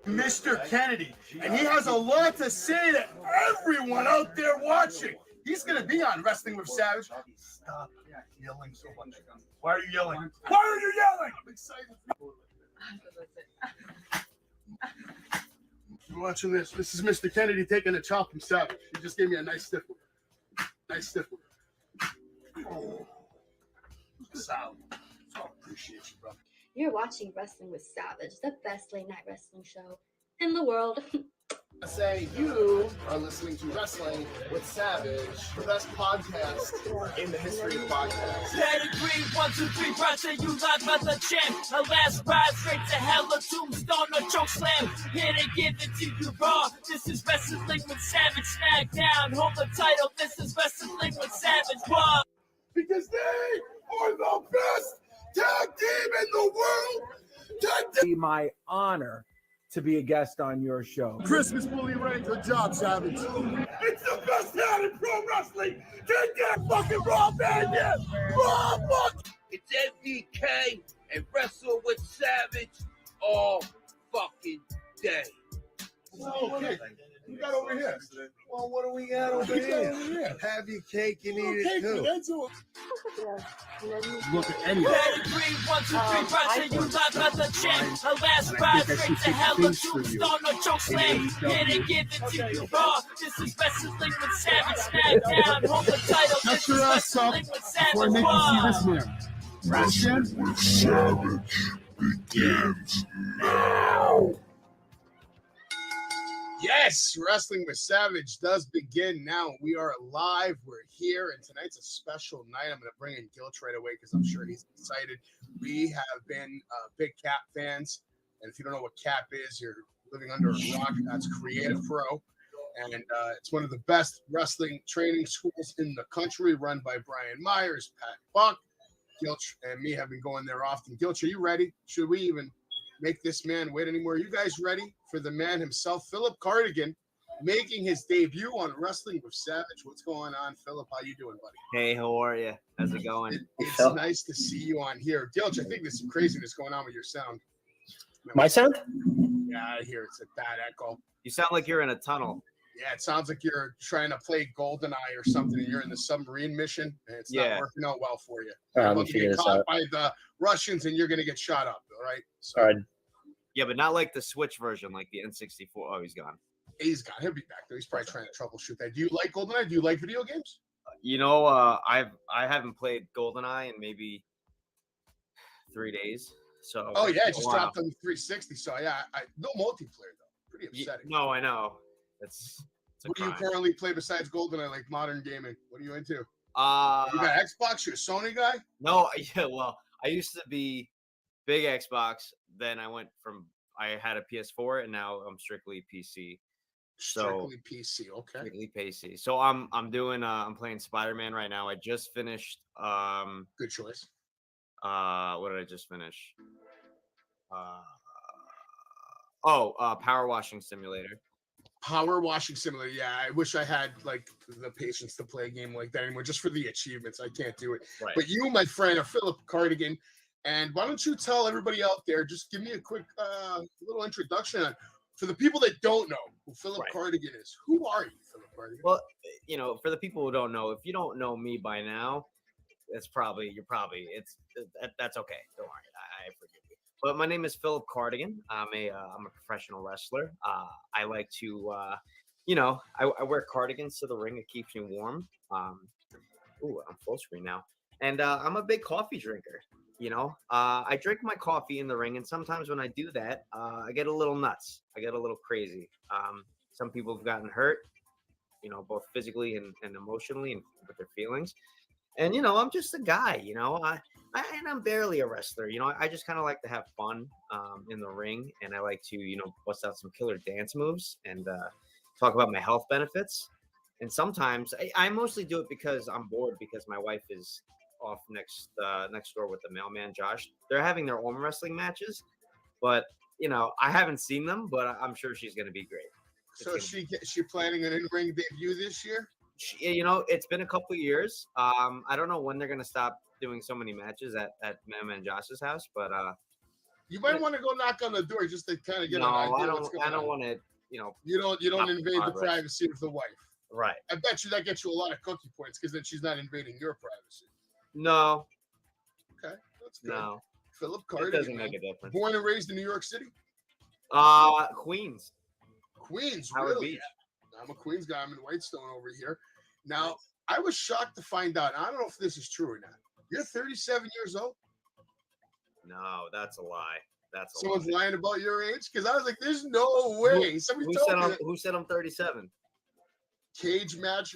Mr. Kennedy, and he has a lot to say to everyone out there watching. He's going to be on Wrestling with Savage. Stop yelling so much. Why are you yelling? Why are you yelling? I'm excited. You're watching this. This is Mr. Kennedy taking a chop from Savage. He just gave me a nice stiff one. Nice stiff one. Oh. Solid. So I appreciate you, bro. You're watching Wrestling with Savage, the best late night wrestling show in the world. I say you are listening to Wrestling with Savage, the best podcast in the history of podcasts. Pedigree, 1, 2, 3, Roger, you live by the champ. A last ride straight to hell, a tombstone, a choke slam. Here to give it to you raw. This is Wrestling with Savage, SmackDown. Hold the title, this is Wrestling with Savage. Raw. Because they are the best tag team in the world. It'd be my honor to be a guest on your show. Christmas fully arranged. Good job, Savage. It's the best town in pro wrestling. Take that fucking Raw, man. Yeah. Raw, fuck. It's MDK and Wrestle with Savage all fucking day. Okay. You got over here. Well, what do we got over here? Have your cake and eat it too. Look at anything. Pedigree, 1, 2, 3, Roger, you live by the champ. A last ride straight to hell, a tombstone, a choke slam. Here to give it to you raw. This is Wrestling with Savage, SmackDown. Hold the title, Shut this your is ass up Wrestling with before I Savage. make you see Raw. this man. Wrestling with Savage begins now. Yes, Wrestling with Savage does begin now. We are live. We're here, and tonight's a special night. I'm going to bring in Gilch right away because I'm sure he's excited. We have been big Cap fans, and if you don't know what Cap is, you're living under a rock. That's Creative Pro, and it's one of the best wrestling training schools in the country, run by Brian Myers, Pat Buck. Gilch and me have been going there often. Gilch, are you ready? Should we even make this man wait anymore? Are you guys ready for the man himself, Philip Cardigan, making his debut on Wrestling with Savage? What's going on, Philip? How you doing, buddy? Hey, how are you? How's it going? It's nice to see you on here. Dilch, I think there's some craziness going on with your sound. My sound? Yeah, I hear it's a bad echo. You sound like you're in a tunnel. Yeah, it sounds like you're trying to play GoldenEye or something, and you're in the submarine mission, and it's not working out well for you. Let me You're figure this caught out. by the Russians, and you're going to get shot up, all right? So, All right. Yeah, but not like the Switch version, like the N64. Oh, he's gone. he's gone. He'll be back, though. He's probably trying to troubleshoot that. Do you like GoldenEye? Do you like video games? You know, I haven't played GoldenEye in maybe 3 days. So Oh, yeah, it just dropped on the 360. So, yeah, no multiplayer, though. Pretty upsetting. No, I know. It's a What do you crime. currently play besides GoldenEye, like modern gaming? What are you into? You Uh, got Xbox? You're a Sony guy? no, yeah, well, I used to be big Xbox. Then I had a PS4, and now I'm strictly PC. Strictly PC, okay. Strictly PC. So I'm playing Spider-Man right now. I just finished Good choice. what did I just finish? Power washing simulator. Power washing simulator. Yeah, I wish I had like the patience to play a game like that anymore, just for the achievements. I can't do it. Right. But you, my friend, are Philip Cardigan. And why don't you tell everybody out there, just give me a quick little introduction for the people that don't know who Philip Right. Cardigan is. Who are you, Philip Cardigan? Well, you know, for the people who don't know, if you don't know me by now, that's okay. Don't worry, I forgive you. But my name is Philip Cardigan. I'm a professional wrestler. I like to, I wear cardigans to the ring. It keeps me warm. I'm full screen now, and I'm a big coffee drinker. You know, I drink my coffee in the ring, and sometimes when I do that, I get a little nuts. I get a little crazy. Some people have gotten hurt, you know, both physically and emotionally and with their feelings. And, you know, I'm just a guy, you know, and I'm barely a wrestler. You know, I just kind of like to have fun in the ring. And I like to, you know, bust out some killer dance moves and talk about my health benefits. And sometimes I mostly do it because I'm bored, because my wife is off next door with the mailman Josh. They're having their own wrestling matches, but you know, I haven't seen them, but I'm sure she's going to be great. So is she planning an in-ring debut this year? You know, it's been a couple of years. I don't know when they're going to stop doing so many matches at mailman Josh's house, but You might want to go knock on the door just to kind of get an idea. I what's going don't on. want to. You know, You don't not invade the progress. privacy of the wife. Right. I bet you that gets you a lot of cookie points because then she's not invading your privacy. No. Okay, that's good. No. Philip It Carter, doesn't make a difference. born and raised in New York City. Queens. Queens, Howard really? Beach. I'm a Queens guy. I'm in Whitestone over here. Now, I was shocked to find out. I don't know if this is true or not. You're 37 years old. No, that's a lie. That's a Someone's lie. lying about your age because I was like, "There's no way." Somebody told me. Who said I'm 37? Cage match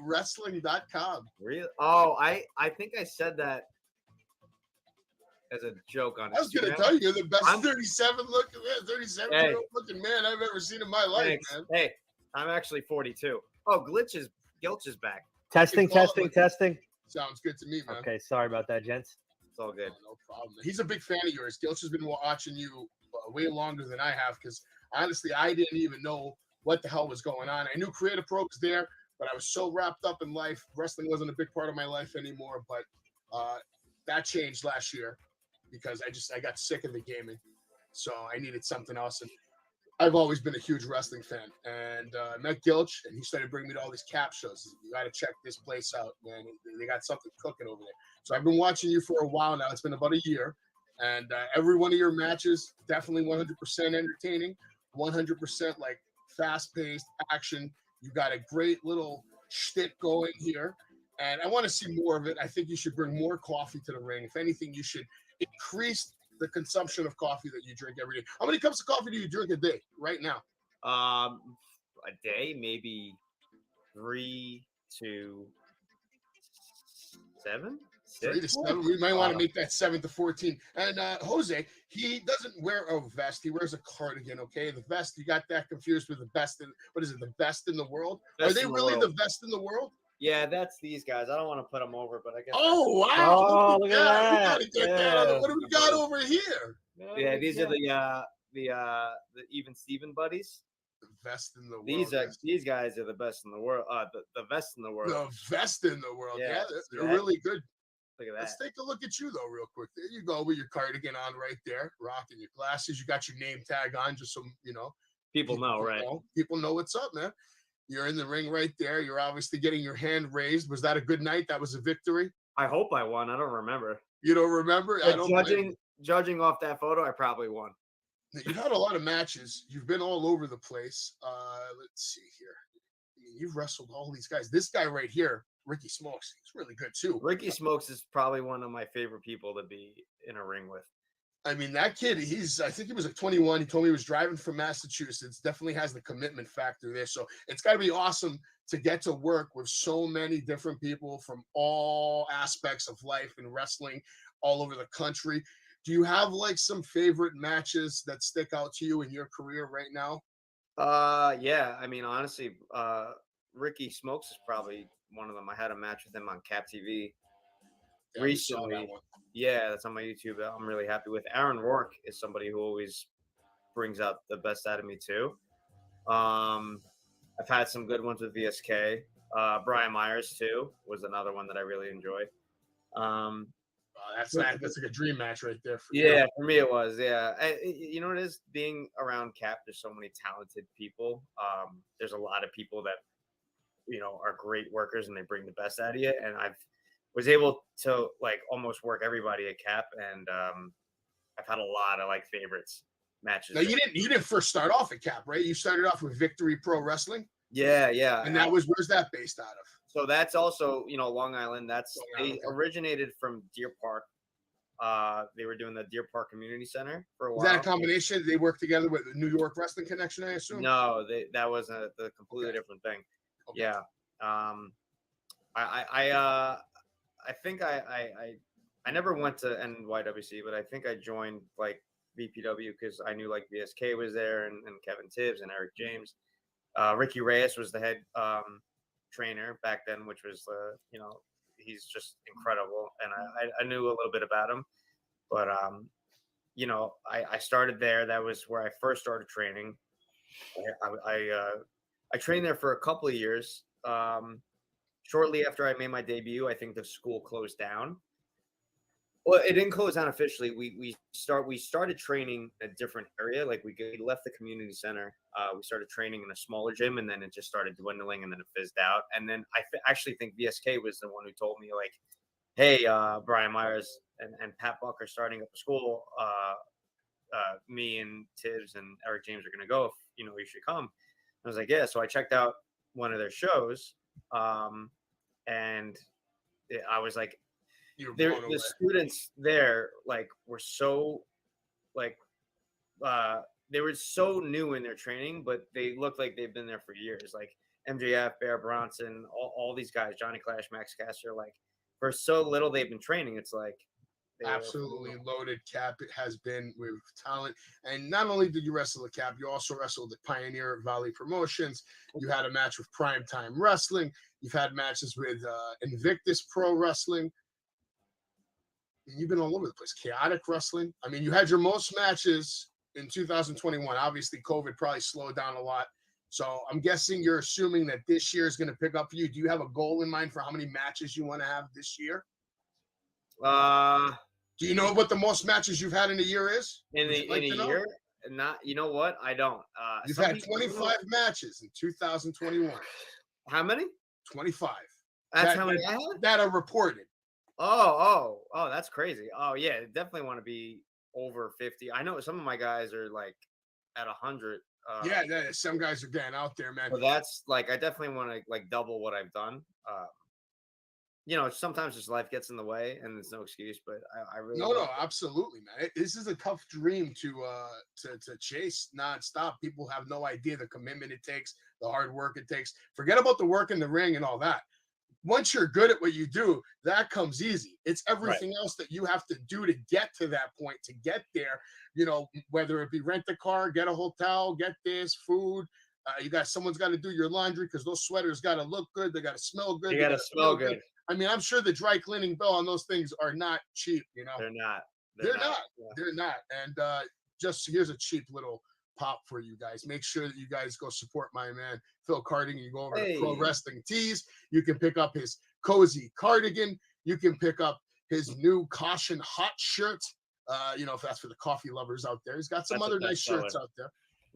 wrestling.com. Really? Oh, I think I said that as a joke on I was going to Instagram. tell you, you're the best I'm- 37 looking man, 37-year-old looking man I've ever seen in my life, Thanks. man. Hey, I'm actually 42. Oh, Gilch is back. Testing, call it testing, like- testing. Sounds good to me, man. Okay, sorry about that, gents. It's all good. No problem. He's a big fan of yours. Gilch has been watching you way longer than I have because honestly, I didn't even know what the hell was going on. I knew Creative Pro was there, but I was so wrapped up in life. Wrestling wasn't a big part of my life anymore, but that changed last year because I got sick of the gaming. So I needed something else. And I've always been a huge wrestling fan. And I met Gilch, and he started bringing me to all these cap shows. You got to check this place out, man. They got something cooking over there. So I've been watching you for a while now. It's been about a year. And every one of your matches, definitely 100% entertaining, 100% like fast-paced action. You got a great little shtick going here. And I want to see more of it. I think you should bring more coffee to the ring. If anything, you should increase the consumption of coffee that you drink every day. How many cups of coffee do you drink a day right now? A day, maybe 3 to 7. 3 to 7. We might want to make that 7 to 14. And Jose, he doesn't wear a vest. He wears a cardigan. Okay, the vest. You got that confused with the best in what is it? The best in the world? Best Are they in the really world. the best in the world? Yeah, that's these guys. I don't want to put them over, but I guess. Oh wow! Oh, look at that. We gotta get that. Yeah. What do we got over here? Yeah, these are the even Steven buddies. The best in the world. These guys are the best in the world. The best in the world. The best in the world. Yeah, Yeah, they're that- really good. Look at that. Let's take a look at you though, real quick. There you go with your cardigan on right there, rocking your glasses. You got your name tag on, just so you know. People know, right? People know what's up, man. You're in the ring right there. You're obviously getting your hand raised. Was that a good night? That was a victory. I hope I won. I don't remember. You don't remember? I But don't blame judging off that photo, I probably won. you. You've had a lot of matches. You've been all over the place. Let's see here. I mean, you've wrestled all these guys. This guy right here, Ricky Smokes, he's really good too. Ricky Smokes is probably one of my favorite people to be in a ring with. I mean, that kid, I think he was like 21. He told me he was driving from Massachusetts. Definitely has the commitment factor there. So it's got to be awesome to get to work with so many different people from all aspects of life and wrestling all over the country. Do you have like some favorite matches that stick out to you in your career right now? Yeah. I mean, honestly, Ricky Smokes is probably one of them. I had a match with him on Cap TV Yeah, we saw that recently. one. Yeah, that's on my YouTube. I'm really happy with. Aaron Rourke is somebody who always brings out the best out of me too. I've had some good ones with VSK. Brian Myers too was another one that I really enjoy. That's like a dream match right there. For Yeah, you. for me it was. Yeah, you know what it is? Being around Cap, there's so many talented people. There's a lot of people that are great workers and they bring the best out of you. And I've was able to like almost work everybody at Cap, and I've had a lot of like favorites matches. Now you didn't first start off at Cap, right? You started off with Victory Pro Wrestling. Yeah. And where's that based out of? So that's also, Long Island. They okay. originated from Deer Park. They were doing the Deer Park Community Center for a while. Is that a combination? They work together with the New York Wrestling Connection, I assume? No, that was a completely different thing. Okay. Yeah. I think I never went to NYWC, but I think I joined like VPW because I knew like VSK was there and Kevin Tibbs and Eric James. Ricky Reyes was the head trainer back then, which was he's just incredible, and I knew a little bit about him, but I started there. That was where I first started training. I trained there for a couple of years. Shortly after I made my debut, I think the school closed down. Well, it didn't close down officially. We started training in a different area. Like we left the community center. We started training in a smaller gym, and then it just started dwindling, and then it fizzed out. And then I actually think VSK was the one who told me, like, hey, Brian Myers and Pat Buck are starting up a school. Me and Tibbs and Eric James are going to go. If you should come. I was like, yeah. So I checked out one of their shows, and I was like, the students there like were so like they were so new in their training, but they looked like they've been there for years. Like MJF, Bear Bronson, all these guys, Johnny Clash, Max Caster, like for so little they've been training. It's like absolutely loaded cap. It has been with talent. And not only did you wrestle the Cap, you also wrestled at Pioneer Valley Promotions. You had a match with Primetime Wrestling. You've had matches with Invictus Pro Wrestling. You've been all over the place. Chaotic Wrestling. I mean, you had your most matches in 2021. Obviously, COVID probably slowed down a lot. So I'm guessing you're assuming that this year is going to pick up for you. Do you have a goal in mind for how many matches you want to have this year? Do you know what the most matches you've had in a year is? In a year? Not. You know what? I don't. You've had 25 matches in 2021. How many? 25. That's how many that are reported. Oh, that's crazy. Oh yeah, definitely want to be over 50. I know some of my guys are like at 100. Yeah, some guys are getting out there, man. So that's like I definitely want to like double what I've done. Sometimes just life gets in the way, and there's no excuse. But I really no, absolutely, man. This is a tough dream to chase nonstop. People have no idea the commitment it takes, the hard work it takes. Forget about the work in the ring and all that. Once you're good at what you do, that comes easy. It's everything else that you have to do to get to that point, to get there. Whether it be rent a car, get a hotel, get this, food. Someone's got to do your laundry because those sweaters got to look good. They got to smell good. They got to smell good. I mean, I'm sure the dry cleaning bill on those things are not cheap. They're not. They're not. They're not. And just here's a cheap little pop for you guys. Make sure that you guys go support my man Phil Cardigan. You go over to Pro Wrestling Tees. You can pick up his cozy cardigan. You can pick up his new Caution hot shirt. If that's for the coffee lovers out there. He's got some other nice shirts out there.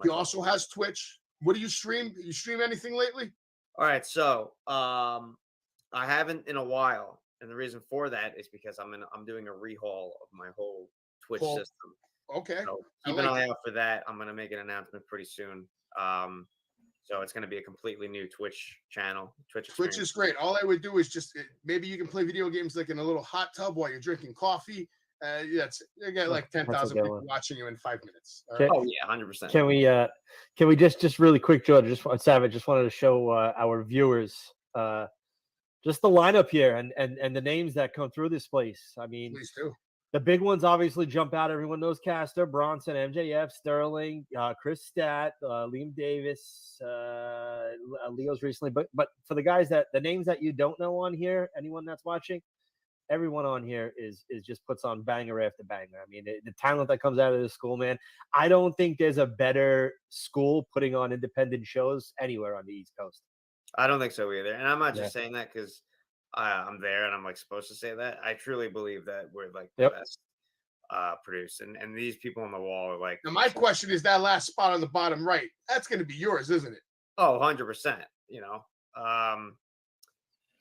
He also has Twitch. What do you stream? You stream anything lately? All right, so I haven't in a while, and the reason for that is because I'm doing a rehaul of my whole Twitch system. Okay. So keep an eye out for that. I'm gonna make an announcement pretty soon. So it's gonna be a completely new Twitch channel. Twitch is great. All I would do is just maybe you can play video games like in a little hot tub while you're drinking coffee. You get like 10,000 people watching you in 5 minutes. Right? Oh yeah, 100%. Can we just really quick, George? Savage just wanted to show our viewers just the lineup here and the names that come through this place. I mean, please do. The big ones obviously jump out. Everyone knows Caster, Bronson, MJF, Sterling, Chris Stat, Liam Davis, Leo's recently. But for the guys the names that you don't know on here, anyone that's watching, everyone on here is just puts on banger after banger. I mean, the talent that comes out of this school, man. I don't think there's a better school putting on independent shows anywhere on the East Coast. I don't think so either. And I'm not just saying that because I'm there and I'm like supposed to say that. I truly believe that we're like the best produced. And these people on the wall are like. Now my question is that last spot on the bottom right. That's going to be yours, isn't it? Oh, 100%.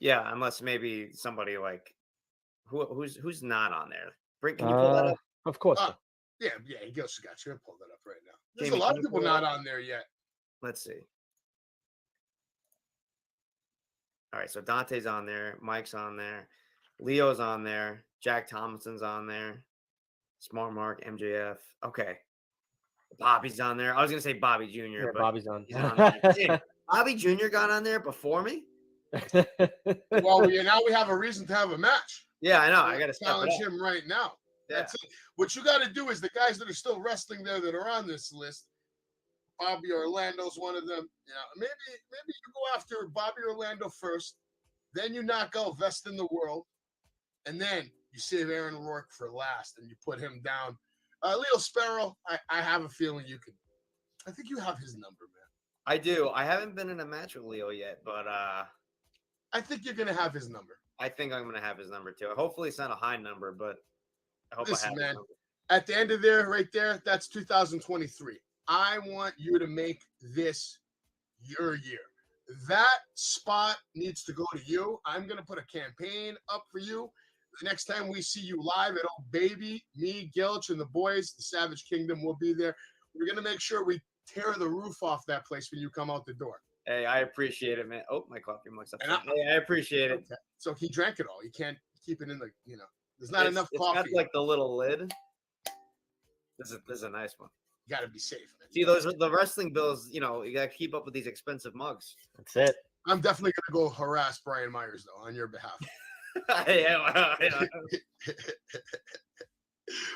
Yeah, unless maybe somebody like who's not on there. Can you pull that up? Of course. Yeah, he goes got you. Pull that up right now. There's a lot of people not on there yet. Let's see. All right, so Dante's on there, Mike's on there, Leo's on there, Jack Thompson's on there, Smart Mark, MJF. Okay, Bobby's on there. I was gonna say Bobby Jr. Yeah, but Bobby's on. He's on there. Dude, Bobby Jr. got on there before me. Well, now we have a reason to have a match. Yeah, I know. I got to challenge him right now. That's it. What you got to do is the guys that are still wrestling there that are on this list. Bobby Orlando's one of them. Maybe you go after Bobby Orlando first, then you knock out Best in the World, and then you save Aaron Rourke for last, and you put him down. Leo Sparrow, I have a feeling you can. I think you have his number, man. I do. I haven't been in a match with Leo yet, but I think you're gonna have his number. I think I'm gonna have his number too. Hopefully, it's not a high number, but I hope Listen, I have man. it. At the end of there, right there, that's 2023. I want you to make this your year. That spot needs to go to you. I'm going to put a campaign up for you. The next time we see you live at Old Baby, me, Gilch, and the boys, the Savage Kingdom will be there. We're going to make sure we tear the roof off that place when you come out the door. Hey, I appreciate it, man. Oh, my coffee mug's up. And Hey, I appreciate it. Okay. So he drank it all. You can't keep it in the, there's not enough It's coffee. got like the little lid. This is a nice one. You got to be safe, man. See, those are the wrestling bills. You got to keep up with these expensive mugs. That's it. I'm definitely going to go harass Brian Myers, though, on your behalf. Yeah.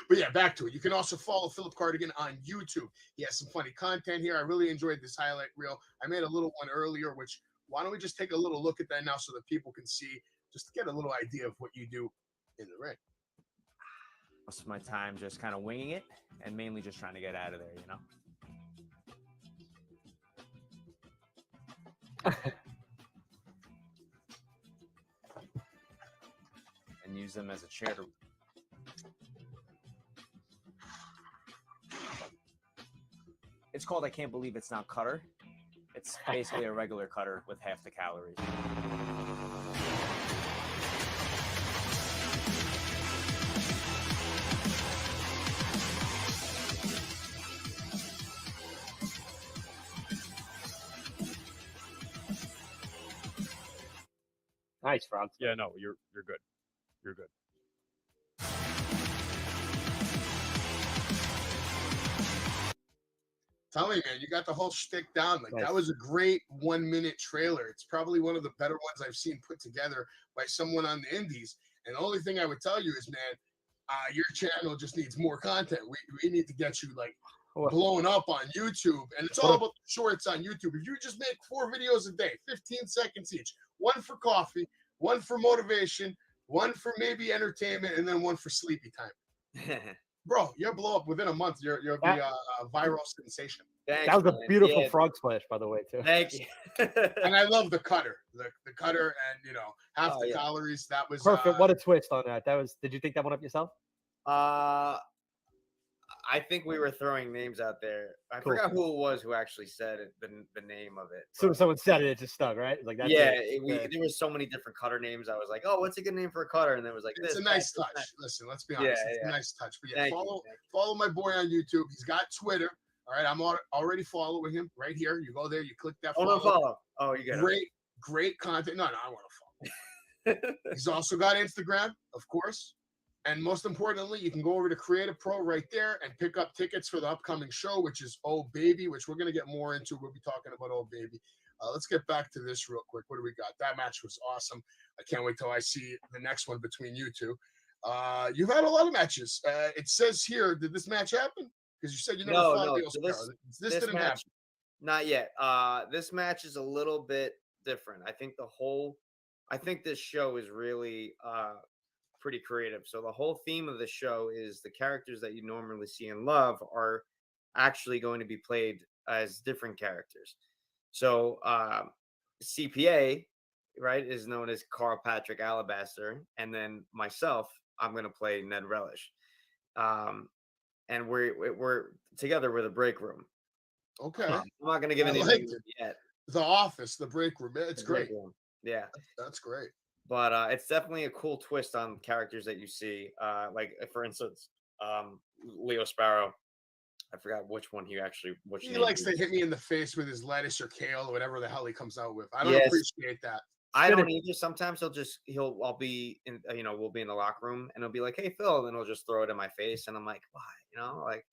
But yeah, back to it. You can also follow Philip Cardigan on YouTube. He has some funny content here. I really enjoyed this highlight reel. I made a little one earlier, which why don't we just take a little look at that now so that people can see, just to get a little idea of what you do in the ring. Most of my time just kind of winging it and mainly just trying to get out of there, and use them as a chair to. It's called I Can't Believe It's Not Cutter. It's basically a regular cutter with half the calories. Nice, Franz. Yeah, no, you're good. You're good. Tell me, man, you got the whole shtick down. Like, Nice. that was a great 1 minute trailer. It's probably one of the better ones I've seen put together by someone on the indies. And the only thing I would tell you is, man, your channel just needs more content. We need to get you like blown up on YouTube. And it's all about the shorts on YouTube. If you just make 4 videos a day, 15 seconds each, one for coffee, one for motivation, one for maybe entertainment, and then one for sleepy time. Bro, you'll blow up within a month. You'll be a viral sensation. Thanks, That was a man. beautiful Yeah. frog splash, by the way, too. Thank you. And I love the cutter, the cutter, and half Oh, the yeah. calories. That was Perfect. What a twist on that. Did you think that one up yourself? I think we were throwing names out there. I Cool. forgot who it was who actually said it, the name of it. As soon but- as someone said it, it just stuck, right? Like that's yeah, it. there were so many different cutter names. I was like, oh, what's a good name for a cutter? And there was like, It's this. a nice that, touch. this, Listen, let's be honest. Yeah, It's yeah. a nice touch. But yeah, Thank you, follow my boy on YouTube. He's got Twitter. All right, I'm already following him right here. You go there, you click that Oh, follow. no, follow. Oh, you got it. Great content. No, I want to follow. He's also got Instagram, of course. And most importantly, you can go over to Creative Pro right there and pick up tickets for the upcoming show, which is Oh Baby, which we're going to get more into. We'll be talking about Oh Baby. Let's get back to this real quick. What do we got? That match was awesome. I can't wait till I see the next one between you two. You've had a lot of matches. It says here, did this match happen? Because you said you never fought Leo so Sparrow. This didn't match, happen. Not yet. This match is a little bit different. I think this show is really pretty creative. So the whole theme of the show is the characters that you normally see and love are actually going to be played as different characters. So CPA, right, is known as Carl Patrick Alabaster, and then myself, I'm going to play Ned Relish. And we're together with a break room. Okay. I'm not going to give any names yet. The Office, the break room. It's great. Yeah. That's great. But it's definitely a cool twist on characters that you see. Like, for instance, Leo Sparrow. I forgot which one he likes to hit me in the face with his lettuce or kale or whatever the hell he comes out with. I don't appreciate that. I don't either. Sometimes I'll be in, we'll be in the locker room and he'll be like, "Hey, Phil," and then he'll just throw it in my face, and I'm like, "Why?" Like.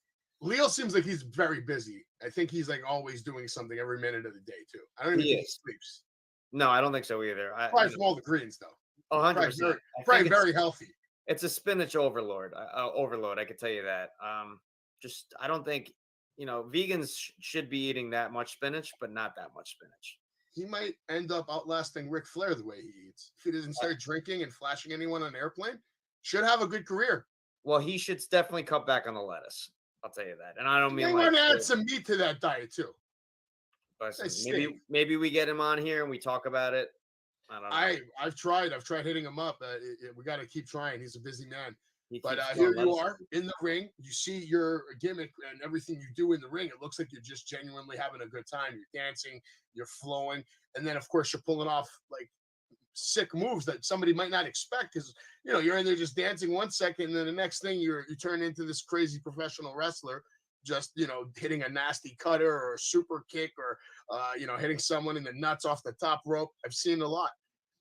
Leo seems like he's very busy. I think he's like always doing something every minute of the day too. I don't even think he sleeps. No, I don't think so either. Probably from all the greens though. 100%. Probably very healthy. It's a spinach overload. I could tell you that. Just I don't think vegans should be eating that much spinach, but not that much spinach. He might end up outlasting Ric Flair the way he eats. If he doesn't start drinking and flashing anyone on an airplane, should have a good career. Well, he should definitely cut back on the lettuce. I'll tell you that. And I don't mean they want to add some meat to that diet too. But maybe we get him on here and we talk about it. I don't know. I've tried hitting him up. We got to keep trying. He's a busy man. But here you are in the ring. You see your gimmick and everything you do in the ring. It looks like you're just genuinely having a good time. You're dancing, you're flowing, and then of course you're pulling off like sick moves that somebody might not expect, because you're in there just dancing 1 second, and then the next thing you turn into this crazy professional wrestler, just hitting a nasty cutter or a super kick or hitting someone in the nuts off the top rope. I've seen a lot.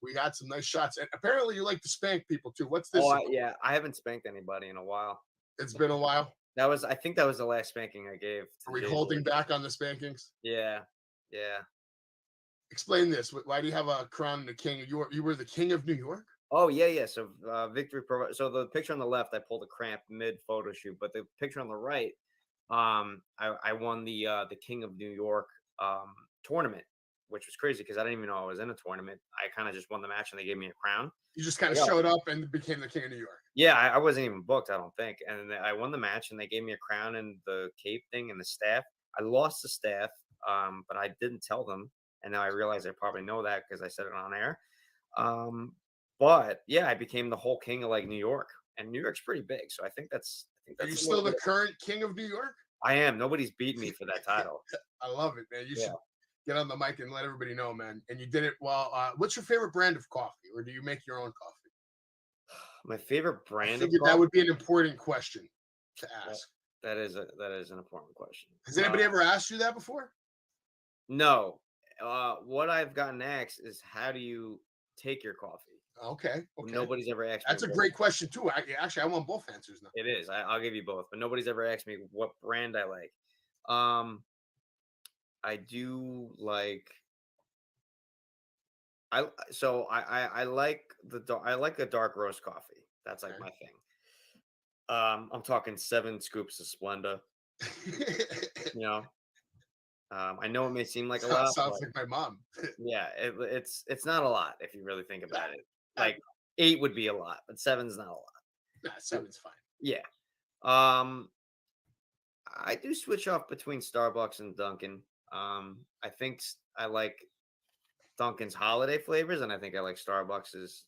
We got some nice shots, and apparently you like to spank people too. What's this? Yeah, I haven't spanked anybody in a while. It's been a while. I think that was the last spanking I gave. Are we holding back on the spankings? Yeah. Explain this. Why do you have a crown and a king? You were the king of New York? Oh yeah. So Victory Pro. So the picture on the left, I pulled a cramp mid photo shoot, but the picture on the right, I won the King of New York tournament, which was crazy because I didn't even know I was in a tournament. I kind of just won the match and they gave me a crown. You just kind of showed up and became the King of New York. Yeah, I wasn't even booked, I don't think. And then I won the match and they gave me a crown and the cape thing and the staff. I lost the staff, but I didn't tell them. And now I realize I probably know that because I said it on air. But yeah, I became the whole king of like New York, and New York's pretty big. So I think that's. Are you still the current king of New York? I am. Nobody's beat me for that title. I love it, man. You should get on the mic and let everybody know, man. And you did it while. What's your favorite brand of coffee, or do you make your own coffee? My favorite brand. I figured that would be an important question to ask. That is an important question. Has anybody ever asked you that before? No. What I've gotten asked is, how do you take your coffee? Okay. Nobody's ever asked me. That's a great question too. Actually, I want both answers now. It is. I'll give you both, but nobody's ever asked me what brand I like. I do like. I like a dark roast coffee. That's like my thing. I'm talking 7 scoops of Splenda. I know it may seem like a lot. Sounds like my mom. Yeah, it's not a lot if you really think about it. Like 8 would be a lot, but 7's not a lot. Nah, 7's fine. Yeah. I do switch off between Starbucks and Dunkin'. I think I like Dunkin's holiday flavors, and I think I like Starbucks's,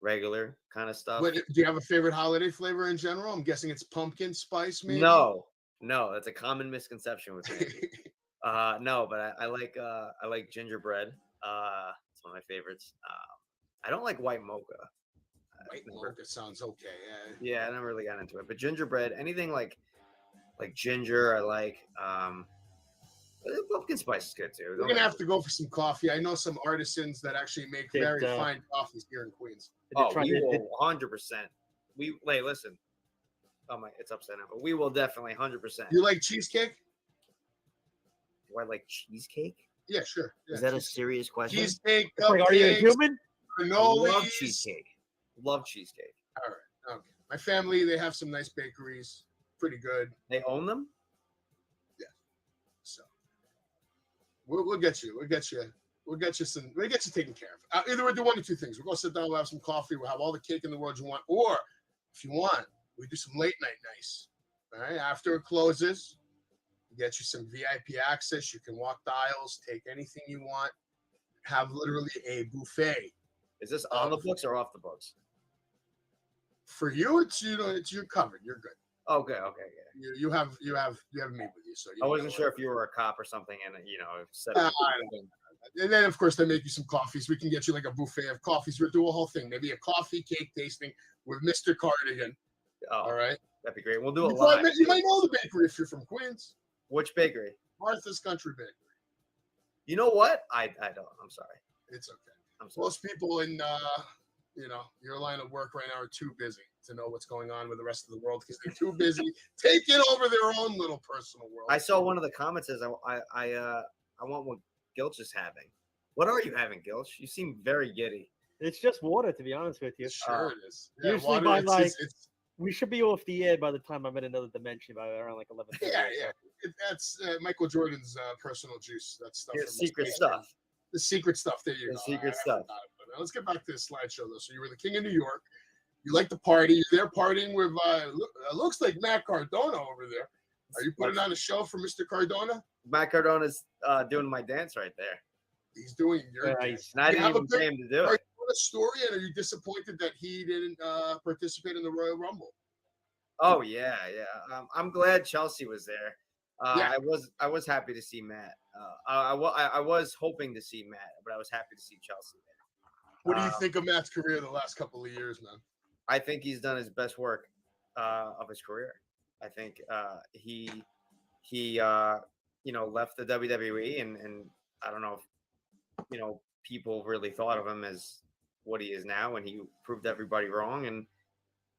regular kind of stuff. But do you have a favorite holiday flavor in general? I'm guessing it's pumpkin spice, maybe. No, that's a common misconception with me. No, but I like gingerbread. It's one of my favorites. I don't like white mocha. White mocha sounds okay. Yeah, I never really got into it. But gingerbread, anything like ginger, I like. Pumpkin spice is good too. We're gonna have to go for some coffee. I know some artisans that actually make very fine coffees here in Queens. We will 100%. Listen. Oh my, it's upside down. But we will definitely 100%. You like cheesecake? Do I like cheesecake? Yeah, sure. Yeah, is that a serious question? Cheesecake, are you a human? Cannolis. Love cheesecake. Love cheesecake. All right. Okay. My family, they have some nice bakeries. Pretty good. They own them? Yeah. So we'll get you. We'll get you taken care of. Either we'll do one or two things. We're gonna sit down, we'll have some coffee, we'll have all the cake in the world you want, or if you want, we do some late night nice. All right. After it closes, we get you some VIP access. You can walk the aisles, take anything you want, have literally a buffet. Is this on the books or off the books? For you, it's you're covered. You're good. Okay, yeah. You have me with you, so I wasn't sure if you were a cop or something, and and then of course they make you some coffees. We can get you like a buffet of coffees. We'll do a whole thing, maybe a coffee cake tasting with Mr. Cardigan. All right, that'd be great. We'll do it live. You might know the bakery if you're from Queens. Which bakery? Martha's Country Bakery. You know what? I don't. I'm sorry. It's okay. I'm sorry. Most people in your line of work right now are too busy to know what's going on with the rest of the world because they're too busy taking over their own little personal world. I saw one of the comments says I want what Gilch is having. What are you having, Gilch? You seem very giddy. It's just water, to be honest with you. Sure it is. Yeah, usually by we should be off the air by the time I'm in another dimension by around like 11. Yeah. That's Michael Jordan's personal juice. That stuff. Yeah, secret stuff. The secret stuff. There you go. The secret stuff. Let's get back to the slideshow though. So you were the king of New York. You like to party. You're there partying with looks like Matt Cardona over there. Are you putting on a show for Mr. Cardona? Matt Cardona's doing my dance right there. He's doing your dance. Not even pay him to do it. Are you what a story, and are you disappointed that he didn't participate in the Royal Rumble? Oh yeah. I'm glad Chelsea was there. Yeah. I was happy to see Matt. I was hoping to see Matt, but I was happy to see Chelsea there. What do you think of Matt's career the last couple of years, man? I think he's done his best work of his career. I think he left the WWE, and I don't know if people really thought of him as what he is now, and he proved everybody wrong, and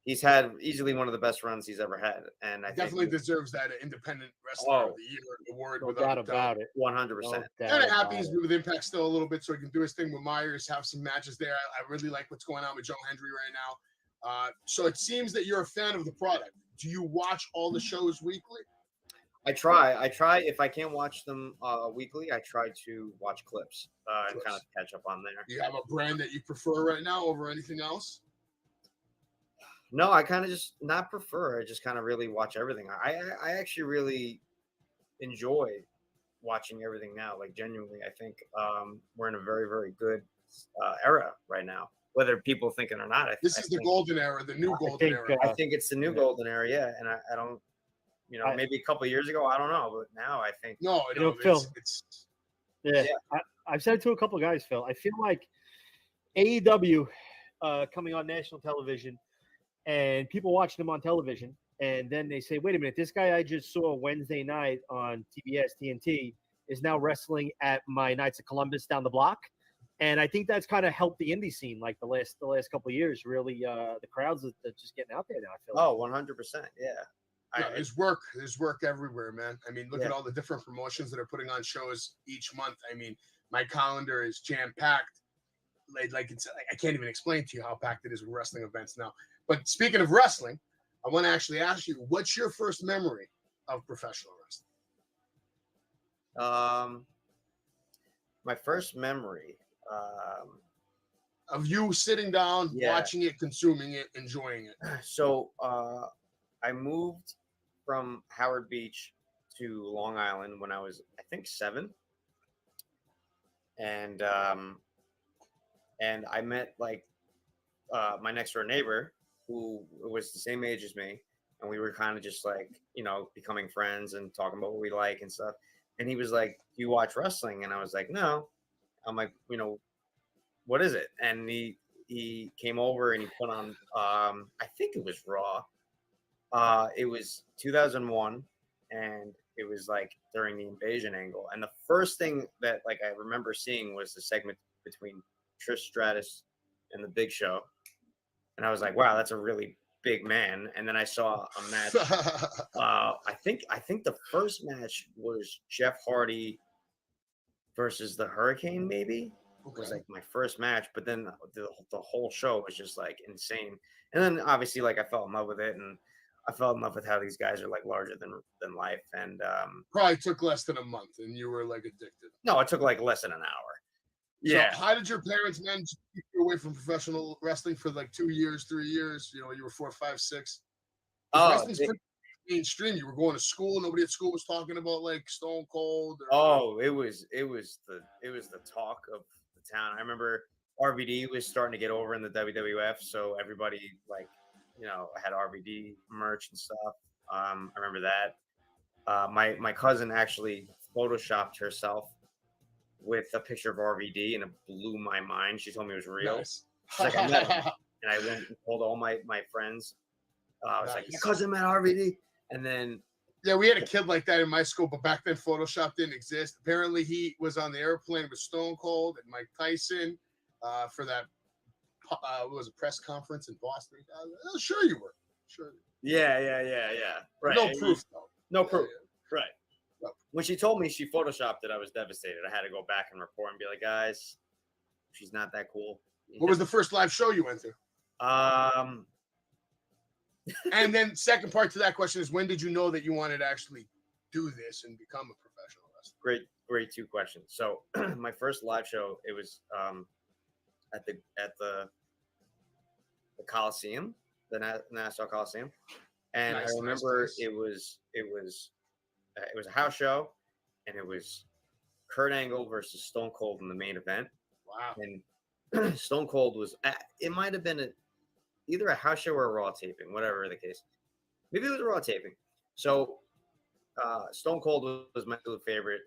he's had easily one of the best runs he's ever had, and I Definitely think deserves that Independent Wrestler of the Year award. No without doubt a doubt. about it. 100%. Kind of happy he's with Impact still a little bit, so he can do his thing with Myers, have some matches there. I really like what's going on with Joe Hendry right now. So it seems that you're a fan of the product. Do you watch all the shows weekly? I try. If I can't watch them weekly, I try to watch clips and kind of catch up on there. Do you have a brand that you prefer right now over anything else? No, I kind of just not prefer. I just kind of really watch everything. I actually really enjoy watching everything now. Like genuinely, I think we're in a very, very good era right now. Whether people think it or not, This is the golden era, the new golden era. I think it's the new golden era. Yeah, and I don't, maybe a couple of years ago, I don't know, but now I think Phil. I've said it to a couple of guys, Phil. I feel like AEW coming on national television, and people watching them on television, and then they say, "Wait a minute, this guy I just saw Wednesday night on TBS TNT is now wrestling at my Knights of Columbus down the block." And I think that's kind of helped the indie scene, like the last couple of years. Really, the crowds are just getting out there now. I feel. 100%. Yeah. There's work everywhere, man. I mean, look at all the different promotions that are putting on shows each month. I mean, my calendar is jam packed. Like I can't even explain to you how packed it is with wrestling events now. But speaking of wrestling, I want to actually ask you, what's your first memory of professional wrestling? My first memory of you sitting down, watching it, consuming it, enjoying it. So I moved from Howard Beach to Long Island when I was, I think, 7. And I met my next door neighbor who was the same age as me. And we were kind of just becoming friends and talking about what we like and stuff. And he was like, "Do you watch wrestling?" And I was like, "No." I'm like, "What is it?" And he came over and he put on, I think it was Raw. It was 2001, and it was during the invasion angle. And the first thing that I remember seeing was the segment between Trish Stratus and the Big Show. And I was like, wow, that's a really big man. And then I saw a match. I think the first match was Jeff Hardy versus the Hurricane, maybe. It was my first match, but then the whole show was just insane. And then obviously I fell in love with it, and I fell in love with how these guys are larger than life. And probably took less than a month, and you were addicted. No, it took less than an hour. Yeah. So how did your parents manage to keep you away from professional wrestling for 2 years, 3 years? You were 4, 5, 6. Wrestling's pretty mainstream. You were going to school. Nobody at school was talking about Stone Cold. It was the talk of the town. I remember RVD was starting to get over in the WWF, so everybody had RVD merch and stuff. I remember that. My cousin actually photoshopped herself with a picture of RVD, and it blew my mind. She told me it was real. Nice. She's like, I met him. And I went and told all my friends. I was like, your cousin met RVD. And then we had a kid like that in my school, but back then Photoshop didn't exist. Apparently he was on the airplane with Stone Cold and Mike Tyson for that was a press conference in Boston. Sure you were. Sure. Yeah. Right. No proof though. No proof. Right. When she told me she photoshopped it, I was devastated. I had to go back and report and be like, guys, she's not that cool. What was the first live show you went to? And then second part to that question is, when did you know that you wanted to actually do this and become a professional wrestler? Great 2 questions. So my first live show, it was at the Coliseum, the Nassau Coliseum. And I remember it was a house show, and it was Kurt Angle versus Stone Cold in the main event. Wow. And Stone Cold was, it might have been either a house show or a Raw taping, whatever the case. Maybe it was a Raw taping. So Stone Cold was my absolute favorite,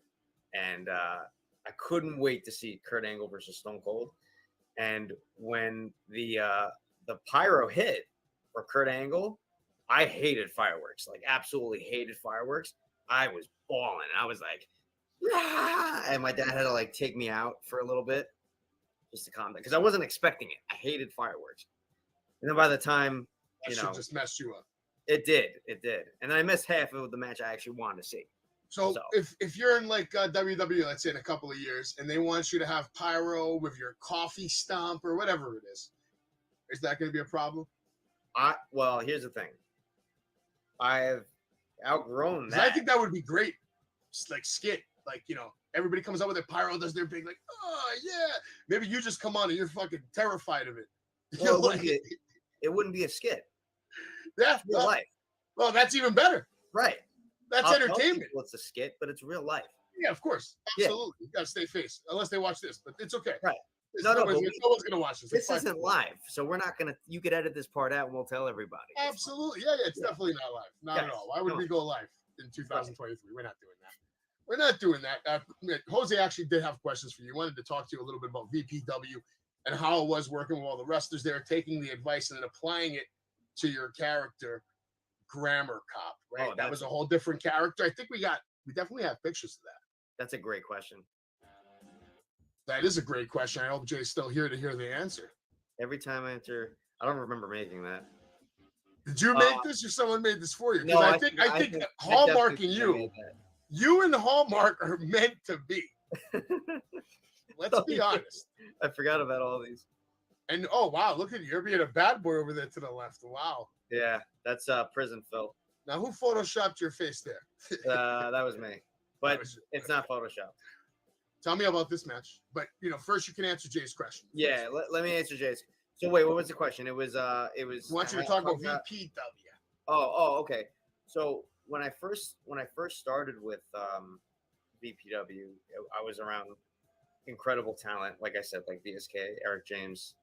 and I couldn't wait to see Kurt Angle versus Stone Cold. And when the pyro hit for Kurt Angle, I hated fireworks, like absolutely hated fireworks. I was bawling. I was like, ah! And my dad had to like take me out for a little bit just to calm down because I wasn't expecting it. I hated fireworks. And then by the time, That shit just messed you up. it did. And then I missed half of the match I actually wanted to see. So if you're in like WWE, let's say in a couple of years, and they want you to have pyro with your coffee stomp or whatever it is that going to be a problem? Well, here's the thing. I've outgrown that. I think that would be great. Just like skit, like, you know, everybody comes up with their pyro, does their big like, oh yeah. Maybe you just come on and you're fucking terrified of it. Well, it wouldn't be a skit. Yeah, real life. Well, that's even better. Right. That's entertainment. Well, it's a skit, but it's real life. Yeah, of course. Absolutely. You gotta stay face. Unless they watch this, but it's okay. Right. No one's gonna watch this. This isn't live, so we're not gonna. You could edit this part out, and we'll tell everybody. Absolutely. Yeah, it's definitely not live. Not at all. Why would we go live in 2023? We're not doing that. We're not doing that. Jose actually did have questions for you. He wanted to talk to you a little bit about VPW and how it was working with all the wrestlers there, taking the advice and then applying it to your character, Grammar Cop. Right. That was a whole different character. I think we definitely have pictures of that. That's a great question. That is a great question. I hope Jay's still here to hear the answer. Every time I enter, I don't remember making that. Did you make this or someone made this for you? No, I think Hallmark and you and the Hallmark are meant to be. Let's be honest. I forgot about all these. And oh wow, look at you. You're being a bad boy over there to the left. Wow. Yeah, that's prison Phil. Now who photoshopped your face there? That was me. But it's not photoshopped. Tell me about this match. But first you can answer Jay's question. Yeah, let me answer Jay's. So wait, what was the question? It was I want you to talk about VPW. Oh, okay. So when I first started with VPW, I was around incredible talent, like I said, like VSK, Eric James,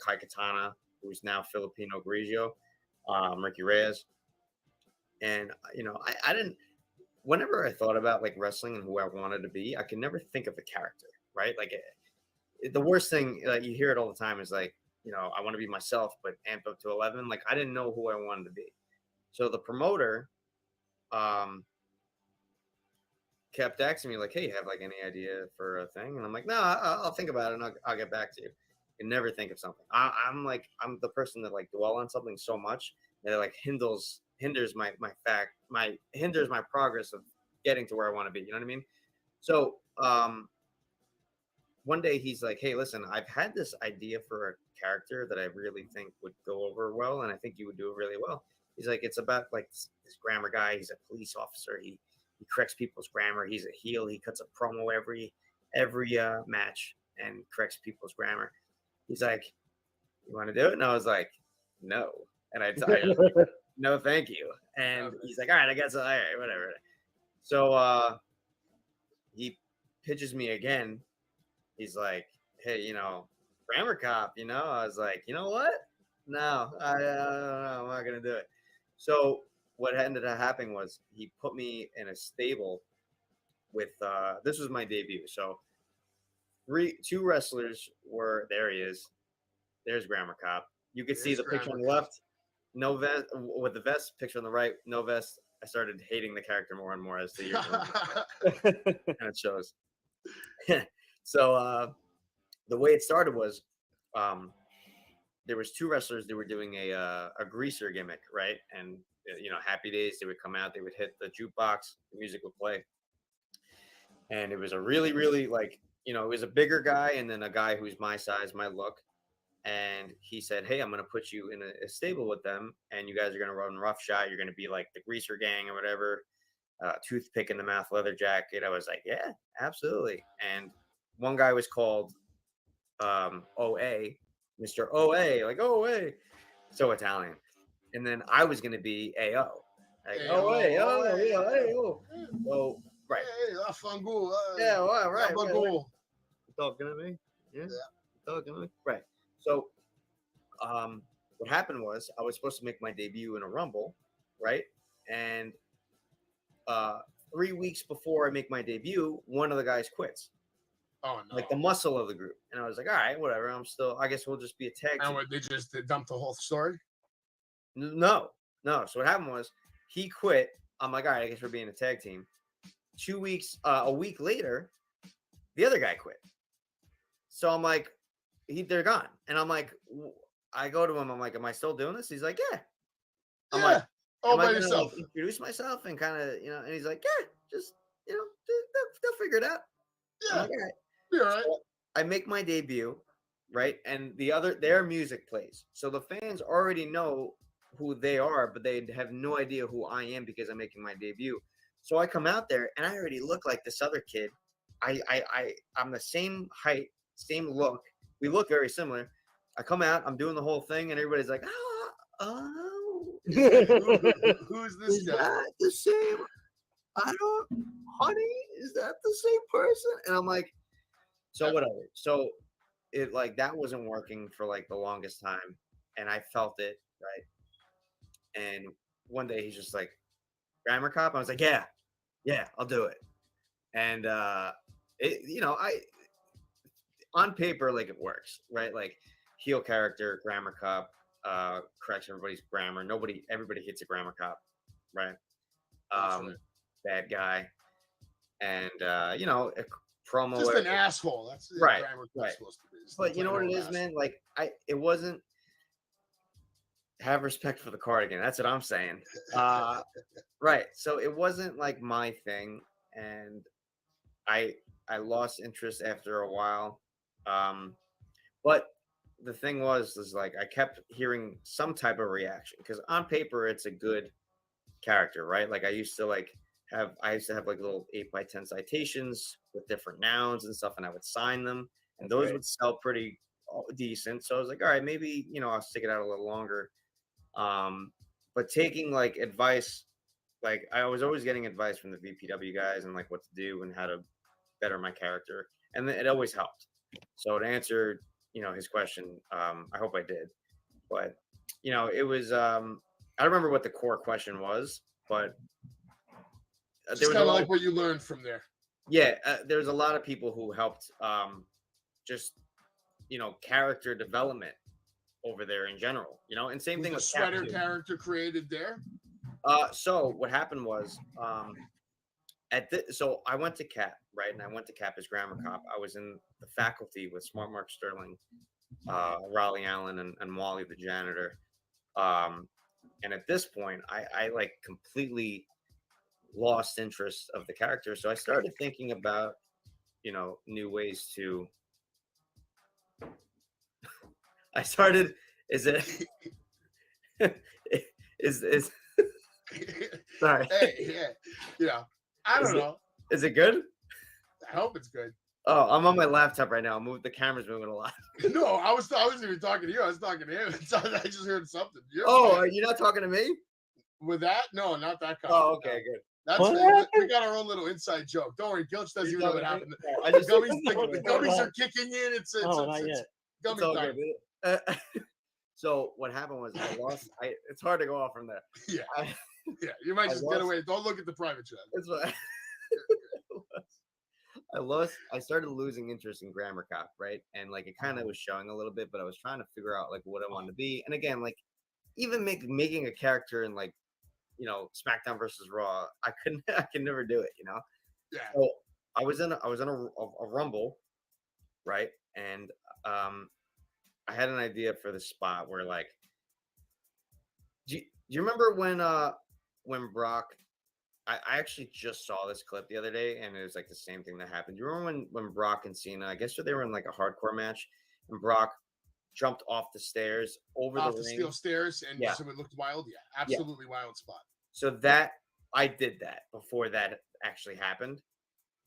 Kai Katana, who's now Filipino Grigio, Ricky Reyes. And I didn't. Whenever I thought about like wrestling and who I wanted to be, I could never think of the character, right? Like the worst thing, like you hear it all the time, is like, I want to be myself, but amped up to 11. Like I didn't know who I wanted to be. So the promoter kept asking me like, hey, you have like any idea for a thing? And I'm like, no, I'll think about it and I'll get back to you. I can never think of something. I'm the person that like dwell on something so much that it like hinders my progress of getting to where I want to be. You know what I mean? So one day he's like, hey, listen, I've had this idea for a character that I really think would go over well, and I think you would do it really well. He's like, it's about like this grammar guy. He's a police officer. He corrects people's grammar. He's a heel. He cuts a promo every match and corrects people's grammar. He's like, you want to do it? And I was like, no. And I no, thank you. And he's like, all right, I guess, all right, whatever. So he pitches me again. He's like, hey, Grammar Cop, I was like, you know what? No, I don't know. I'm not going to do it. So what ended up happening was he put me in a stable with, this was my debut. So two wrestlers were, there he is. There's Grammar Cop. You could see the picture on the left. No vest with the vest. Picture on the right. No vest. I started hating the character more and more as the years went on. And it shows. So the way it started was there was two wrestlers that were doing a greaser gimmick, right? And Happy Days, they would come out, they would hit the jukebox, the music would play, and it was a really, really like it was a bigger guy and then a guy who's my size, my look. And he said, hey, I'm going to put you in a stable with them, and you guys are going to run roughshod. You're going to be like the greaser gang or whatever, toothpick in the mouth, leather jacket. I was like, yeah, absolutely. And one guy was called OA, Mr. OA, like OA, so Italian. And then I was going to be AO, like OA, oh. So, right. Hey, la fangul. Yeah, well, right. Talking to me? Yeah. Right. So, what happened was I was supposed to make my debut in a Rumble, right? And 3 weeks before I make my debut, one of the guys quits. Oh no! Like the muscle of the group, and I was like, all right, whatever. I guess we'll just be a tag team. And they just dumped the whole story. No. So what happened was he quit. I'm like, all right, I guess we're being a tag team. 2 weeks, a week later, the other guy quit. So I'm like, they're gone. And I'm like, I go to him. I'm like, am I still doing this? He's like, yeah. I'm like, all by gonna, yourself. like, introduce myself and kind of, and he's like, yeah, just, they'll figure it out. Yeah. Like, all right. You're all right. So I make my debut, right? And their music plays. So the fans already know who they are, but they have no idea who I am because I'm making my debut. So I come out there and I already look like this other kid. I'm the same height, same look. We look very similar. I come out, I'm doing the whole thing, and everybody's like, who's this is guy? that the same? Honey, is that the same person? And I'm like, so whatever. So it like that wasn't working for like the longest time, and I felt it, right? And one day he's just like, grammar cop. I was like, yeah, I'll do it. And on paper, like it works, right? Like heel character, grammar cop, corrects everybody's grammar. Everybody hits a grammar cop, right? Bad guy, and a promo. Just an asshole. That's right. Grammar Right. Supposed to be. But you know what it is, man? Like it wasn't. Have respect for the cardigan. That's what I'm saying. Right. So it wasn't like my thing, and I lost interest after a while. But the thing was like I kept hearing some type of reaction because on paper it's a good character, right? Like I used to have like little 8x10 citations with different nouns and stuff, and I would sign them, and those would sell pretty decent. So I was like, all right, maybe I'll stick it out a little longer. But taking like advice, like I was always getting advice from the VPW guys and like what to do and how to better my character, and it always helped. So to answer his question, I hope I did, but it was I don't remember what the core question was, but there was kind of like what you learned from there. Yeah, there's a lot of people who helped just character development over there in general, and same thing with the sweater character created there. So what happened was so I went to Cap, right? And I went to Cap as grammar cop. I was in the faculty with Smart Mark Sterling, Raleigh Allen, and Wally the janitor. And at this point, I like completely lost interest of the character. So I started thinking about, new ways to. I started. Is it? is sorry. Hey, yeah. I don't know. Is it good? I hope it's good. Oh, I'm on my laptop right now. The camera's moving a lot. No, I wasn't even talking to you. I was talking to him. I just heard something. Are you not talking to me? With that? No, not that kind. Oh, okay, good. We got our own little inside joke. Don't worry, Gilch doesn't even know what happened. The gummies are kicking in. It's gummy time. So what happened was I lost. It's hard to go off from there. Yeah, you might just get away. Don't look at the private chat. That's what I started losing interest in grammar cop, right? And like it kind of was showing a little bit, but I was trying to figure out like what I wanted to be. And again, like even making a character in like SmackDown versus Raw, I could never do it, Yeah. So I was in a Rumble, right? And I had an idea for the spot where like, do you remember when Brock? I actually just saw this clip the other day, and it was like the same thing that happened. Do you remember when Brock and Cena? I guess they were in like a hardcore match, and Brock jumped off the stairs over the ring. Steel stairs, and so it looked wild. Yeah, absolutely wild spot. So that I did that before that actually happened.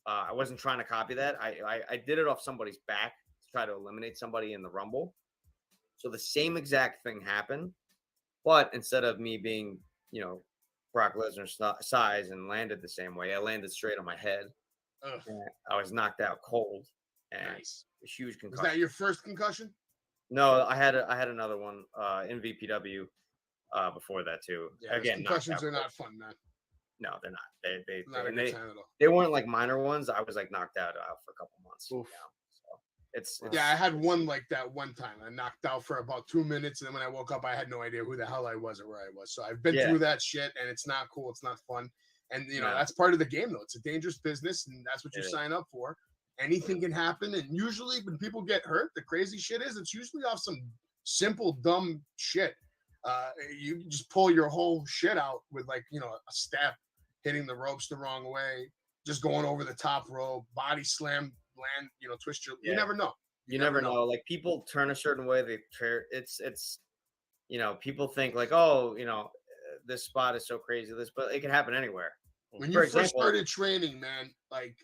I wasn't trying to copy that. I did it off somebody's back to try to eliminate somebody in the Rumble. So the same exact thing happened, but instead of me being, Brock Lesnar's size and landed the same way, I landed straight on my head. I was knocked out cold. and Nice. a huge Was concussion. that your first concussion? No, I had another one in VPW before that too. Yeah, those Again, knocked concussions out are quick. not fun, man. No, they're not. Not a And good time at all. they weren't like minor ones. I was like knocked out for a couple months. You know? So it's Yeah, I had one like that one time. I knocked out for about 2 minutes, and then when I woke up, I had no idea who the hell I was or where I was. So I've been through that shit, and it's not cool. It's not fun. And you know, that's part of the game, though. It's a dangerous business, and that's what you sign up for. Anything can happen, and usually when people get hurt, the crazy shit is it's usually off some simple dumb shit. You just pull your whole shit out with like, you know, a step, hitting the ropes the wrong way, just going over the top rope, body slam, land, you know, twist your. You never know. You never know. Like people turn a certain way. It's you know, people think like, oh, you know, this spot is so crazy. But it can happen anywhere. When you first started training, man, like,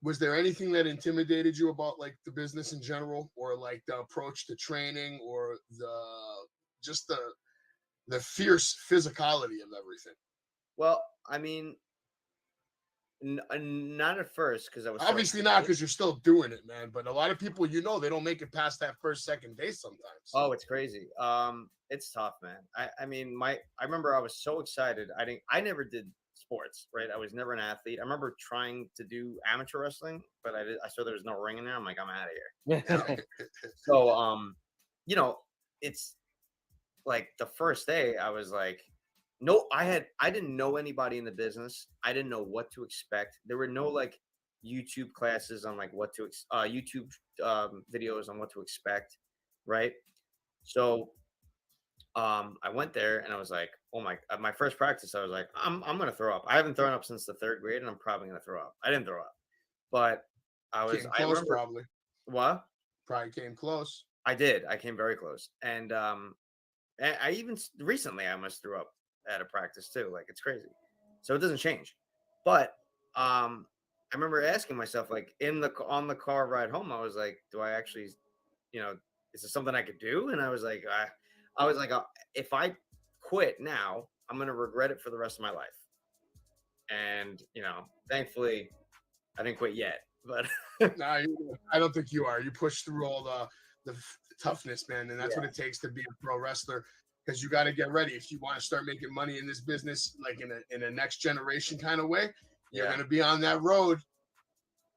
was there anything that intimidated you about like the business in general, or like the approach to training, or the fierce physicality of everything? Well, I mean, not at first, because I was obviously not, because you're still doing it, man. But a lot of people, you know, they don't make it past that first, second day sometimes. Oh, it's crazy. It's tough, man. I mean, I remember I was so excited. I never did sports, right? I was never an athlete. I remember trying to do amateur wrestling, but I saw there was no ring in there. I'm like, I'm out of here. So, you know, it's like the first day I was like, no, I didn't know anybody in the business. I didn't know what to expect. There were no like YouTube classes on like what to YouTube videos on what to expect, right? So I went there and I was like, oh my first practice, I was like, I'm gonna throw up. I haven't thrown up since the 3rd grade, and I'm probably gonna throw up. I didn't throw up, but I remember probably. What? Probably came close. I did. I came very close, and I even recently I almost threw up at a practice too. Like, it's crazy. So it doesn't change. But I remember asking myself, like, on the car ride home, I was like, do I actually, you know, is this something I could do? And I was like, if I quit now, I'm gonna regret it for the rest of my life. And you know, thankfully, I didn't quit yet. But no, I don't think you are. You push through all the toughness, man, and that's what it takes to be a pro wrestler. Because you got to get ready if you want to start making money in this business, like in a next generation kind of way. You're going to be on that road.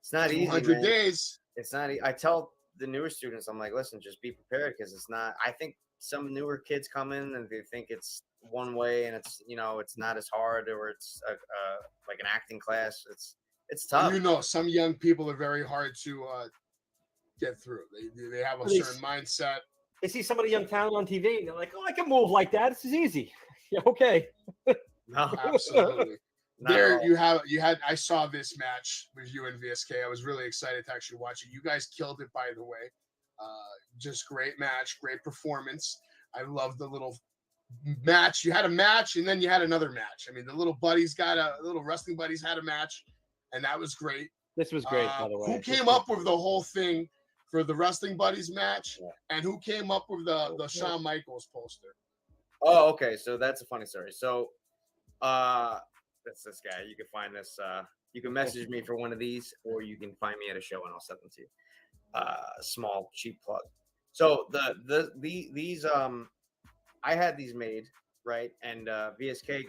It's not easy. 200 days. It's not. I tell the newer students, I'm like, listen, just be prepared, because it's not. I think some newer kids come in and they think it's one way, and it's, you know, it's not as hard, or it's like an acting class. It's tough. And you know, some young people are very hard to get through. They have a certain mindset. They see some of the young talent on TV, and they're like, "Oh, I can move like that. This is easy." Yeah, okay. No, absolutely. I saw this match with you and VSK. I was really excited to actually watch it. You guys killed it, by the way. Just great match, great performance. I love the little match. You had a match, and then you had another match. I mean, the little wrestling buddies had a match, and that was great. This was great, by the way. Who came up with the whole thing for the Wrestling Buddies match, and who came up with the Shawn Michaels poster? Oh, okay. So that's a funny story. So that's this guy. You can find this. You can message me for one of these, or you can find me at a show and I'll send them to you. Small cheap plug. So these I had these made, right? And VSK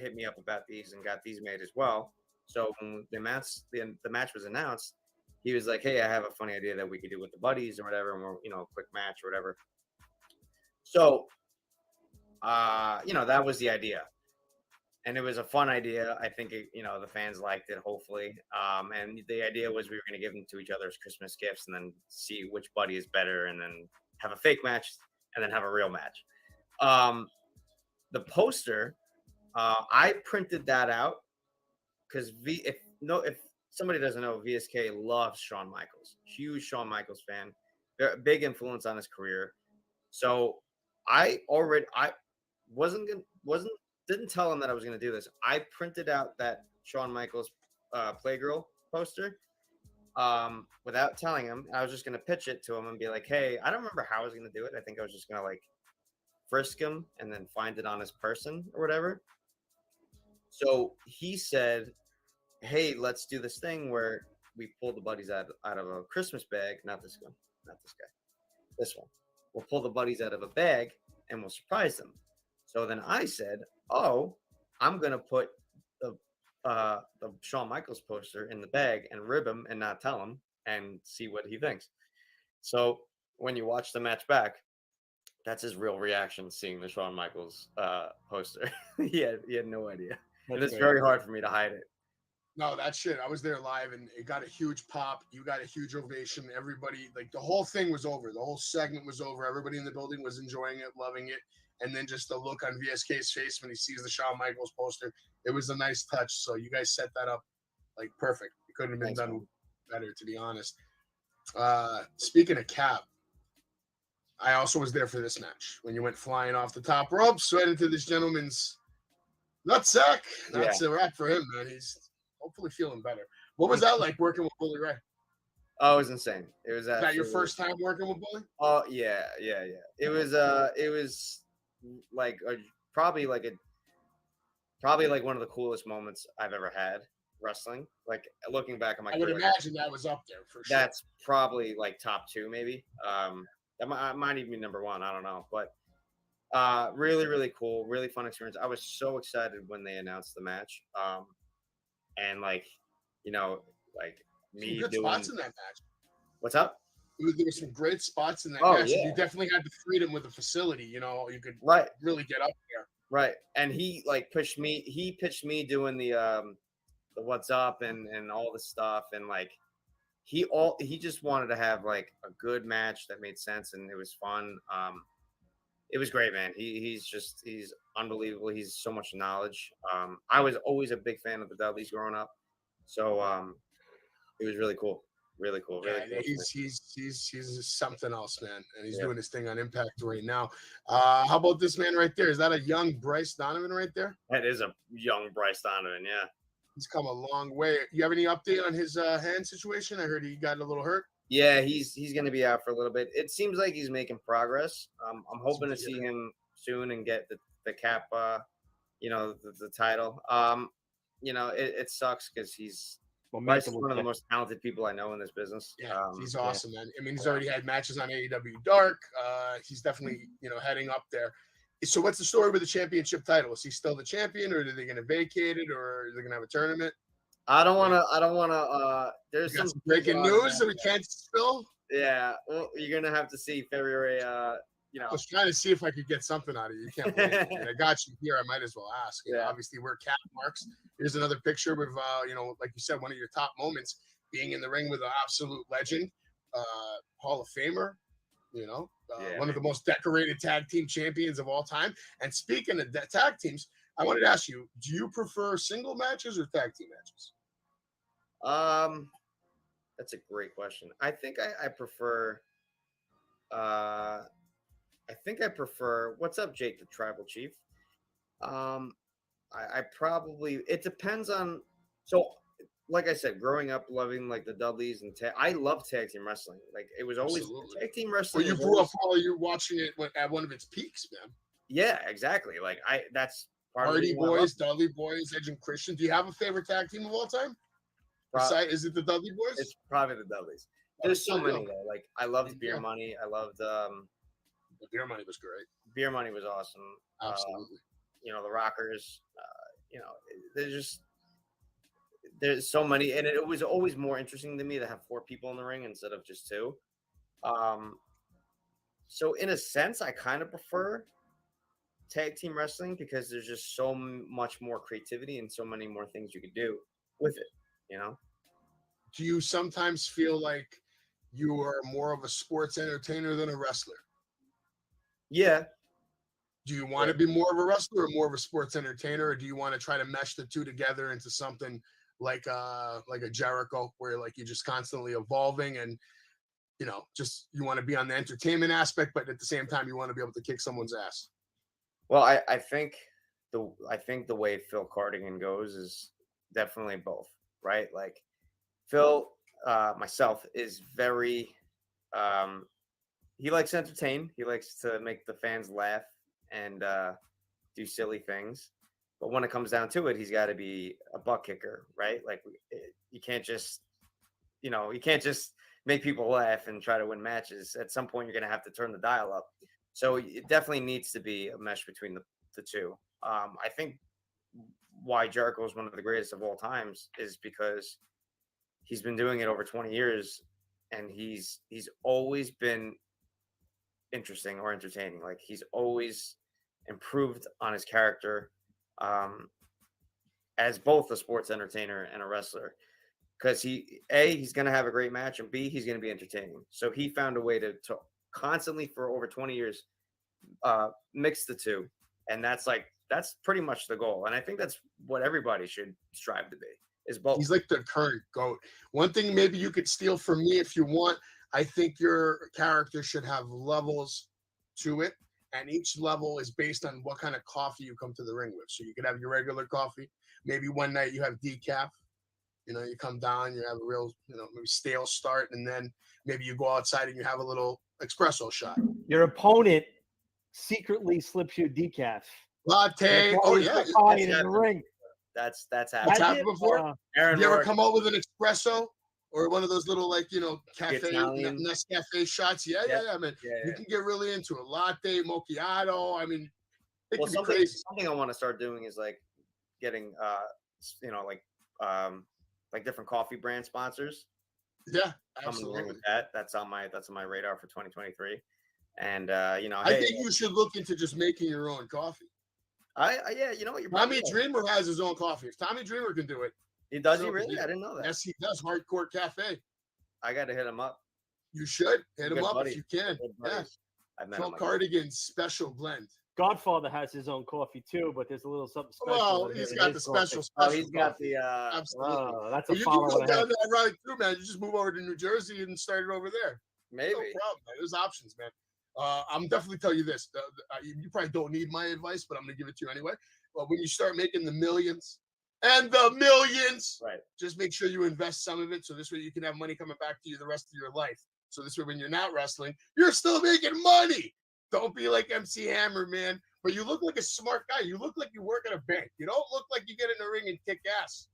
hit me up about these and got these made as well. So when the match was announced, he was like, hey, I have a funny idea that we could do with the buddies or whatever, and we're, you know, a quick match or whatever. So, you know, that was the idea. And it was a fun idea. I think, you know, the fans liked it, hopefully. And the idea was we were going to give them to each other as Christmas gifts, and then see which buddy is better, and then have a fake match, and then have a real match. The poster, I printed that out because if somebody doesn't know, VSK loves Shawn Michaels. Huge Shawn Michaels fan. They're a big influence on his career. So didn't tell him that I was going to do this. I printed out that Shawn Michaels Playgirl poster without telling him. I was just going to pitch it to him and be like, hey, I don't remember how I was going to do it. I think I was just going to like frisk him and then find it on his person or whatever. So he said, hey, let's do this thing where we pulled the buddies out of a Christmas bag. Not this one, not this guy. This one. We'll pull the buddies out of a bag and we'll surprise them. So then I said, "Oh, I'm gonna put the Shawn Michaels poster in the bag and rib him and not tell him and see what he thinks." So when you watch the match back, that's his real reaction seeing the Shawn Michaels poster. he had no idea. And it's very hard for me to hide it. No, that shit. I was there live and it got a huge pop. You got a huge ovation. Everybody, like the whole thing was over. The whole segment was over. Everybody in the building was enjoying it, loving it. And then just the look on VSK's face when he sees the Shawn Michaels poster, it was a nice touch. So you guys set that up like perfect. It couldn't have been done better, to be honest. Speaking of Cap, I also was there for this match when you went flying off the top ropes right into this gentleman's nutsack. That's a wrap for him, man. He's hopefully feeling better. What was that like working with Bully Ray? Oh, it was insane. It was that your first time working with Bully? Oh yeah. It was like probably like one of the coolest moments I've ever had wrestling. Like looking back on my career, I would imagine that was up there for sure. That's probably like top 2 maybe. That might even be number 1. I don't know, but really, really cool, really fun experience. I was so excited when they announced the match. And like, you know, like me some good doing spots in that match. What's up? There were some great spots in that match. Yeah. You definitely had the freedom with the facility. You know, you could really get up there. Right, and he like pushed me. He pitched me doing the what's up and all this stuff, and like he just wanted to have like a good match that made sense and it was fun. It was great, man. He's unbelievable. He's so much knowledge. I was always a big fan of the Dudleys growing up, so it was really cool. Really cool. Really cool. He's something else, man, and he's doing his thing on Impact right now. How about this man right there? Is that a young Bryce Donovan right there? That is a young Bryce Donovan. Yeah, he's come a long way. You have any update on his hand situation? I heard he got a little hurt. Yeah, he's going to be out for a little bit. It seems like he's making progress. I'm hoping to see him soon and get the Cap, the title. It sucks because he's one of the most talented people I know in this business. Yeah, he's awesome, man. I mean, he's already had matches on AEW Dark. He's definitely, heading up there. So what's the story with the championship title? Is he still the champion, or are they going to vacate it, or are they going to have a tournament? I don't want to. There's some breaking news that we can't spill. Yeah, well, you're gonna have to see February. I was trying to see if I could get something out of you. You can't wait. I got you here. I might as well ask. Obviously, we're Cap Marks. Here's another picture with, like you said, one of your top moments being in the ring with an absolute legend, Hall of Famer. One of the most decorated tag team champions of all time. And speaking of tag teams, I wanted to ask you: do you prefer single matches or tag team matches? That's a great question. I think I prefer. I think I prefer. What's up, Jake, the Tribal Chief? I probably. It depends on. So, like I said, growing up loving like the Dudleys and I love tag team wrestling. Like it was always tag team wrestling. Well, you grew up while you're watching it at one of its peaks, man. Yeah, exactly. Like that's. Hardy Boys, Dudley Boys, Edge and Christian. Do you have a favorite tag team of all time? Is it the Dudley Boys? It's probably the Dudleys. There's so many though. Like I loved Beer Money. I loved Beer Money was great. Beer Money was awesome. Absolutely. The Rockers. There's so many, and it was always more interesting to me to have 4 people in the ring instead of just 2. So in a sense, I kind of prefer tag team wrestling because there's just so much more creativity and so many more things you could do with it. Do you sometimes feel like you are more of a sports entertainer than a wrestler? Yeah. Do you want to be more of a wrestler or more of a sports entertainer, or do you want to try to mesh the two together into something like a Jericho, where like you're just constantly evolving and just you want to be on the entertainment aspect, but at the same time you want to be able to kick someone's ass? Well, I think the way Phil Cardigan goes is definitely both, right? Like Phil, myself, is very he likes to entertain. He likes to make the fans laugh and do silly things. But when it comes down to it, he's got to be a butt kicker, right? Like you can't just you know, you can't just make people laugh and try to win matches. At some point, you're going to have to turn the dial up. So it definitely needs to be a mesh between the two. I think why Jericho is one of the greatest of all times is because he's been doing it over 20 years, and he's always been interesting or entertaining. Like, he's always improved on his character as both a sports entertainer and a wrestler, because he's going to have a great match, and B, he's going to be entertaining. So he found a way to constantly for over 20 years mix the two, and that's pretty much the goal. And I think that's what everybody should strive to be, is both. He's like the current GOAT. One thing maybe you could steal from me if you want, I think your character should have levels to it, and each level is based on what kind of coffee you come to the ring with. So you could have your regular coffee. Maybe one night you have decaf. You know, you come down, you have a real, you know, maybe stale start, and then maybe you go outside and you have a little espresso shot. Your opponent secretly slips you decaf. Latte. Oh, yeah. In the ring. That's That's happened. happened before. Aaron You ever Rourke, come out with an espresso or one of those little, like, you know, cafe, Italian. Nescafe shots? Yeah, man. Yeah. You can get really into it. Latte, macchiato. I mean, it Well, can be crazy. something I want to start doing is like getting, you know, like different coffee brand sponsors. Yeah, I'm in the ring absolutely. with that. That's on my radar for 2023. And you know, I think you should look into just making your own coffee. yeah, you know what, you're Tommy probably right. Dreamer has his own coffee. If Tommy Dreamer can do it, Does so he can really? you. I didn't know that. Yes, he does. Hardcore Cafe. I got to hit him up. You should hit him Good up buddy. if you can. Good Yeah. buddies. I've met Phil him. Cardigan's special blend. Godfather has his own coffee too, but there's a little something special. Well, in he's it. got It the is coffee. special. Oh, he's got coffee. the Absolutely. Oh, that's a Well, you can follow go and a half. down that route too, man. You just move over to New Jersey and start it over there. maybe. No problem, man. There's options, man. I'm definitely tell you this. You probably don't need my advice, but I'm gonna give it to you anyway. But when you start making the millions and the millions, Right. just make sure you invest some of it, so this way you can have money coming back to you the rest of your life. So this way, when you're not wrestling, you're still making money. Don't be like MC Hammer, man. But you look like a smart guy. You look like you work at a bank. You don't look like you get in the ring and kick ass.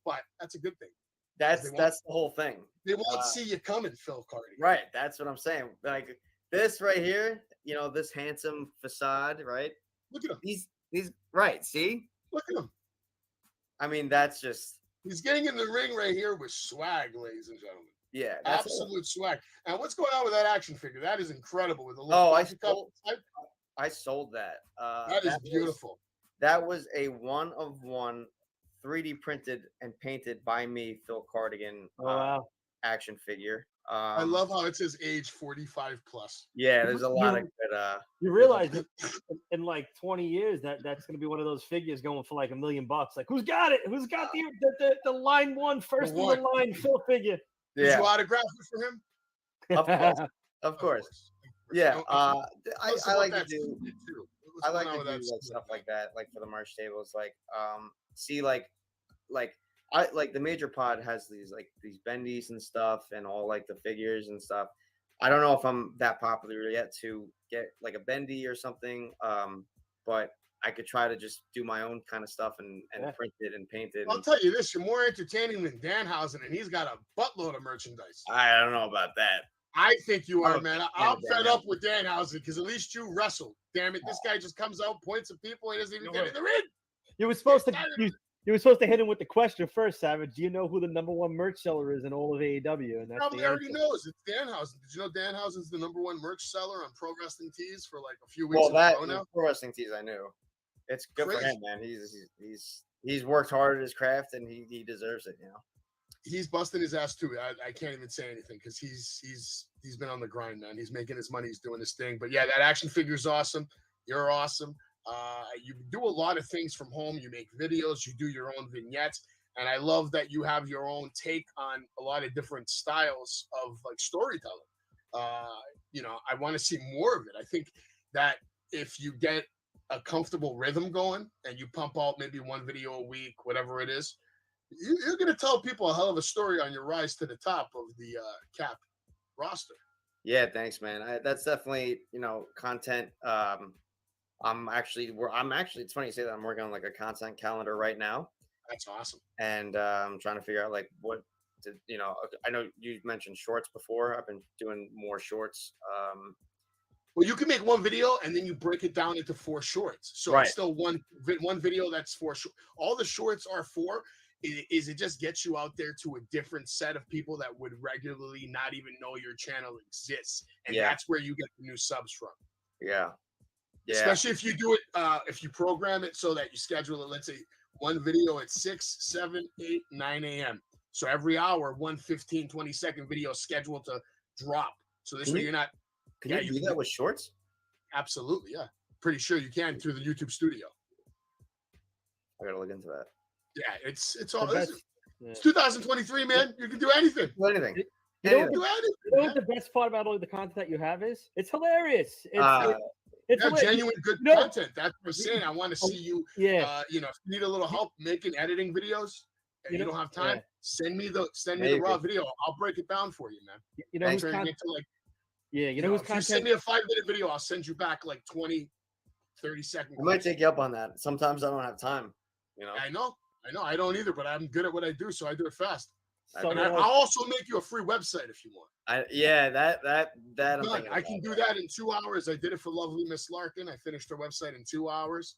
But that's a good thing. That's They won't- the whole thing. They won't see you coming, Phil Cardi. Right. That's what I'm saying. Like this right here, you know, this handsome facade, right? Look at him. He's right. See? Look at him. I mean, that's just He's getting in the ring right here with swag, ladies and gentlemen. yeah. That's Absolute swag. And what's going on with that action figure? That is incredible. With the little Oh, coffee cup inside. I sold that. That is beautiful. That was a 1-of-1 3D printed and painted by me, Phil Cardigan, Oh, wow. action figure. I love how it says age 45 plus. Yeah, there's a lot of good. You realize that in like 20 years that's going to be one of those figures going for like $1 million. Like, who's got it? Who's got the line one first in the one. line Phil figure? Did Yeah, you autograph it for him? of course, of course. Yeah, I like to that do. too. What's I like going to on do with that like stuff like that, like for the merch tables. Like, see, like I like the Major Pod has these bendies and stuff, and all like the figures and stuff. I don't know if I'm that popular yet to get like a bendy or something, but I could try to just do my own kind of stuff and Yeah. print it and paint it. I'll And, tell you this: you're more entertaining than Danhausen, and he's got a buttload of merchandise. I don't know about that. I think you are, Oh, man. yeah, I'm fed Dan. up with Danhausen because at least you wrestled. Damn it, this guy just comes out, points at people, he doesn't even get in the ring. You were supposed to you were supposed to hit him with the question first, Savage. Do you know who the #1 merch seller is in all of AEW? And that's Probably the already answer. knows it's Danhausen. Did you know Danhausen's the #1 merch seller on Pro Wrestling Tees for like a few weeks Well, in a that row now? Pro Wrestling Tees I knew. It's good for Crazy. him, man. He's worked hard at his craft, and he deserves it. You know. He's busting his ass too. I can't even say anything because he's been on the grind, man. He's making his money. He's doing his thing. But yeah, that action figure's awesome. You're awesome. You do a lot of things from home. You make videos. You do your own vignettes, and I love that you have your own take on a lot of different styles of like storytelling. You know, I want to see more of it. I think that if you get a comfortable rhythm going and you pump out maybe one video a week, whatever it is, you're going to tell people a hell of a story on your rise to the top of the Cap roster. Yeah, thanks, man. That's definitely, you know, content. I'm actually it's funny you say that. I'm working on like a content calendar right now, That's awesome. and I'm trying to figure out like what I know you mentioned shorts before. I've been doing more shorts. Well, you can make one video and then you break it down into 4 shorts. So Right. it's still one video that's 4 short. All the shorts are for is it just gets you out there to a different set of people that would regularly not even know your channel exists, and that's where you get the new subs from. Yeah. Especially if you do it, if you program it so that you schedule it. Let's say one video at 6, 7, 8, 9 a.m. So every hour, 1 15, 20-second video scheduled to drop. So this way you're not. Can you do that with shorts? Absolutely, yeah. Pretty sure you can through the YouTube Studio. I gotta look into that. Yeah, it's all. best, It's 2023, man. You can do anything. Do anything. You know what the best part about all the content that you have is? It's hilarious. It's hilarious. Genuine good content. That's what I'm saying. I want to see you. Yeah. If you need a little help making editing videos and you don't have time, send me the raw video. I'll break it down for you, man. You know who's content? Who's if content? you send me a 5-minute video, I'll send you back like 20, 30 seconds. I might take you up on that. Sometimes I don't have time. I know. I don't either, but I'm good at what I do, so I do it fast. So I'll also make you a free website if you want. That I can do that in 2 hours. I did it for lovely Miss Larkin. I finished her website in 2 hours,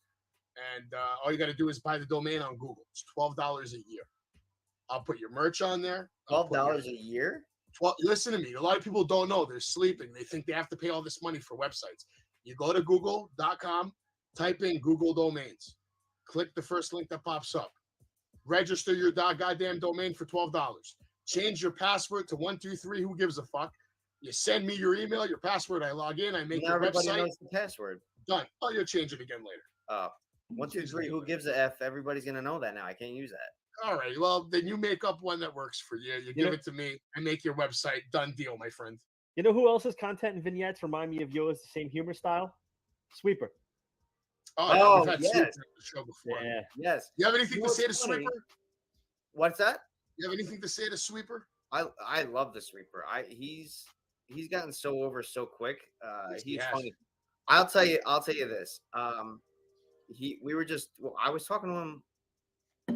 and all you got to do is buy the domain on Google. It's $12 a year. I'll put your merch on there. $12 a year? Well, listen to me. A lot of people don't know. They're sleeping. They think they have to pay all this money for websites. You go to google.com, type in Google domains, click the first link that pops up. Register your goddamn domain for $12. Change your password to 123. Who gives a fuck? You send me your email, your password. I log in. I make your everybody website. knows the password. Done. Oh, you'll change it again later. 123. Who gives a f? Everybody's gonna know that now. I can't use that. All right. Well, then you make up one that works for you. You give it to me. I make your website. Done deal, my friend. You know who else's content and vignettes remind me of yours? The same humor style. Sweeper. Oh, we've had Sweeper on the show before. Yeah. Yes. You have anything to say to funny? Sweeper? What's that? You have anything to say to Sweeper? I love the Sweeper. He's gotten so over so quick. He's funny. I'll tell you this. I was talking to him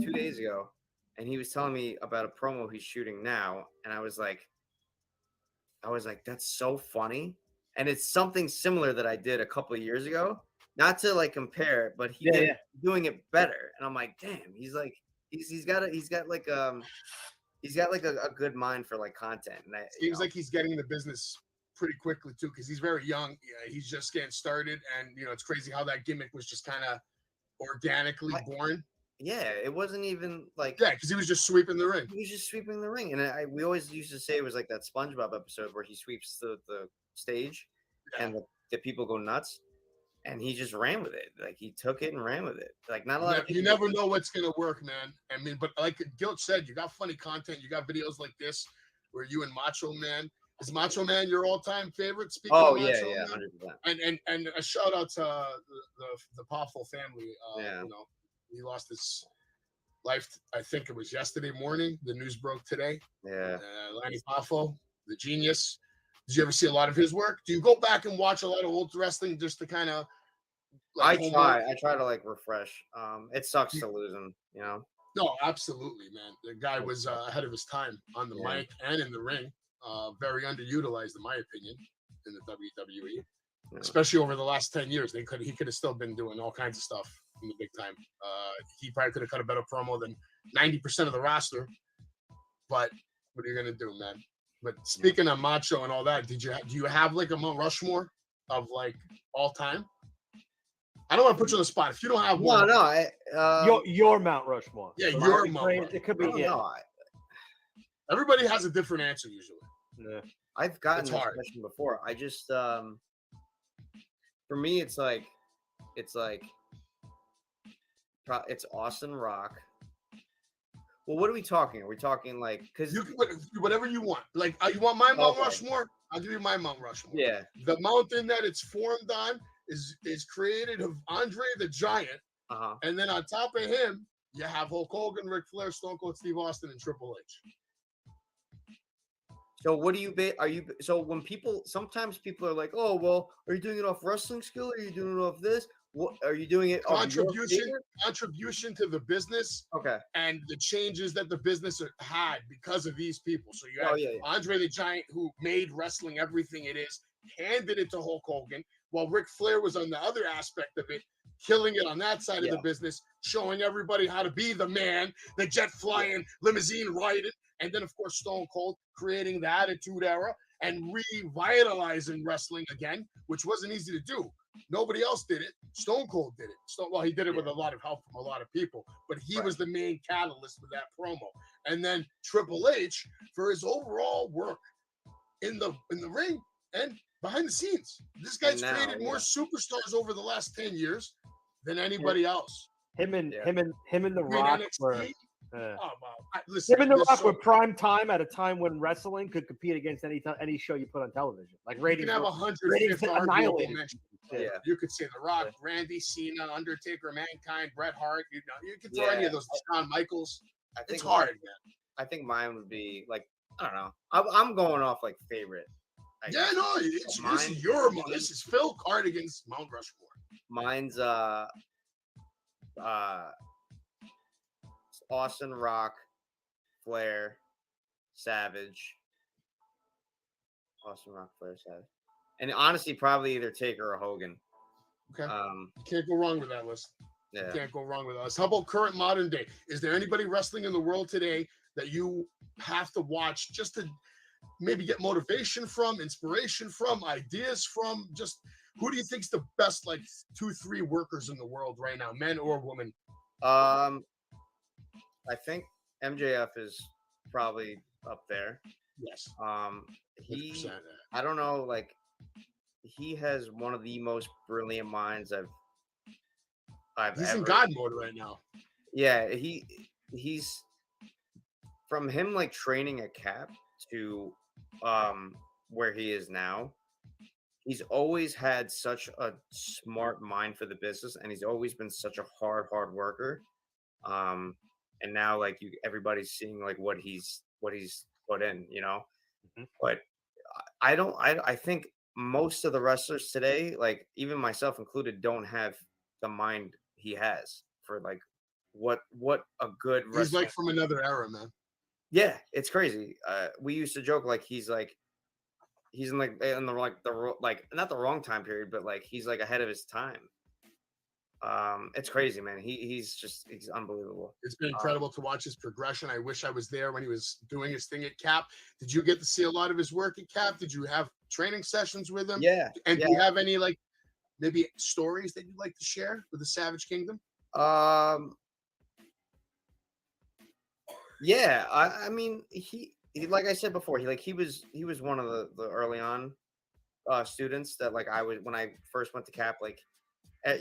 2 days ago, and he was telling me about a promo he's shooting now, and I was like, that's so funny, and it's something similar that I did a couple of years ago. Not to like compare, but he's doing it better, and I'm like, damn, he's got a good mind for like content. And seems like he's getting the business pretty quickly too, because he's very young. Yeah, he's just getting started, and it's crazy how that gimmick was just kind of organically born. Yeah, it wasn't even like because he was just sweeping the ring. He was just sweeping the ring, and we always used to say it was like that SpongeBob episode where he sweeps the stage, and the people go nuts. And he just ran with it. Like he took it and ran with it. Like not a lot of people. You never know what's gonna work, man. I mean, but like Gilt said, you got funny content. You got videos like this where you and Macho Man. Is Macho Man your all-time favorite? Speaking of Macho Man? 100%. And a shout out to the Poffel family. He lost his life. I think it was yesterday morning. The news broke today. Yeah. Lanny Poffel, the genius. Did you ever see a lot of his work? Do you go back and watch a lot of old wrestling just to kind of? I try to like refresh. It sucks to lose him, No, absolutely, man. The guy was ahead of his time on the mic and in the ring. Very underutilized, in my opinion, in the WWE, especially over the last 10 years. He could have still been doing all kinds of stuff in the big time. He probably could have cut a better promo than 90% of the roster. But what are you gonna do, man? But speaking of Macho and all that, do you have like a Mount Rushmore of like all time? I don't want to put you on the spot. If you don't have one, your Mount Rushmore. Yeah, your Mount Rushmore. It could be. Everybody has a different answer usually. Yeah, I've gotten this question before. I just for me, it's Austin Rock. Well, what are we talking? Are we talking like you can whatever you want? Like, you want my Mount Rushmore? I'll give you my Mount Rushmore. Yeah. The mountain that it's formed on is created of Andre the Giant, and then on top of him, you have Hulk Hogan, Ric Flair, Stone Cold Steve Austin, and Triple H. So what do you so when sometimes people are like, oh, well, are you doing it off wrestling skill? Or are you doing it off this? What are you doing it? Contribution to the business. Okay. And the changes that the business had because of these people. So you had Andre the Giant, who made wrestling everything it is, handed it to Hulk Hogan, while Ric Flair was on the other aspect of it, killing it on that side of the business, showing everybody how to be the man, the jet flying, limousine riding, and then of course Stone Cold creating the Attitude Era and revitalizing wrestling again, which wasn't easy to do. Nobody else did it. Stone Cold did it. Well, he did it with a lot of help from a lot of people, but he was the main catalyst for that promo. And then Triple H for his overall work in the ring and behind the scenes. This guy's created more superstars over the last 10 years than anybody else. Him and The Rock were. Listen, him and The Rock were prime time at a time when wrestling could compete against any show you put on television. Like ratings, you can have 150 annihilated. You could say The Rock, Randy, Cena, Undertaker, Mankind, Bret Hart. You could throw any of those. Shawn Michaels. It's hard, man. I think mine would be like, I don't know. I'm going off like favorite. This is Phil Cardigan's Mount Rushmore. Mine's Austin, Rock, Flair, Savage. Austin, Rock, Flair, Savage. And honestly, probably either Taker or Hogan. Okay. You can't go wrong with that list. Yeah. You can't go wrong with us. How about current modern day? Is there anybody wrestling in the world today that you have to watch just to maybe get motivation from, inspiration from, ideas from? Just who do you think's the best, like 2-3 workers in the world right now, men or women? I think MJF is probably up there. Yes. I don't know, like he has one of the most brilliant minds He's in God mode right now. Yeah, he's from him like training at Cap to where he is now. He's always had such a smart mind for the business, and he's always been such a hard worker. And now like everybody's seeing like what he's put in, you know. But I think most of the wrestlers today, like even myself included, don't have the mind he has for like what a good wrestler. He's like from another era, man. Yeah, it's crazy. We used to joke like he's in the not the wrong time period, but like he's like ahead of his time. It's crazy, man. He's unbelievable. It's been incredible to watch his progression. I wish I was there when he was doing his thing at Cap. Did you get to see a lot of his work at Cap? Did you have training sessions with him? Yeah. And do you have any like maybe stories that you'd like to share with the Savage Kingdom? Yeah. I mean, he like I said before, he was one of the early on students that like when I first went to Cap, like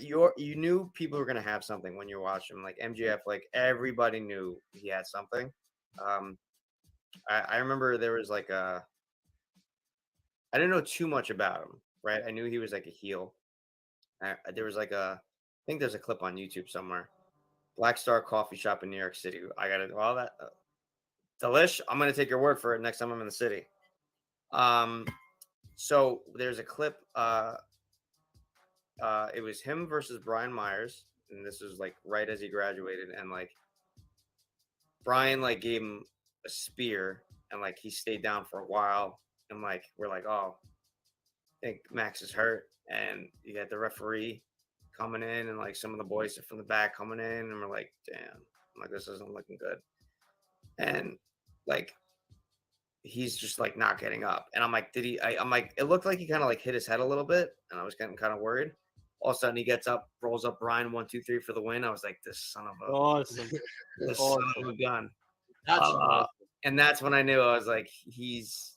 you knew people were gonna have something when you watch him. Like MJF, like everybody knew he had something. I remember there was like I didn't know too much about him, right? I knew he was like a heel. There was like I think there's a clip on YouTube somewhere. Black Star Coffee Shop in New York City. I got it. All that. Delish. I'm gonna take your word for it next time I'm in the city. So there's a clip. It was him versus Brian Myers, and this was like right as he graduated, and like Brian like gave him a spear, and like he stayed down for a while, and like we're like, oh, I think Max is hurt, and you got the referee coming in, and like some of the boys from the back coming in, and we're like, damn, I'm like, this isn't looking good, and like he's just like not getting up, and I'm like, I'm like, it looked like he kind of like hit his head a little bit, and I was getting kind of worried. All of a sudden he gets up, rolls up Brian 1, 2, 3 for the win. I was like, this son of a gun. And that's when I knew. I was like, he's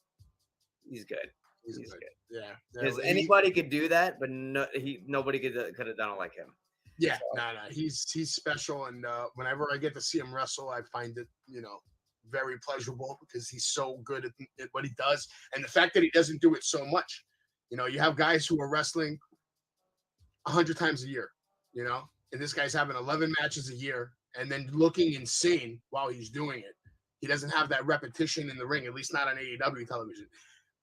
good. He's good. Yeah. Because anybody could do that, but nobody could have done it like him. Yeah, so. No. He's special, and whenever I get to see him wrestle, I find it, very pleasurable because he's so good at what he does, and the fact that he doesn't do it so much. You have guys who are wrestling 100 times a year, and this guy's having 11 matches a year and then looking insane while he's doing it. He doesn't have that repetition in the ring, at least not on AEW television.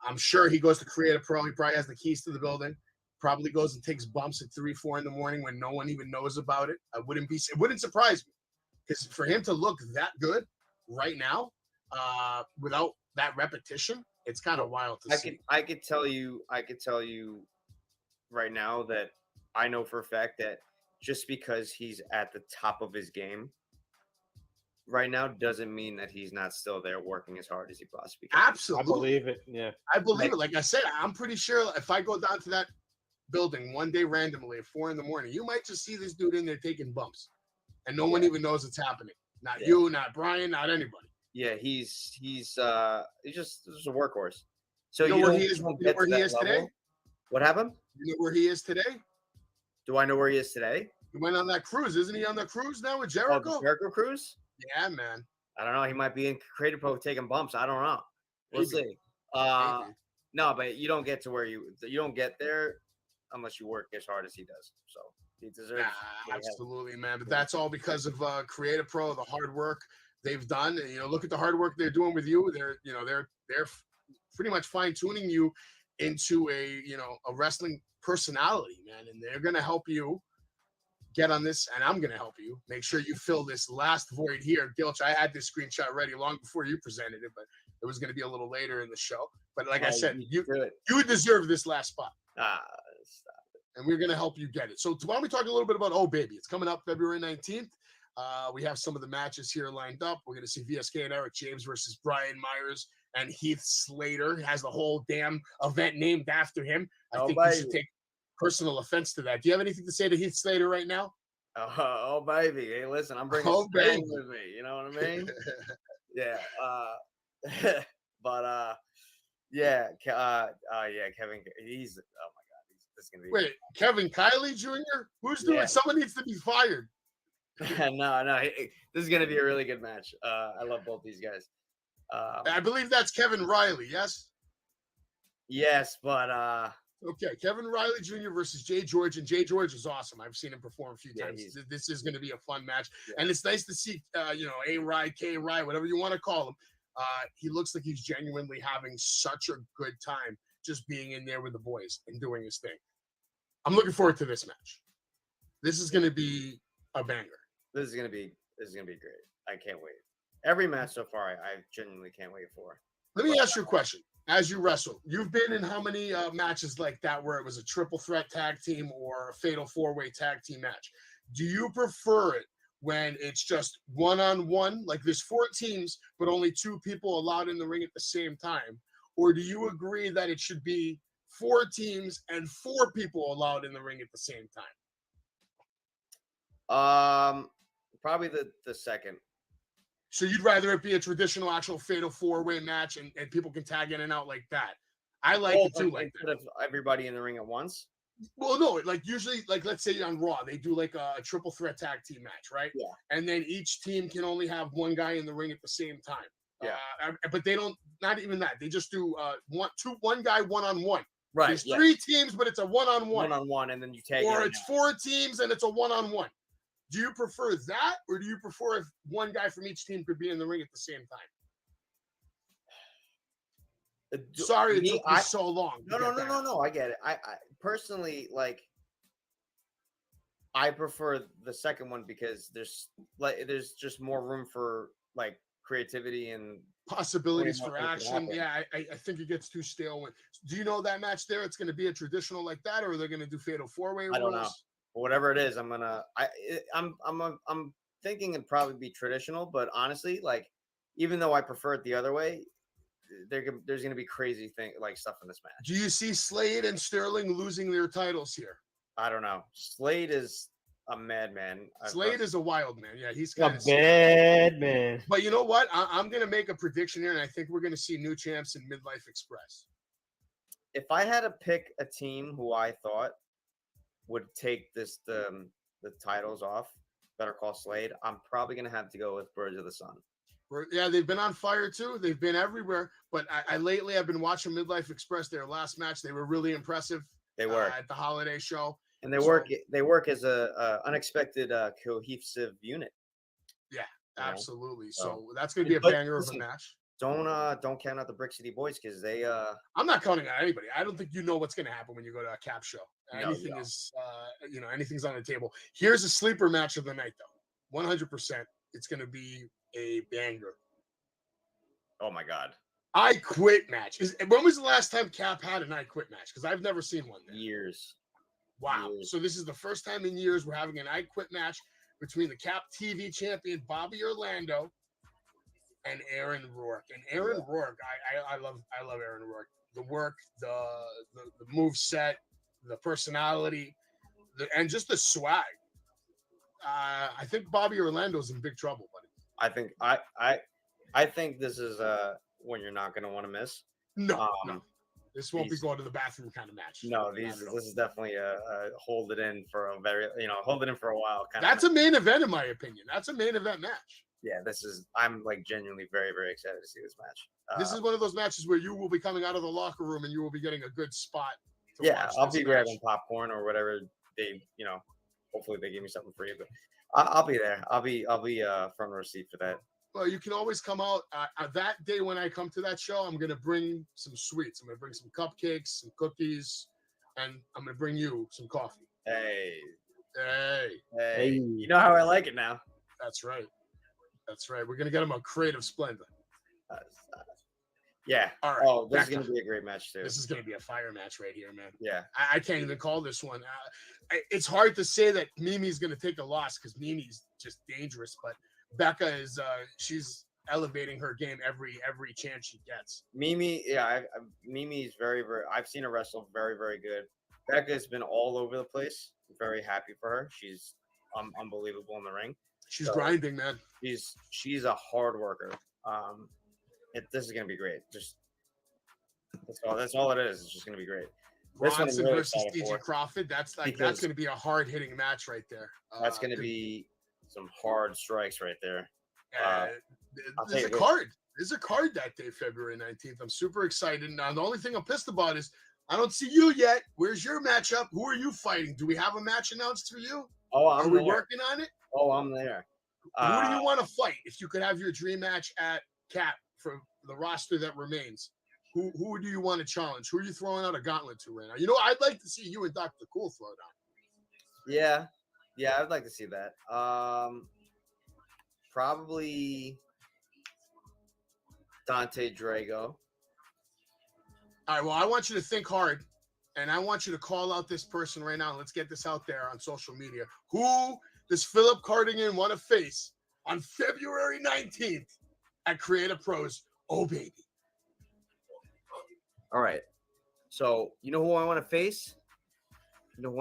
I'm sure he goes to Creative Pro. He probably has the keys to the building. Probably goes and takes bumps at 3, 4 in the morning when no one even knows about it. It wouldn't surprise me, because for him to look that good right now, without that repetition, it's kind of wild to see. I could tell you right now that I know for a fact that just because he's at the top of his game right now doesn't mean that he's not still there working as hard as he possibly can. Absolutely. I believe it. Yeah. I believe it. Like I said, I'm pretty sure if I go down to that building one day randomly at 4 in the morning, you might just see this dude in there taking bumps, and no one even knows it's happening. Not you, not Brian, not anybody. Yeah, he's just a workhorse. So you know where he is? You know where he is today? What happened? You know where he is today? Do I know where he is today? He went on that cruise. Isn't he on the cruise now with Jericho? Oh, the Jericho cruise? Yeah, man. I don't know. He might be in Creative Pro taking bumps. I don't know. We'll see. No, but you don't get to where you don't get there unless you work as hard as he does. So he deserves. Absolutely, man. But that's all because of Creative Pro, the hard work they've done. And, look at the hard work they're doing with you. They're pretty much fine tuning you into a wrestling personality, man. And they're gonna help you get on this, and I'm gonna help you make sure you fill this last void here. Gilch, I had this screenshot ready long before you presented it, but it was gonna be a little later in the show. But like I said, you deserve this last spot. Stop it. And we're gonna help you get it. So why don't we talk a little bit about Oh Baby? It's coming up February 19th. We have some of the matches here lined up. We're gonna see VSK and Eric James versus Brian Myers and Heath Slater. Has the whole damn event named after him. I think you should take personal offense to that. Do you have anything to say to Heath Slater right now? Oh baby, hey, listen, I'm bringing Spain with me. You know what I mean? Yeah. But yeah, Kevin. He's oh my god, this is gonna be. Wait, Kevin Kiley Jr. Who's doing? Someone needs to be fired. No, this is gonna be a really good match. I love both these guys. I believe that's Kevin Riley. Yes. Yes, but okay, Kevin Riley Jr. versus Jay George, and Jay George is awesome. I've seen him perform a few times. This is going to be a fun match, and it's nice to see, A-Rye, K-Rye, whatever you want to call him. He looks like he's genuinely having such a good time just being in there with the boys and doing his thing. I'm looking forward to this match. This is going to be a banger. This is going to be great. I can't wait. Every match so far, I genuinely can't wait for. Let me ask you a question. As you wrestle, you've been in how many matches like that where it was a triple threat tag team or a fatal 4-way tag team match? Do you prefer it when it's just one-on-one, like there's 4 teams, but only 2 people allowed in the ring at the same time? Or do you agree that it should be 4 teams and 4 people allowed in the ring at the same time? Probably the second. So you'd rather it be a traditional actual fatal 4-way match and people can tag in and out like that. I like it too, like that. Everybody in the ring at once? Well, no, like usually, like let's say on Raw, they do like a triple threat tag team match, right? Yeah. And then each team can only have one guy in the ring at the same time. Yeah. But they don't, not even that. They just do one guy one-on-one. Right. There's 3 teams, but it's a one-on-one. One-on-one, and then you tag or it's 4 teams and it's a one-on-one. Do you prefer that, or do you prefer if one guy from each team could be in the ring at the same time? Sorry it took me so long. No. I get it. I personally, like, I prefer the second one because there's just more room for like creativity and possibilities for action. Yeah, I think it gets too stale. Do you know that match there? It's going to be a traditional like that, or they're going to do fatal 4-way rules? I don't know. Whatever it is, I'm thinking it'd probably be traditional, but honestly, like, even though I prefer it the other way, there's gonna be crazy stuff in this match. Do you see Slade and Sterling losing their titles here? I don't know. Slade is a madman. Slade is a wild man. Yeah, he's kind of bad man. But you know what? I'm gonna make a prediction here, and I think we're gonna see new champs in Midlife Express. If I had to pick a team who I thought would take the titles off, Better Call Slade, I'm probably going to have to go with Birds of the Sun. Yeah, they've been on fire too. They've been everywhere. But I lately I've been watching Midlife Express. Their last match, they were really impressive. They were at the holiday show. And they work as a unexpected cohesive unit. Yeah, absolutely. So that's going to be a banger of a match. don't count out the Brick City Boys because they I'm not counting out anybody. I don't think you know what's going to happen when you go to a Cap show. No, you Anything don't. is, anything's on the table. Here's a sleeper match of the night, though. 100%. It's going to be a banger. Oh my God. I Quit match. When was the last time Cap had an I Quit match? Because I've never seen one there. Years. Wow. So this is the first time in years we're having an I Quit match between the Cap TV champion Bobby Orlando and Aaron Rourke. And Aaron Rourke, I love Aaron Rourke. The work, the move set, the personality, and just the swag. I think Bobby Orlando's in big trouble, buddy. I think this is one you're not going to want to miss. No. This won't be going to the bathroom kind of match. No, this is definitely a hold it in for a while. That's a main event, in my opinion. That's a main event match. Yeah, I'm like genuinely very, very excited to see this match. This is one of those matches where you will be coming out of the locker room and you will be getting a good spot. I'll be grabbing popcorn or whatever they, hopefully they give me something free, but I'll be there. I'll be front row seat for that. Well, you can always come out that day when I come to that show. I'm going to bring some sweets. I'm going to bring some cupcakes, some cookies, and I'm going to bring you some coffee. Hey. You know how I like it now. That's right. We're going to get him a crate of Splenda. Yeah. All right. Oh, this is going to be a great match, too. This is going to be a fire match right here, man. Yeah. I can't even call this one. It's hard to say that Mimi's going to take a loss because Mimi's just dangerous, but Becca is she's elevating her game every chance she gets. Mimi, Mimi's very, very. I've seen her wrestle very, very good. Becca's been all over the place. I'm very happy for her. She's unbelievable in the ring. She's grinding, man. She's a hard worker. This is gonna be great. Just that's all it is. It's just gonna be great. Bronson versus DJ Crawford. That's gonna be a hard hitting match right there. That's gonna be some hard strikes right there. There's a card. There's a card that day, February 19th. I'm super excited. Now, the only thing I'm pissed about is I don't see you yet. Where's your matchup? Who are you fighting? Do we have a match announced for you? Are we working on it? Oh, I'm there. Who do you want to fight? If you could have your dream match at Cap for the roster that remains, who do you want to challenge? Who are you throwing out a gauntlet to right now? I'd like to see you and Dr. Cool throw down. Yeah, I'd like to see that. Probably Dante Drago. All right, well, I want you to think hard, and I want you to call out this person right now. Let's get this out there on social media. Who does Philip Cardigan want to face on February 19th at Creative Pros? Oh, baby. All right. So, you know who I want to face? I got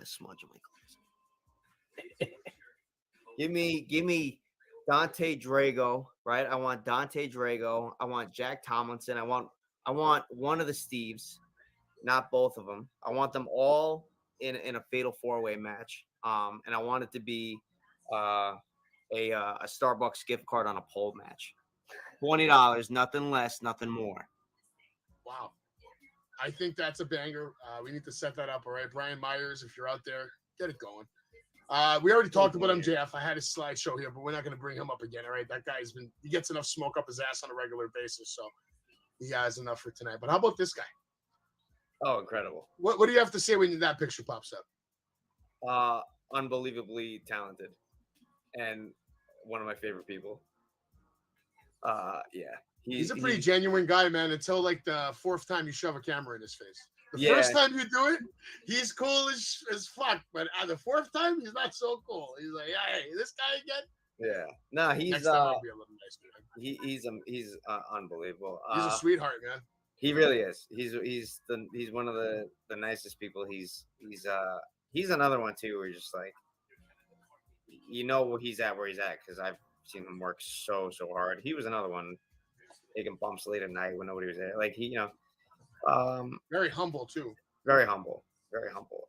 a smudge on my clothes. Give me Dante Drago, right? I want Dante Drago. I want Jack Tomlinson. I want one of the Steves, not both of them. I want them all in a fatal 4-way match. And I want it to be a Starbucks gift card on a pole match. $20, nothing less, nothing more. Wow. I think that's a banger. We need to set that up. All right, Brian Myers, if you're out there, get it going. We already talked about MJF. I had his slideshow here, but we're not going to bring him up again. All right, that he gets enough smoke up his ass on a regular basis, so he has enough for tonight. But how about this guy? Oh, incredible! What do you have to say when that picture pops up? Unbelievably talented, and one of my favorite people. Yeah. He's a pretty genuine guy, man, until like the fourth time you shove a camera in his face. The first time you do it, he's cool as fuck. But the fourth time, he's not so cool. He's like, hey, this guy again? Yeah. No, he's Next time I'll be a little nice, he's unbelievable. He's a sweetheart, man. He really is. He's one of the nicest people. He's another one too, where you're just like, where he's at because I've seen him work so hard. He was another one taking bumps late at night when nobody was there. Like very humble too. Very humble.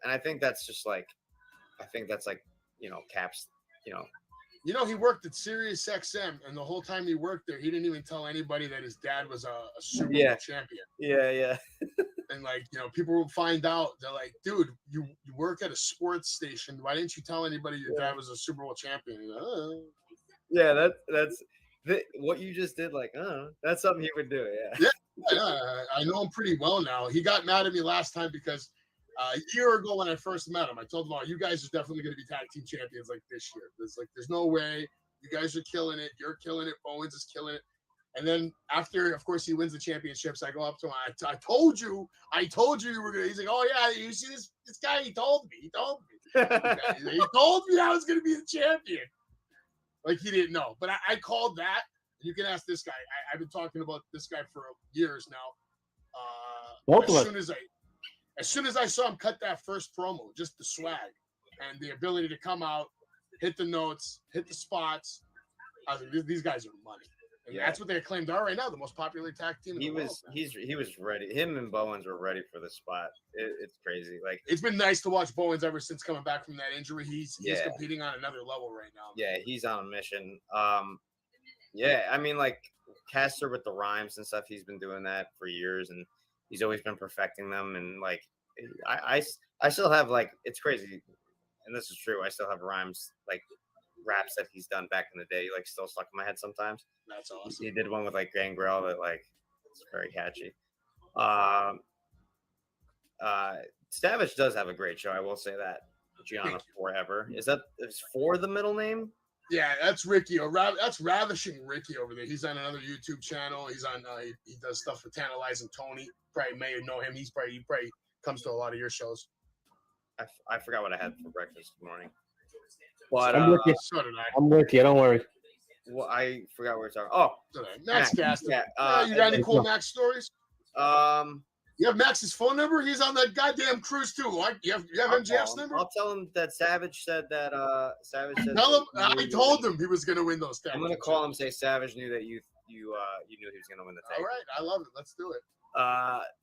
And I think that's just Cap's. He worked at Sirius XM, and the whole time he worked there, he didn't even tell anybody that his dad was a Super Bowl champion. Yeah. And people will find out. They're like, dude, you work at a sports station. Why didn't you tell anybody your dad was a Super Bowl champion? Yeah, that's what you just did. Like, that's something he would do. Yeah. I know him pretty well now. He got mad at me last time because a year ago when I first met him, I told him, "Oh, you guys are definitely going to be tag team champions like this year. There's no way. You guys are killing it. You're killing it. Bowens is killing it." And then after, of course, he wins the championships, I go up to him. I told you you were gonna. He's like, "Oh yeah, you see this guy? He told me. He told me I was gonna be the champion." Like he didn't know, but I called that. You can ask this guy. I've been talking about this guy for years now. Both of us. As soon as I saw him cut that first promo, just the swag and the ability to come out, hit the notes, hit the spots, I was like, these guys are money. And that's what they claimed are right now, the most popular tag team in the world. He was ready. Him and Bowens were ready for the spot. It's crazy. Like, it's been nice to watch Bowens ever since coming back from that injury. He's competing on another level right now. Yeah, he's on a mission. Yeah, I mean, like Caster with the rhymes and stuff, he's been doing that for years, and he's always been perfecting them. And like, I still have, like, it's crazy, and this is true. I still have rhymes, like raps that he's done back in the day, like still stuck in my head sometimes. That's awesome. He did one with like Gangrel that, like, it's very catchy. Savage does have a great show, I will say that. Gianna Forever. Is for the middle name? Yeah, that's Ricky. That's Ravishing Ricky over there. He's on another YouTube channel. He's on. He does stuff with Tantalizing Tony. Probably may know him. He probably comes to a lot of your shows. I forgot what I had for breakfast this morning. But I'm with you. So did I. I'm with you. Don't worry. Well, I forgot what we were talking. Oh, Max Gaston. Yeah. You got any cool Max stories? You have Max's phone number? He's on that goddamn cruise too. You have MJF's number? I'll tell him that Savage said that. Tell him I told him he was going to win those. I'm going to call him. Say Savage knew that you knew he was going to win the tag. All right, I love it. Let's do it.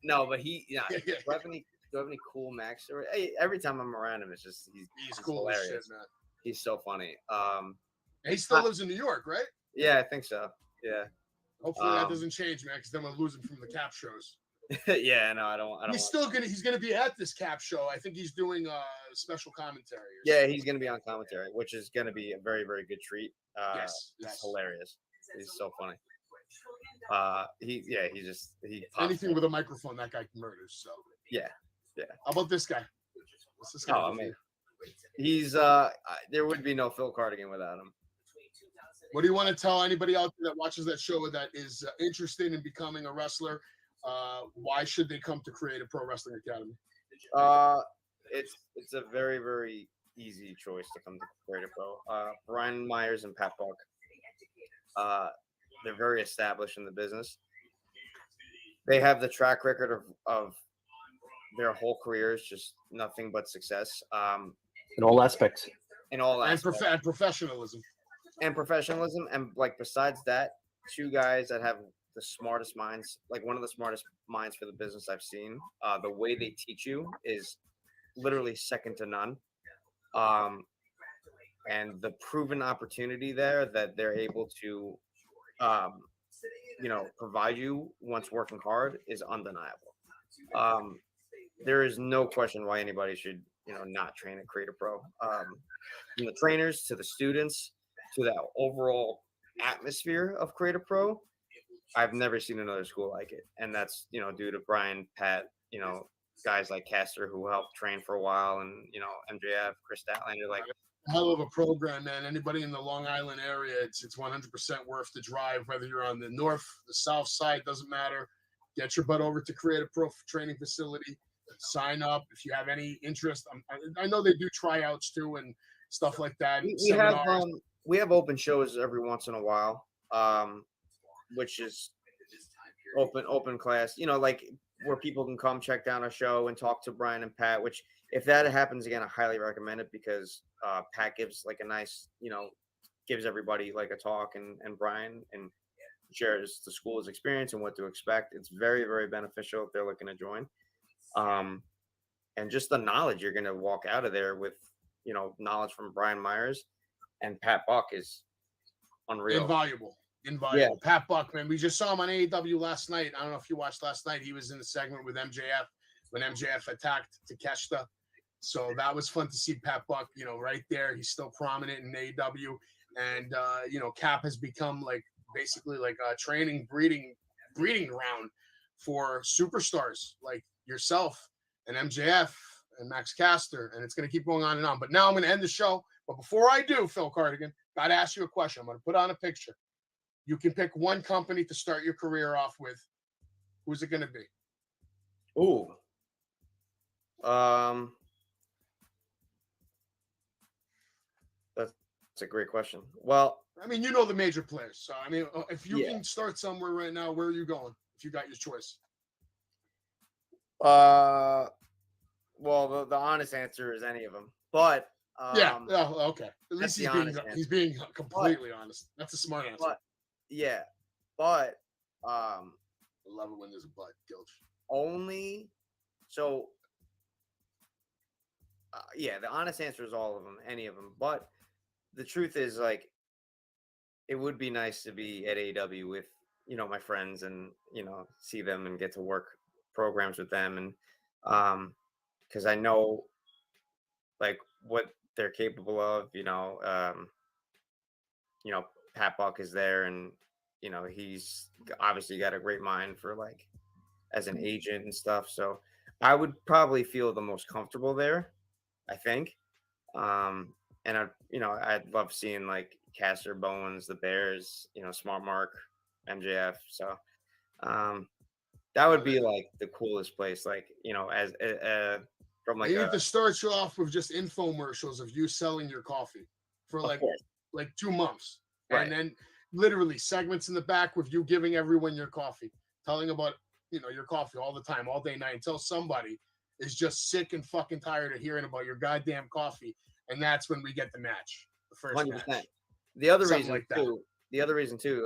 No, but do you have any cool Max story? Hey, every time I'm around him, it's just he's cool, hilarious. As shit, man. He's so funny. He still lives in New York, right? Yeah, I think so. Yeah. Hopefully that doesn't change, man, because then we'll lose him from the Cap shows. Yeah, no, I don't. He's gonna be at this Cap show. I think he's doing special commentary. Yeah, he's gonna be on commentary, which is gonna be a very, very good treat. Yes. It's hilarious. He's so funny. He anything with a microphone, that guy murders. So yeah. How about this guy? What's this guy? Oh, man. He's there would be no Phil Cardigan without him. What do you want to tell anybody out there that watches that show that is interested in becoming a wrestler? Why should they come to Creative Pro Wrestling Academy? It's a very, very easy choice to come to Creative Pro. Brian Myers and Pat Buck, they're very established in the business. They have the track record of their whole careers, just nothing but success. In all aspects. And professionalism. And like, besides that, two guys that have the smartest minds, like one of the smartest minds for the business I've seen. The way they teach you is literally second to none. And the proven opportunity there that they're able to, provide you once working hard is undeniable. There is no question why anybody should, not train at Creative Pro. From the trainers to the students to the overall atmosphere of Creative Pro, I've never seen another school like it. And that's, due to Brian, Pat, guys like Caster who helped train for a while, and, MJF, Chris Statlander, like, hell of a program, man. Anybody in the Long Island area, it's 100% worth the drive, whether you're on the north, the south side, doesn't matter. Get your butt over to Creative Pro training facility. Sign up if you have any interest. I know they do tryouts too and stuff like that. We have open shows every once in a while, which is open class. Like where people can come check down a show and talk to Brian and Pat. Which, if that happens again, I highly recommend it, because Pat gives like a nice, gives everybody like a talk, and Brian and shares the school's experience and what to expect. It's very, very beneficial if they're looking to join. And just the knowledge you're going to walk out of there with, knowledge from Brian Myers and Pat Buck is unreal. Invaluable. Yeah. Pat Buck, man. We just saw him on AEW last night. I don't know if you watched last night. He was in the segment with MJF when MJF attacked Takeshita. So that was fun to see Pat Buck, right there. He's still prominent in AEW. and Cap has become like basically like a training breeding ground for superstars like yourself and MJF and Max Caster, and it's going to keep going on and on. But now I'm going to end the show. But before I do, Phil Cardigan, got to ask you a question. I'm going to put on a picture. You can pick one company to start your career off with. Who's it going to be? Ooh. That's a great question. Well, I mean, you know the major players. So, I mean, if you can start somewhere right now, where are you going if you got your choice? Well, the honest answer is any of them. But okay. At least he's being completely honest. That's a smart answer. But I love it when there's a but, Gilch. Only so. The honest answer is all of them, any of them. But the truth is, like, it would be nice to be at AEW with my friends and see them and get to work programs with them, and because I know like what they're capable of. Pat Buck is there, and he's obviously got a great mind for like as an agent and stuff. So I would probably feel the most comfortable there, I think. And I'd love seeing like Caster, Bowens, the Bears, Smart Mark, MJF. So that would be like the coolest place. Like, as from like you have to start you off with just infomercials of you selling your coffee for like 2 months. Right. And then literally segments in the back with you giving everyone your coffee, telling about, your coffee all the time, all day, night, until somebody is just sick and fucking tired of hearing about your goddamn coffee. And that's when we get the match, the first 100%. match. The other Something reason like that. too,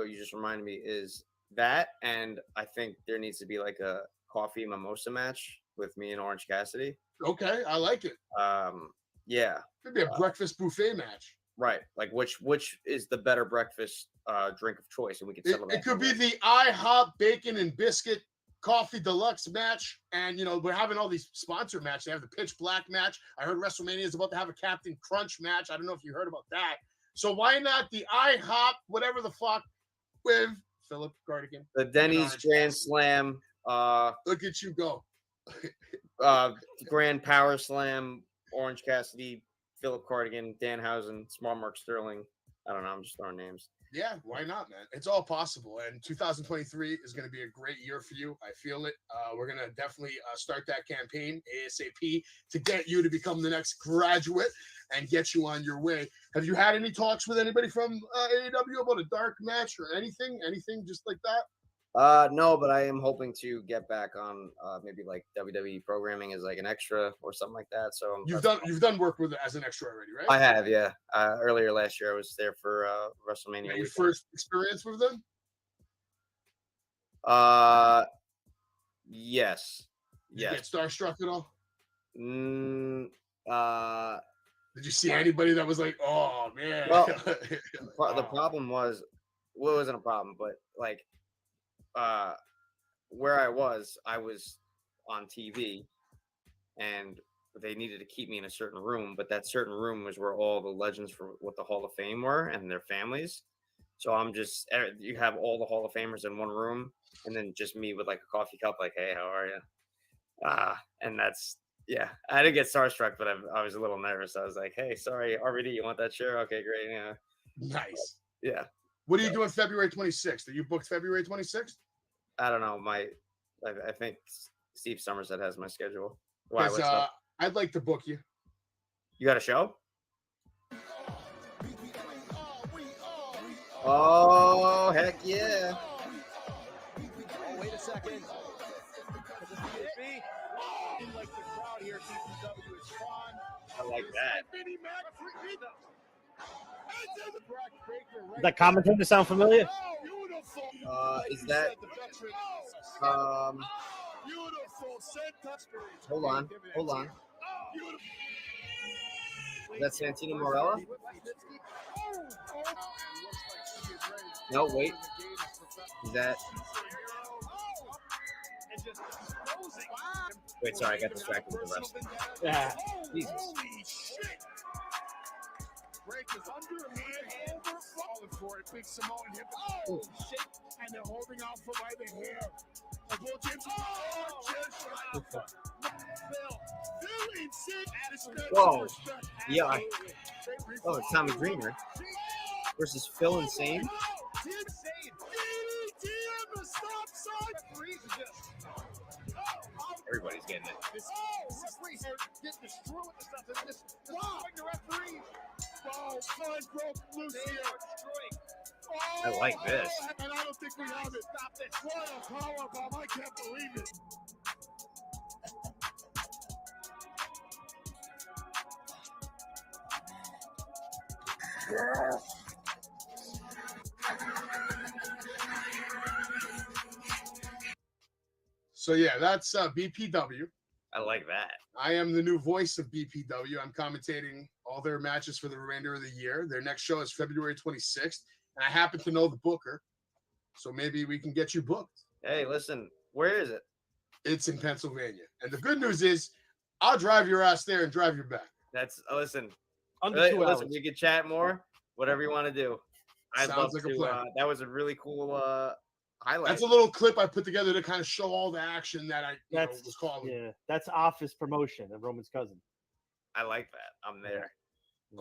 you just reminded me, is that, and I think there needs to be like a coffee mimosa match with me and Orange Cassidy. Okay, I like it. Maybe a breakfast buffet match. Right, like which is the better breakfast drink of choice, and we could settle that. It could be the IHOP bacon and biscuit coffee deluxe match, and we're having all these sponsor matches. They have the Pitch Black match. I heard WrestleMania is about to have a Captain Crunch match. I don't know if you heard about that. So why not the IHOP whatever the fuck with Philip Cardigan? The Denny's Grand Slam. Look at you go. Grand Power Slam. Orange Cassidy, Philip Cardigan, Danhausen, Smart Mark Sterling. I don't know. I'm just throwing names. Yeah, why not, man? It's all possible. And 2023 is going to be a great year for you. I feel it. We're going to definitely start that campaign ASAP to get you to become the next graduate and get you on your way. Have you had any talks with anybody from AEW about a dark match or anything? Anything just like that? No, but I am hoping to get back on maybe like WWE programming as like an extra or something like that. So you've done work with it as an extra already, right? I have, yeah. Earlier last year, I was there for WrestleMania. Your first experience with them? Yes. Did you get starstruck at all? Did you see Yeah. anybody that was like, oh man? Well, the problem was, well, it wasn't a problem, but like, where I was on TV, and they needed to keep me in a certain room, but that certain room was where all the legends for what the Hall of Fame were and their families. So I'm just, you have all the Hall of Famers in one room, and then just me with like a coffee cup, like, hey, how are you? And that's, yeah, I didn't get starstruck, but I was a little nervous. I was like, hey, sorry, RVD, you want that chair? Okay, great. Yeah. Nice. Yeah. What are you doing February 26th? Are you booked February 26th? I don't know. I think Steve Somerset has my schedule. Why? What's Because up? I'd like to book you. You got a show? Oh, heck yeah. Oh, wait a second. Like the crowd here, TPW is fun. I like that. Does that commentator sound familiar? Is that hold on. Is that Santino Morella? No, wait. Is that? Wait, sorry, I got distracted with the rest. Yeah. Jesus. falling for it. Big Samoan hip. Oh, shit. And they're holding out for by the hair. A bull James. Oh, just right. Phil insane. Whoa. Yeah. Oh, it's Tommy Dreamer versus Phil Insane. Everybody's getting it. I like this. And I don't think we have it. Stop this. What a powerbomb. I can't believe it. So yeah, that's BPW. I like that. I am the new voice of BPW. I'm commentating all their matches for the remainder of the year. Their next show is February 26th, and I happen to know the booker, so maybe we can get you booked. Hey, listen, where is it? It's in Pennsylvania, and the good news is, I'll drive your ass there and drive you back. That's listen. Under 2 hours. Listen, we can chat more. Whatever you want to do. I'd love Sounds like a to. plan. That was a really cool highlight. That's a little clip I put together to kind of show all the action that I was calling. Yeah, that's Office promotion of Roman's cousin. I like that. I'm there.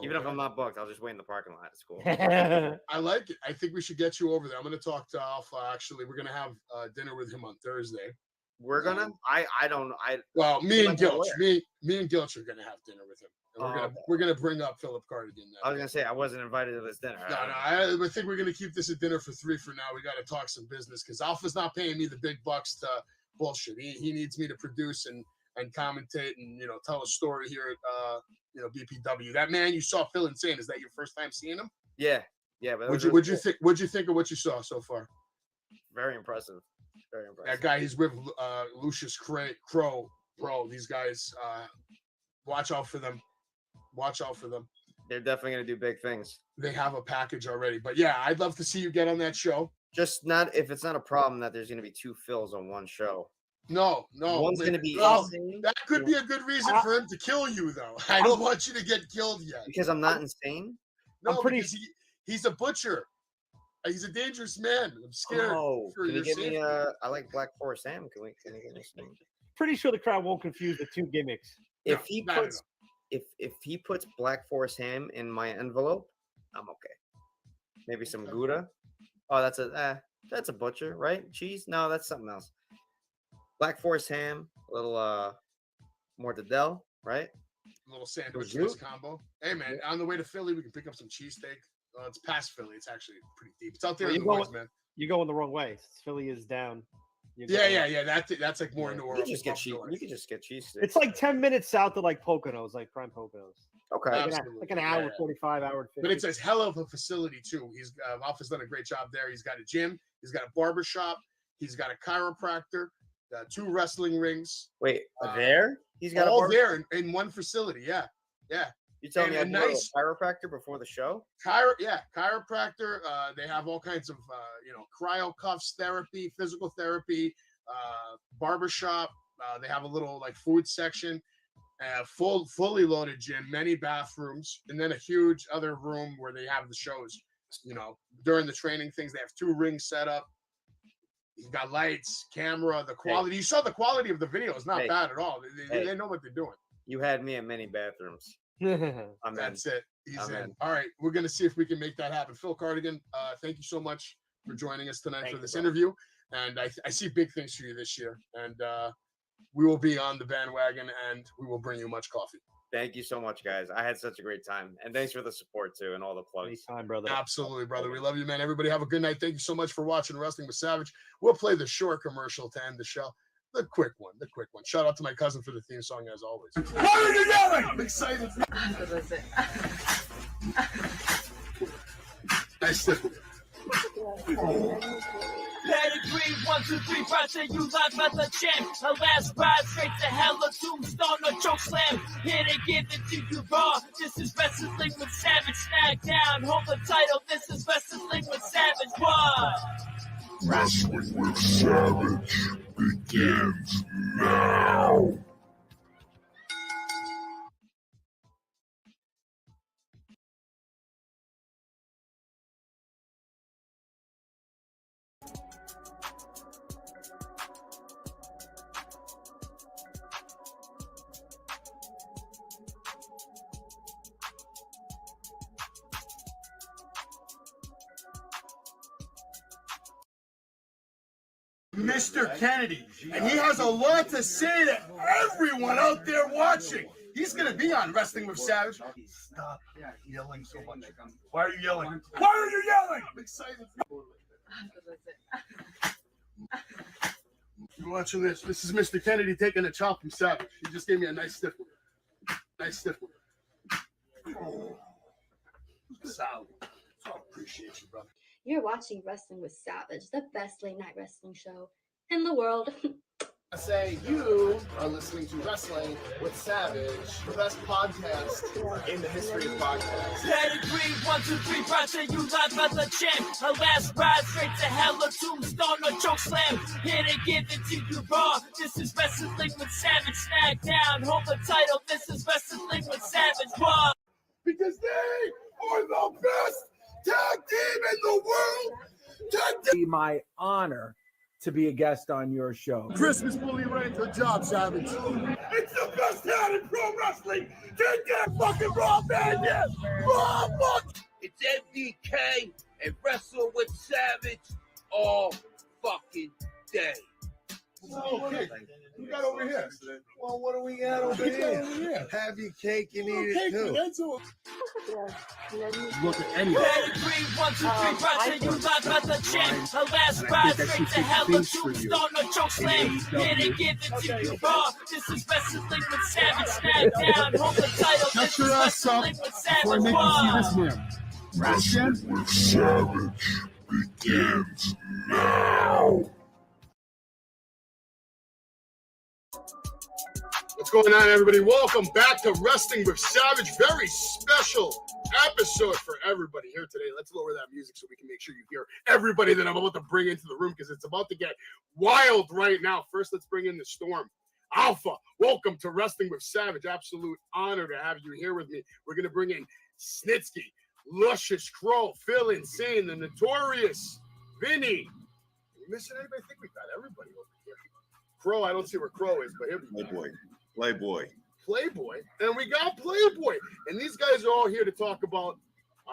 Even if I'm not booked, I'll just wait in the parking lot. It's cool. I like it. I think we should get you over there. I'm going to talk to Alpha. Actually, we're going to have dinner with him on Thursday. We're gonna. I don't. Well, me and Gilch. Me and Gilch are going to have dinner with him. And we're gonna bring up Philip Cardigan. I was gonna say I wasn't invited to this dinner. No, I think we're gonna keep this a dinner for 3 for now. We got to talk some business because Alpha's not paying me the big bucks to bullshit. He needs me to produce and commentate and tell a story here at BPW. That man you saw, Phil Insane. Is that your first time seeing him? Yeah. But What'd you think of what you saw so far? Very impressive. Very impressive. That guy, he's with Lucius Crow. Bro, these guys, watch out for them. Watch out for them. They're definitely going to do big things. They have a package already. But yeah, I'd love to see you get on that show. Just not if it's not a problem that there's going to be 2 Phils on one show. No. One's going to be insane. That could be a good reason for him to kill you, though. I don't want you to get killed yet. Because I'm not insane? No, because he's a butcher. He's a dangerous man. I'm scared. Oh, can you give me I like Black Forest Sam. Can you give me something? Pretty sure the crowd won't confuse the 2 gimmicks. If he puts Black Forest Ham in my envelope, I'm okay. Maybe some Gouda. Oh, that's a butcher, right? Cheese? No, that's something else. Black Forest Ham, a little mortadell, right? A little sandwich combo. Hey man, on the way to Philly, we can pick up some cheesesteak. It's past Philly. It's actually pretty deep. It's out there in the woods, man. You're going the wrong way. Philly is down. Yeah. That's like more into You can just get cheese. You can just get cheese. It's like 10 minutes south of like Poconos, like prime Poconos. Okay, like an hour, 45, hour 50. But it's a hell of a facility too. He's Alpha's done a great job there. He's got a gym. He's got a barber shop. He's got a chiropractor. 2 wrestling rings. Wait, there? He's got all there in one facility. Yeah. You telling me I nice chiropractor before the show? Chiropractor. They have all kinds of cryo cuffs therapy, physical therapy, barbershop. They have a little like food section, fully loaded gym, many bathrooms, and then a huge other room where they have the shows. During the training things, they have 2 rings set up. You've got lights, camera, the quality. You saw the quality of the video. It's not bad at all. They know what they're doing. You had me at many bathrooms. That's it. He's in. All right, we're gonna see if we can make that happen. Phil Cardigan, thank you so much for joining us tonight for this interview. And I see big things for you this year. And we will be on the bandwagon, and we will bring you much coffee. Thank you so much, guys. I had such a great time, and thanks for the support too, and all the plugs. Anytime, brother. Absolutely, brother. We love you, man. Everybody have a good night. Thank you so much for watching Wrestling with Savage. We'll play the short commercial to end the show. The quick one. Shout out to my cousin for the theme song, as always. What are you yelling? I'm excited. Nice to Pedigree, 1, 2, 3, Roger, you lock by the champ. A last ride straight to hell, a tombstone, a choke slam. Here to give it to you raw. This is Wrestling with Savage. Smackdown, hold the title. This is Wrestling with Savage. What? Wrestling with Savage begins now. Mr. Kennedy, and he has a lot to say to everyone out there watching. He's going to be on Wrestling with Savage. Stop yelling so much. Why are you yelling? Why are you yelling? I'm excited. You're watching this. This is Mr. Kennedy taking a chop from Savage. He just gave me a nice stiff one. Nice stiff one. Oh. Solid. I appreciate you, brother. You're watching Wrestling with Savage, the best late night wrestling show in the world. I say you are listening to Wrestling with Savage, the best podcast in the history of podcasts. Pedigree, 1, 2, 3, Roger, you live by the champ. A last ride straight to hell, a tombstone or choke slam. Here to give it to you raw. This is Wrestling with Savage, SmackDown. Hold the title, this is Wrestling with Savage Raw. Because they are the best tag team in the world. It'd be my honor to be a guest on your show. Christmas fully ran. Good job, Savage. It's the best town in pro wrestling. Take that fucking Raw, man. Yes. Raw, fuck. It's MDK and Wrestle with Savage all fucking day. Okay. We got over here. Well, what do we got over here? Have your cake and eat it too. Look at anyone. Pedigree, 1, 2, 3, Roger, you live by the champ. A last ride straight to hell, a tombstone or choke slam. Here to give it to you raw. This is Wrestling with Savage, SmackDown. Hold the title, Shut your ass up before I make you see this man. Wrestling with Savage begins now. What's going on, everybody? Welcome back to Wrestling with Savage. Very special episode for everybody here today. Let's lower that music so we can make sure you hear everybody that I'm about to bring into the room because it's about to get wild right now. First, let's bring in the Storm. Alpha, welcome to Wrestling with Savage. Absolute honor to have you here with me. We're going to bring in Snitsky, Luscious Crow, Phil Insane, the Notorious Vinny. Are we missing anybody? I think we've got everybody over here. Crow, I don't see where Crow is, but here we go. Playboy. And we got Playboy. And these guys are all here to talk about,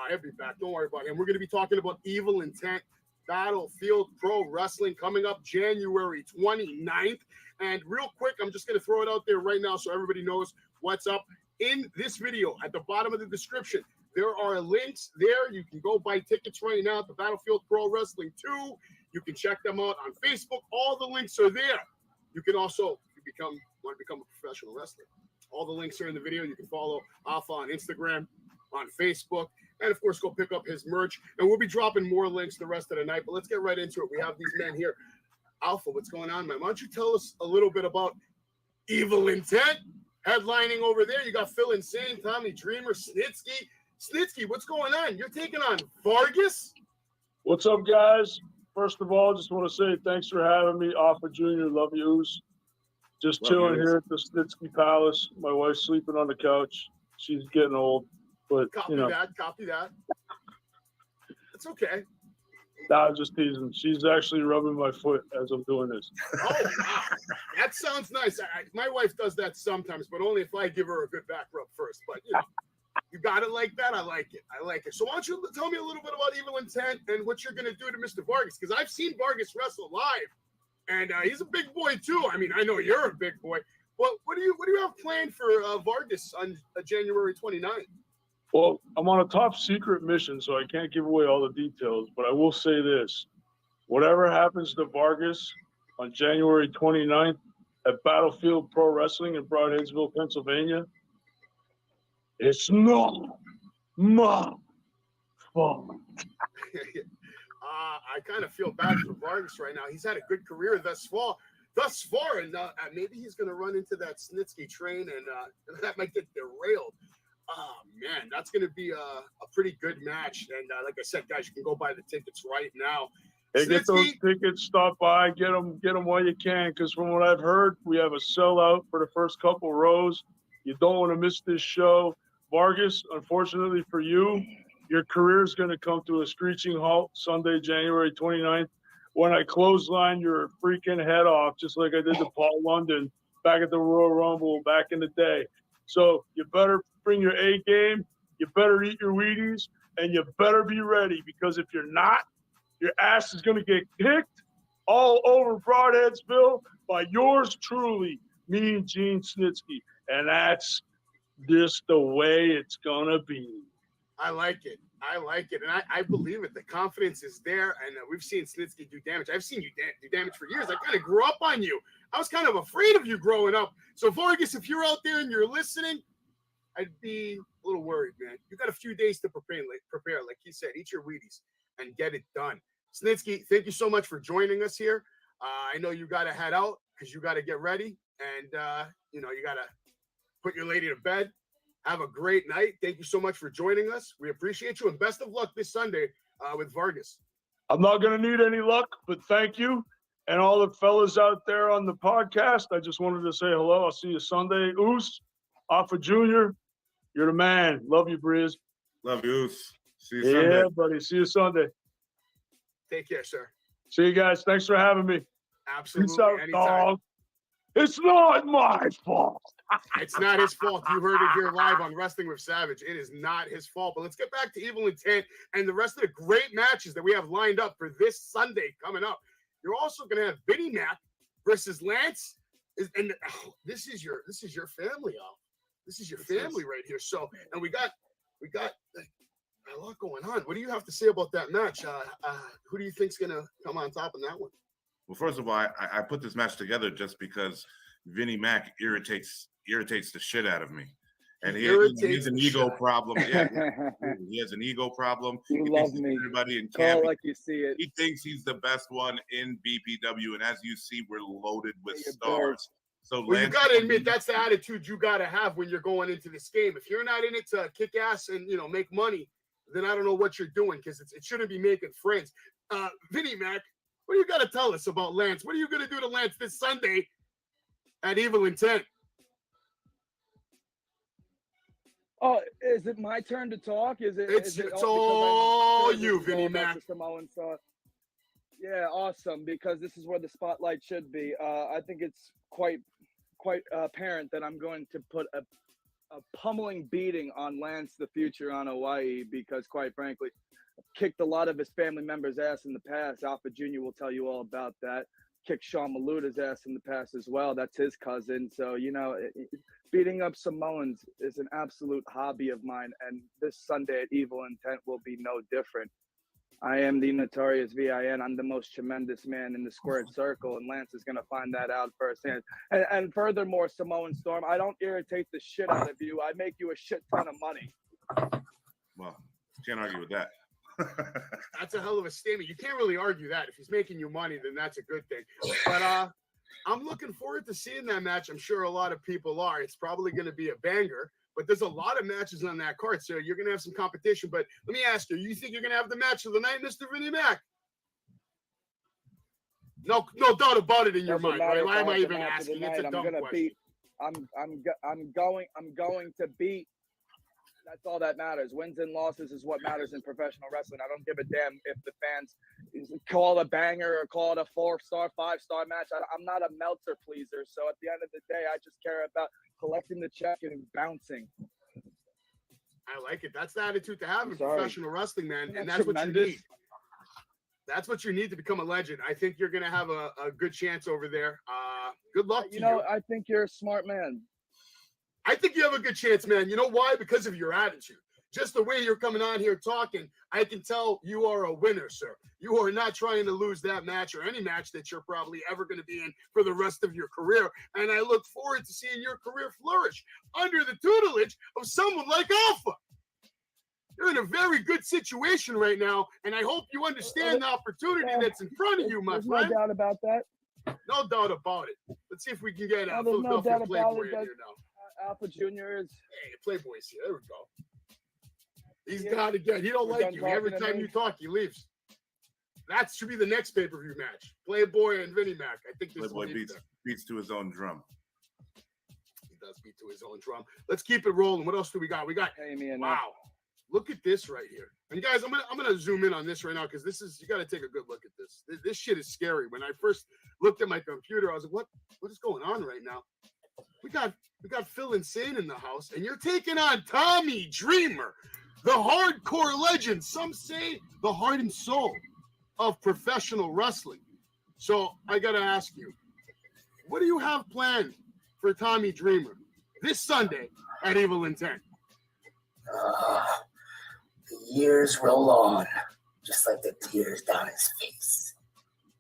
he'll be back. Don't worry about him. We're going to be talking about Evil Intent Battlefield Pro Wrestling coming up January 29th. And real quick, I'm just going to throw it out there right now so everybody knows what's up. In this video, at the bottom of the description, there are links there. You can go buy tickets right now at the Battlefield Pro Wrestling 2. You can check them out on Facebook. All the links are there. You can also, if you want to become a professional wrestler, all the links are in the video. You can follow Alpha on Instagram, on Facebook, and of course, go pick up his merch. And we'll be dropping more links the rest of the night. But let's get right into it. We have these men here. Alpha, what's going on, man? Why don't you tell us a little bit about Evil Intent headlining over there? You got Phil Insane, Tommy Dreamer, Snitsky. Snitsky, what's going on? You're taking on Vargas? What's up, guys? First of all, just want to say thanks for having me. Alpha Jr., love yous. Just chilling here at the Snitsky Palace. My wife's sleeping on the couch. She's getting old, but Copy you know. Copy that. It's okay. Nah, I'm just teasing. She's actually rubbing my foot as I'm doing this. Oh, wow. That sounds nice. My wife does that sometimes, but only if I give her a good back rub first. But you know, you got it like that. I like it. I like it. So why don't you tell me a little bit about Evil Intent and what you're going to do to Mr. Vargas? Because I've seen Vargas wrestle live, and he's a big boy too. I mean, I know you're a big boy. But what do you have planned for Vargas on January 29th? Well, I'm on a top secret mission, so I can't give away all the details. But I will say this: whatever happens to Vargas on January 29th at Battlefield Pro Wrestling in Broadheadsville, Pennsylvania, it's not my fault. I kind of feel bad for Vargas right now. He's had a good career thus far, and maybe he's going to run into that Snitsky train, and that might get derailed. Oh, man, that's going to be a pretty good match. And like I said, guys, you can go buy the tickets right now. Hey, get those tickets, stop by, get them while you can, because from what I've heard, we have a sellout for the first couple rows. You don't want to miss this show. Vargas, unfortunately for you, your career is going to come to a screeching halt Sunday, January 29th, when I clothesline your freaking head off, just like I did to Paul London back at the Royal Rumble back in the day. So you better bring your A game, you better eat your Wheaties, and you better be ready, because if you're not, your ass is going to get kicked all over Broadheadsville by yours truly, me, Gene Snitsky. And that's just the way it's going to be. I like it. And I believe it. The confidence is there, and we've seen Snitsky do damage. I've seen you do damage for years. I kind of grew up on you. I was kind of afraid of you growing up. So, Vargas, if you're out there and you're listening, I'd be a little worried, man. You got a few days to prepare. Like he said, eat your Wheaties and get it done. Snitsky, thank you so much for joining us here. I know you got to head out because you got to get ready, and, you got to put your lady to bed. Have a great night. Thank you so much for joining us. We appreciate you, and best of luck this Sunday with Vargas. I'm not going to need any luck, but thank you. And all the fellas out there on the podcast, I just wanted to say hello. I'll see you Sunday. Oos, Alpha Jr., you're the man. Love you, Briz. Love you, Oos. See you Sunday. Yeah, buddy. See you Sunday. Take care, sir. See you guys. Thanks for having me. Absolutely. Peace out, Anytime. dog. It's not my fault. It's not his fault. You heard it here live on Wrestling with Savage. It is not his fault. But let's get back to Evil Intent and the rest of the great matches that we have lined up for this Sunday coming up. You're also going to have Vinnie Mac versus Lance. And this is your family, Al. This is your family right here. So, and we got a lot going on. What do you have to say about that match? Who do you think's going to come on top in that one? Well, first of all, I put this match together just because Vinnie Mac irritates the shit out of me. And he has an ego problem. Yeah, he has an ego problem. You love me. Everybody in Call camp, like you see it. He thinks he's the best one in BPW, and as you see, we're loaded with stars. So well, you got to admit that's the attitude you got to have when you're going into this game. If you're not in it to kick ass and make money, then I don't know what you're doing because it shouldn't be making friends. Vinnie Mac, what do you got to tell us about Lance? What are you going to do to Lance this Sunday at Evil Intent? Oh, is it my turn to talk? It's all you, Vinnie Mac. Yeah, awesome. Because this is where the spotlight should be. I think it's quite apparent that I'm going to put a pummeling beating on Lance the Future on Hawaii because, quite frankly, I've kicked a lot of his family members' ass in the past. Alpha Jr. will tell you all about that. Kicked Sean Maluta's ass in the past as well. That's his cousin. So, beating up Samoans is an absolute hobby of mine. And this Sunday at Evil Intent will be no different. I am the notorious VIN. I'm the most tremendous man in the squared circle. And Lance is going to find that out firsthand. And furthermore, Samoan Storm, I don't irritate the shit out of you. I make you a shit ton of money. Well, can't argue with that. That's a hell of a statement. You can't really argue that. If he's making you money, then that's a good thing. But I'm looking forward to seeing that match. I'm sure a lot of people are. It's probably going to be a banger, but there's a lot of matches on that card, so you're going to have some competition. But let me ask you think you're going to have the match of the night, Mr. Vinnie Mac? No doubt about it in your mind, right? Why am I even asking? It's a dumb question. I'm going to beat. That's all that matters. Wins and losses is what matters in professional wrestling. I don't give a damn if the fans call it a banger or call it a 4-star, 5-star match. I'm not a Meltzer pleaser. So at the end of the day, I just care about collecting the check and bouncing. I like it. That's the attitude to have in professional wrestling, man. And that's what you need. That's what you need to become a legend. I think you're going to have a good chance over there. Good luck to you. I think you're a smart man. I think you have a good chance, man. You know why? Because of your attitude. Just the way you're coming on here talking, I can tell you are a winner, sir. You are not trying to lose that match or any match that you're probably ever going to be in for the rest of your career. And I look forward to seeing your career flourish under the tutelage of someone like Alpha. You're in a very good situation right now, and I hope you understand the opportunity that's in front of you, my friend. No doubt about that. No doubt about it. Let's see if we can get Philadelphia Playboy in here now. Alpha Jr. is. Hey, Playboy's here. There we go. He's got again. He don't like you. Every time you talk, he leaves. That should be the next pay-per-view match. Playboy and Vinnie Mac. I think this Playboy beats to his own drum. He does beat to his own drum. Let's keep it rolling. What else do we got? Wow. Look at this right here. And guys, I'm gonna zoom in on this right now because you got to take a good look at this. This shit is scary. When I first looked at my computer, I was like, what is going on right now? We got Phil Insane in the house, and you're taking on Tommy Dreamer, the hardcore legend. Some say the heart and soul of professional wrestling. So I got to ask you, what do you have planned for Tommy Dreamer this Sunday at Evil Intent? The years roll on, just like the tears down his face.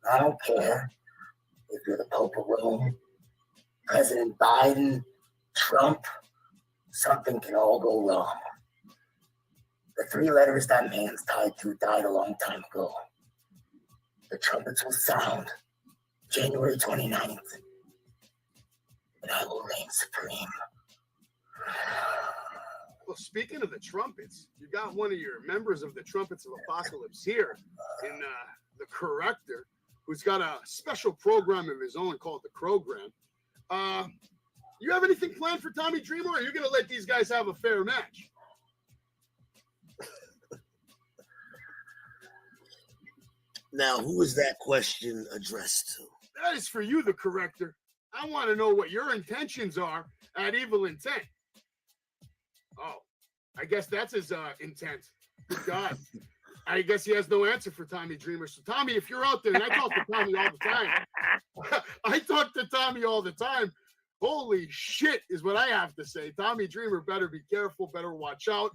I don't care if you're the Pope of Rome, President Biden, Trump, something can all go wrong. The 3 letters that man's tied to died a long time ago. The trumpets will sound January 29th, and I will reign supreme. Well, speaking of the trumpets, you got one of your members of the Trumpets of Apocalypse here in the Corrector, who's got a special program of his own called the Program. You have anything planned for Tommy Dreamer, or are you going to let these guys have a fair match? Now, who is that question addressed to? That is for you, the Corrector. I want to know what your intentions are at Evil Intent. Oh, I guess that's his intent. Good God. I guess he has no answer for Tommy Dreamer. So, Tommy, if you're out there, and I talk to Tommy all the time. I talk to Tommy all the time. Holy shit is what I have to say. Tommy Dreamer better be careful, better watch out.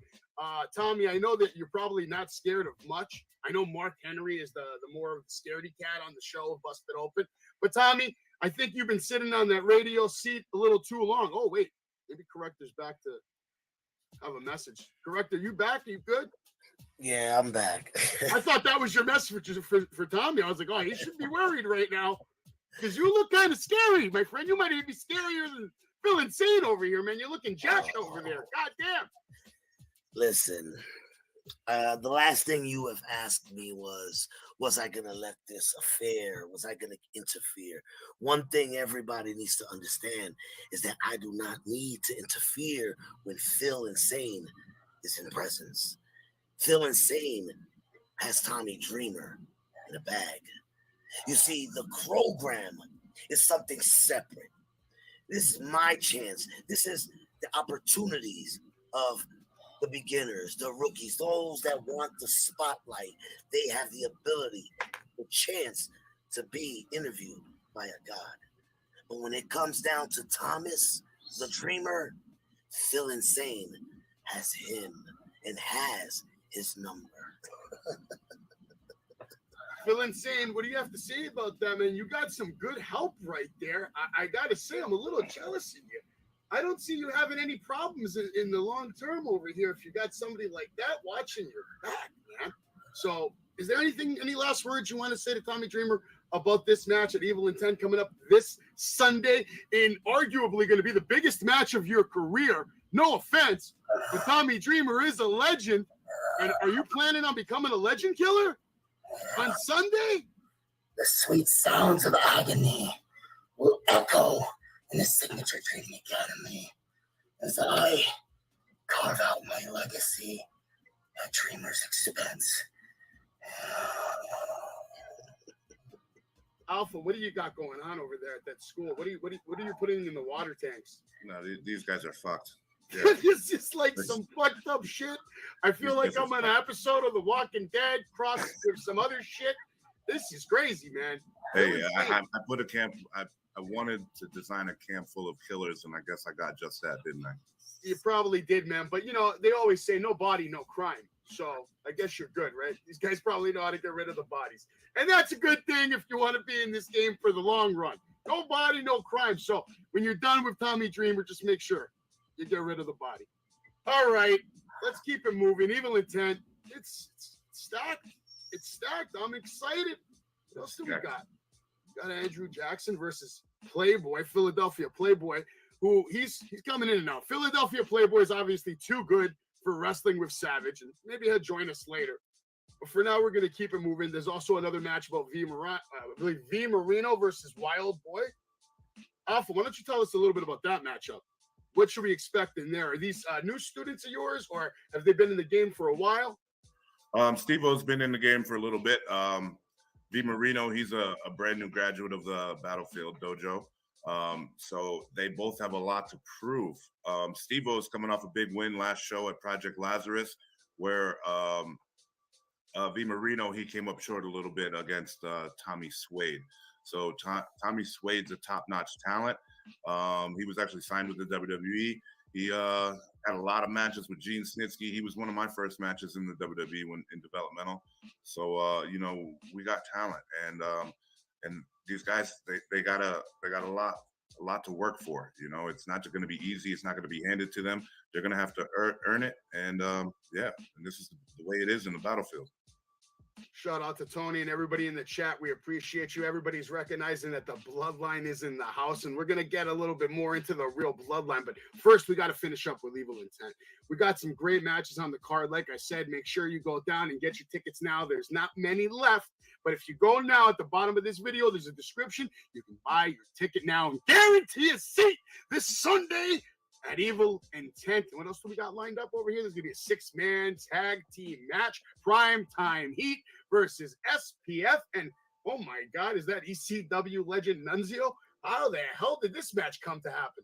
Tommy, I know that you're probably not scared of much. I know Mark Henry is the more scaredy cat on the show of Busted Open. But, Tommy, I think you've been sitting on that radio seat a little too long. Oh, wait. Maybe Corrector's back to have a message. Corrector, you back? Are you good? Yeah, I'm back. I thought that was your message for Tommy. I was like, oh, he should be worried right now because you look kind of scary, my friend. You might even be scarier than Phil Insane over here, man. You're looking jacked over there. God damn. Listen, the last thing you have asked me was I going to let this affair, was I going to interfere? One thing everybody needs to understand is that I do not need to interfere when Phil Insane is in presence. Phil Insane has Tommy Dreamer in a bag. You see, the program is something separate. This is my chance. This is the opportunities of the beginners, the rookies, those that want the spotlight. They have the ability, the chance to be interviewed by a god. But when it comes down to Thomas, the Dreamer, Phil Insane has him and has his number. Phil Insane, what do you have to say about that, man? You got some good help right there. I got to say, I'm a little jealous of you. I don't see you having any problems in the long term over here if you got somebody like that watching your back, man. So is there any last words you want to say to Tommy Dreamer about this match at Evil Intent coming up this Sunday in arguably going to be the biggest match of your career? No offense, but Tommy Dreamer is a legend. And are you planning on becoming a legend killer on Sunday? The sweet sounds of agony will echo in the Signature Training Academy as I carve out my legacy at Dreamer's expense. Alpha, what do you got going on over there at that school? What are you putting in the water tanks? No, these guys are fucked. Yeah. It's just like some fucked up shit. I feel like I'm on an episode of The Walking Dead crossed with some other shit. This is crazy, man. Hey, I put a camp. I wanted to design a camp full of killers, and I guess I got just that, didn't I? You probably did, man. But, you know, they always say no body, no crime. So I guess you're good, right? These guys probably know how to get rid of the bodies. And that's a good thing if you want to be in this game for the long run. No body, no crime. So when you're done with Tommy Dreamer, just make sure you get rid of the body. All right, let's keep it moving. Evil Intent, it's stacked. It's stacked. I'm excited. What else do we got? We got Andrew Jackson versus Playboy, Philadelphia Playboy, who he's coming in and out. Philadelphia Playboy is obviously too good for Wrestling with Savage, and maybe he'll join us later. But for now, we're going to keep it moving. There's also another match about V Marino versus Wild Boy. Alpha, why don't you tell us a little bit about that matchup? What should we expect in there? Are these new students of yours, or have they been in the game for a while? Steve-O's been in the game for a little bit. V Marino, he's a brand new graduate of the Battlefield Dojo. So they both have a lot to prove. Steve-O's coming off a big win last show at Project Lazarus, where V Marino, he came up short a little bit against Tommy Suede. So Tommy Suede's a top-notch talent. He was actually signed with the WWE. He had a lot of matches with Gene Snitsky. He was one of my first matches in the WWE when in developmental. So you know, we got talent, and these guys they got a lot to work for. You know, it's not just going to be easy. It's not going to be handed to them. They're going to have to earn it, and yeah, and this is the way it is in the battlefield. Shout out to Tony and everybody in the chat. We appreciate you. Everybody's recognizing that the bloodline is in the house, and we're going to get a little bit more into the real bloodline. But first, we got to finish up with Evil Intent. We got some great matches on the card. Like I said, make sure you go down and get your tickets now. There's not many left, but if you go now at the bottom of this video, there's a description. You can buy your ticket now and guarantee a seat this Sunday at Evil Intent. And what else do we got lined up over here? There's going to be a 6-man tag team match. Prime Time Heat versus SPF. And, oh my God, is that ECW legend Nunzio? How the hell did this match come to happen?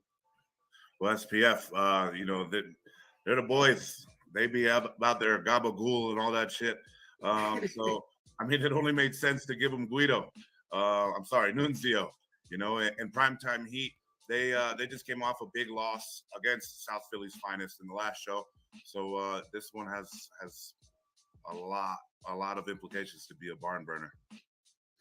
Well, SPF, you know, they're the boys. They be about their gabagool and all that shit. So, I mean, it only made sense to give them Guido. I'm sorry, Nunzio. You know, and Primetime Heat. They just came off a big loss against South Philly's finest in the last show. So this one has a lot of implications to be a barn burner.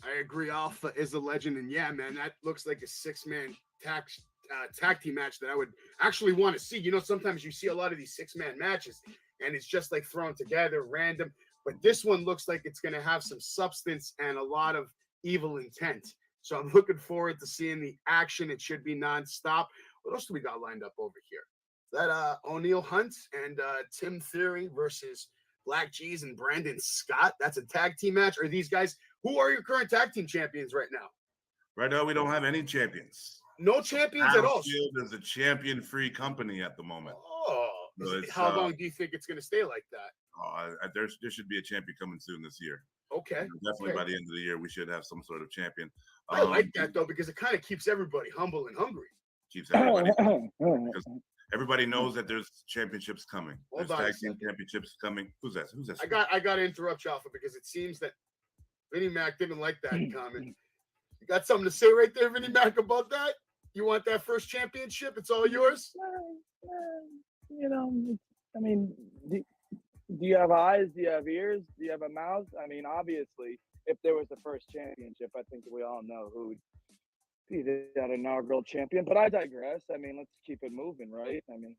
I agree. Alpha is a legend, and yeah, man, that looks like a 6-man tag team match that I would actually want to see. You know, sometimes you see a lot of these 6-man matches, and it's just like thrown together, random. But this one looks like it's going to have some substance and a lot of evil intent. So I'm looking forward to seeing the action. It should be nonstop. What else do we got lined up over here? That O'Neal Hunt and Tim Theory versus Black G's and Brandon Scott. That's a tag team match. Are these guys, who are your current tag team champions right now? Right now, we don't have any champions. No champions at all. Battlefield is a champion-free company at the moment. Oh, So how long do you think it's going to stay like that? There should be a champion coming soon this year. Okay. Definitely okay. by the end of the year, we should have some sort of champion. I like that, though, because it kind of keeps everybody humble and hungry. Keeps everybody because everybody knows that there's championships coming. Hold There's on a tag team championships coming. Who's that? I got to interrupt you, Alpha, because it seems that Vinnie Mac didn't like that comment. You got something to say right there, Vinnie Mac, about that? You want that first championship? It's all yours? You know, I mean, do you have eyes? Do you have ears? Do you have a mouth? I mean, obviously, if there was the first championship, I think we all know who would be that inaugural champion. But I digress. I mean, let's keep it moving, right? I mean,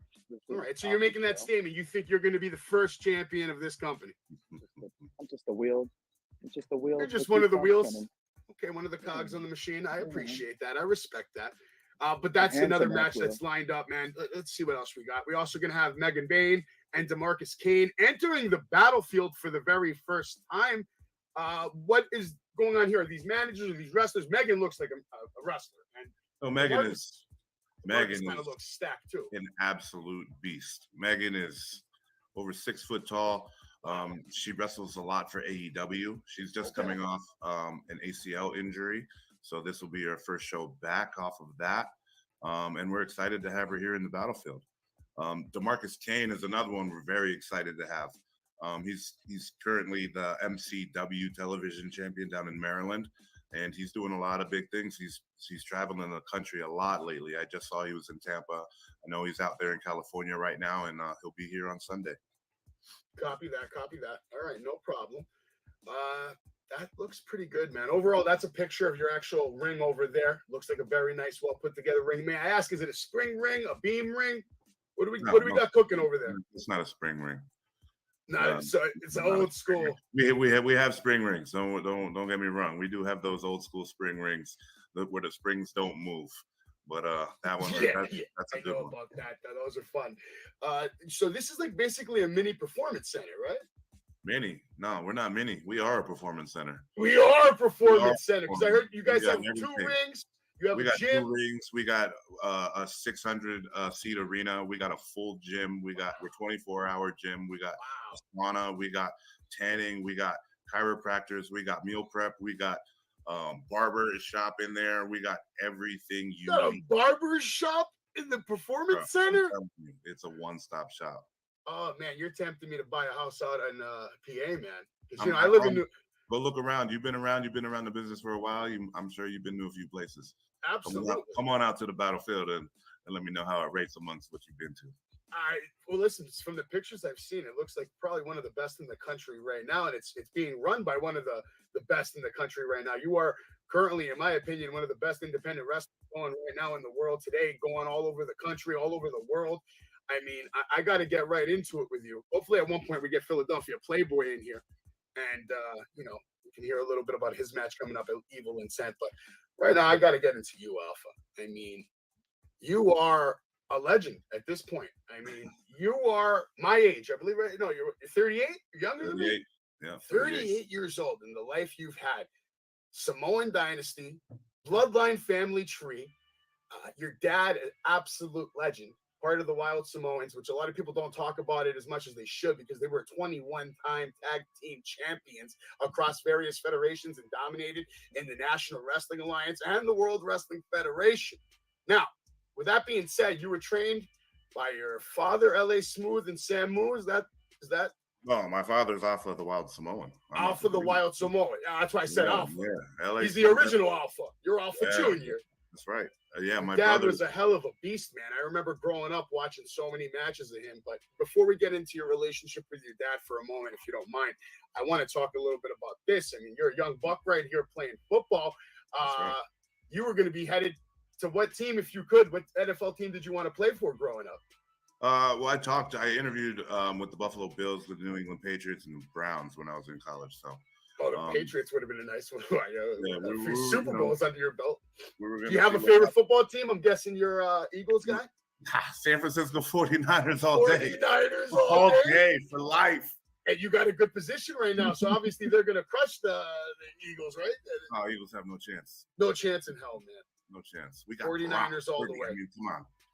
all right. So you're making that statement. You think you're going to be the first champion of this company? I'm just a wheel. I'm just a wheel. You're just one of the wheels. Okay, one of the cogs on the machine. I appreciate that. I respect that. But that's another match that's lined up, man. Let's see what else we got. We're also going to have Megan Bayne and DeMarcus Kane entering the battlefield for the very first time. What is going on here? Are these managers or these wrestlers? Megan looks like a wrestler. And Megan is kind of looks stacked too. An absolute beast. Megan is over 6 foot tall. She wrestles a lot for AEW. She's just coming off an ACL injury. So this will be her first show back off of that. And we're excited to have her here in the battlefield. DeMarcus Kane is another one we're very excited to have. He's currently the MCW television champion down in Maryland, and he's doing a lot of big things. He's traveling the country a lot lately. I just saw he was in Tampa. I know he's out there in California right now, and he'll be here on Sunday. Copy that. All right, no problem. That looks pretty good, man. Overall, that's a picture of your actual ring over there. Looks like a very nice, well put together ring. May I ask, is it a spring ring, a beam ring? What do we got cooking over there? It's not a spring ring. No, so it's old school. We have spring rings. Don't get me wrong. We do have those old school spring rings where the springs don't move. But that one, that's a good one. About that. Those are fun. So this is like basically a mini performance center, right? Mini? No, we're not mini. We are a performance center. We are a performance center because I heard you guys have everything. 2 rings. You have we a got gym. 2 rings. We got a 600 seat arena. We got a full gym. We're 24-hour gym. We got a sauna. We got tanning. We got chiropractors. We got meal prep. We got barber shop in there. We got everything you need. A barber shop in the performance center? It's a one-stop shop. Oh man, you're tempting me to buy a house out in PA, man. Because I live in Go look around. You've been around the business for a while. I'm sure you've been to a few places. Absolutely. Come on out to the battlefield and let me know how it rates amongst what you've been to. Well, listen, from the pictures I've seen, it looks like probably one of the best in the country right now, and it's being run by one of the best in the country right now. You are currently, in my opinion, one of the best independent wrestlers going right now in the world today, going all over the country, all over the world. I mean, I got to get right into it with you. Hopefully, at one point, we get Philadelphia Playboy in here, and you know, we can hear a little bit about his match coming up at Evil Intent. But right now, I got to get into you, Alpha. I mean, you are a legend at this point. I mean, you are my age, I believe, right? No, you're 38. You're younger than me. Yeah, 38 years old, in the life you've had. Samoan dynasty, bloodline family tree. Your dad, an absolute legend, part of the Wild Samoans, which a lot of people don't talk about it as much as they should, because they were 21-time tag team champions across various federations and dominated in the National Wrestling Alliance and the World Wrestling Federation. Now, with that being said, you were trained by your father, L.A. Smooth, and Sam Moo. Is that? No, my father's Alpha the Wild Samoan. Alpha the Wild Samoan. That's why I said Alpha. Yeah, LA He's the original Alpha. You're Alpha Junior. That's right. Yeah, my dad brother was a hell of a beast, man. I remember growing up watching so many matches of him. But before we get into your relationship with your dad for a moment, if you don't mind, I want to talk a little bit about this. I mean, you're a young buck right here playing football. Right. You were going to be headed to what team, if you could? What NFL team did you want to play for growing up? Well, I interviewed with the Buffalo Bills, the New England Patriots, and the Browns when I was in college. So, the Patriots would have been a nice one. A few Super you Bowls under your belt. Do Do you have a favorite football team? I'm guessing you're Eagles guy. San Francisco 49ers all day. 49ers all day for life. And you got a good position right now, so obviously they're going to crush the Eagles, right? Oh, Eagles have no chance. No chance in hell, man. No chance. We got 49ers Brock all Purdy. the way. I mean,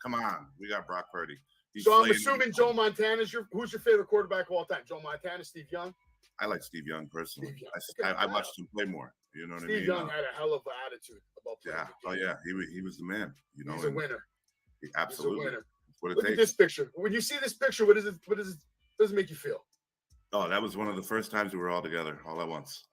come on. We got Brock Purdy. So I'm assuming Joe Montana's who's your favorite quarterback of all time? Joe Montana, Steve Young? I like Steve Young personally. I watched him play more. You know what I mean? Steve Young had a hell of an attitude about playing. Yeah. Oh yeah. He was the man. You know. He's a winner. Absolutely. He's a winner. What it Look takes. at this picture. When you see this picture, what does it make you feel? Oh, that was one of the first times we were all together, all at once.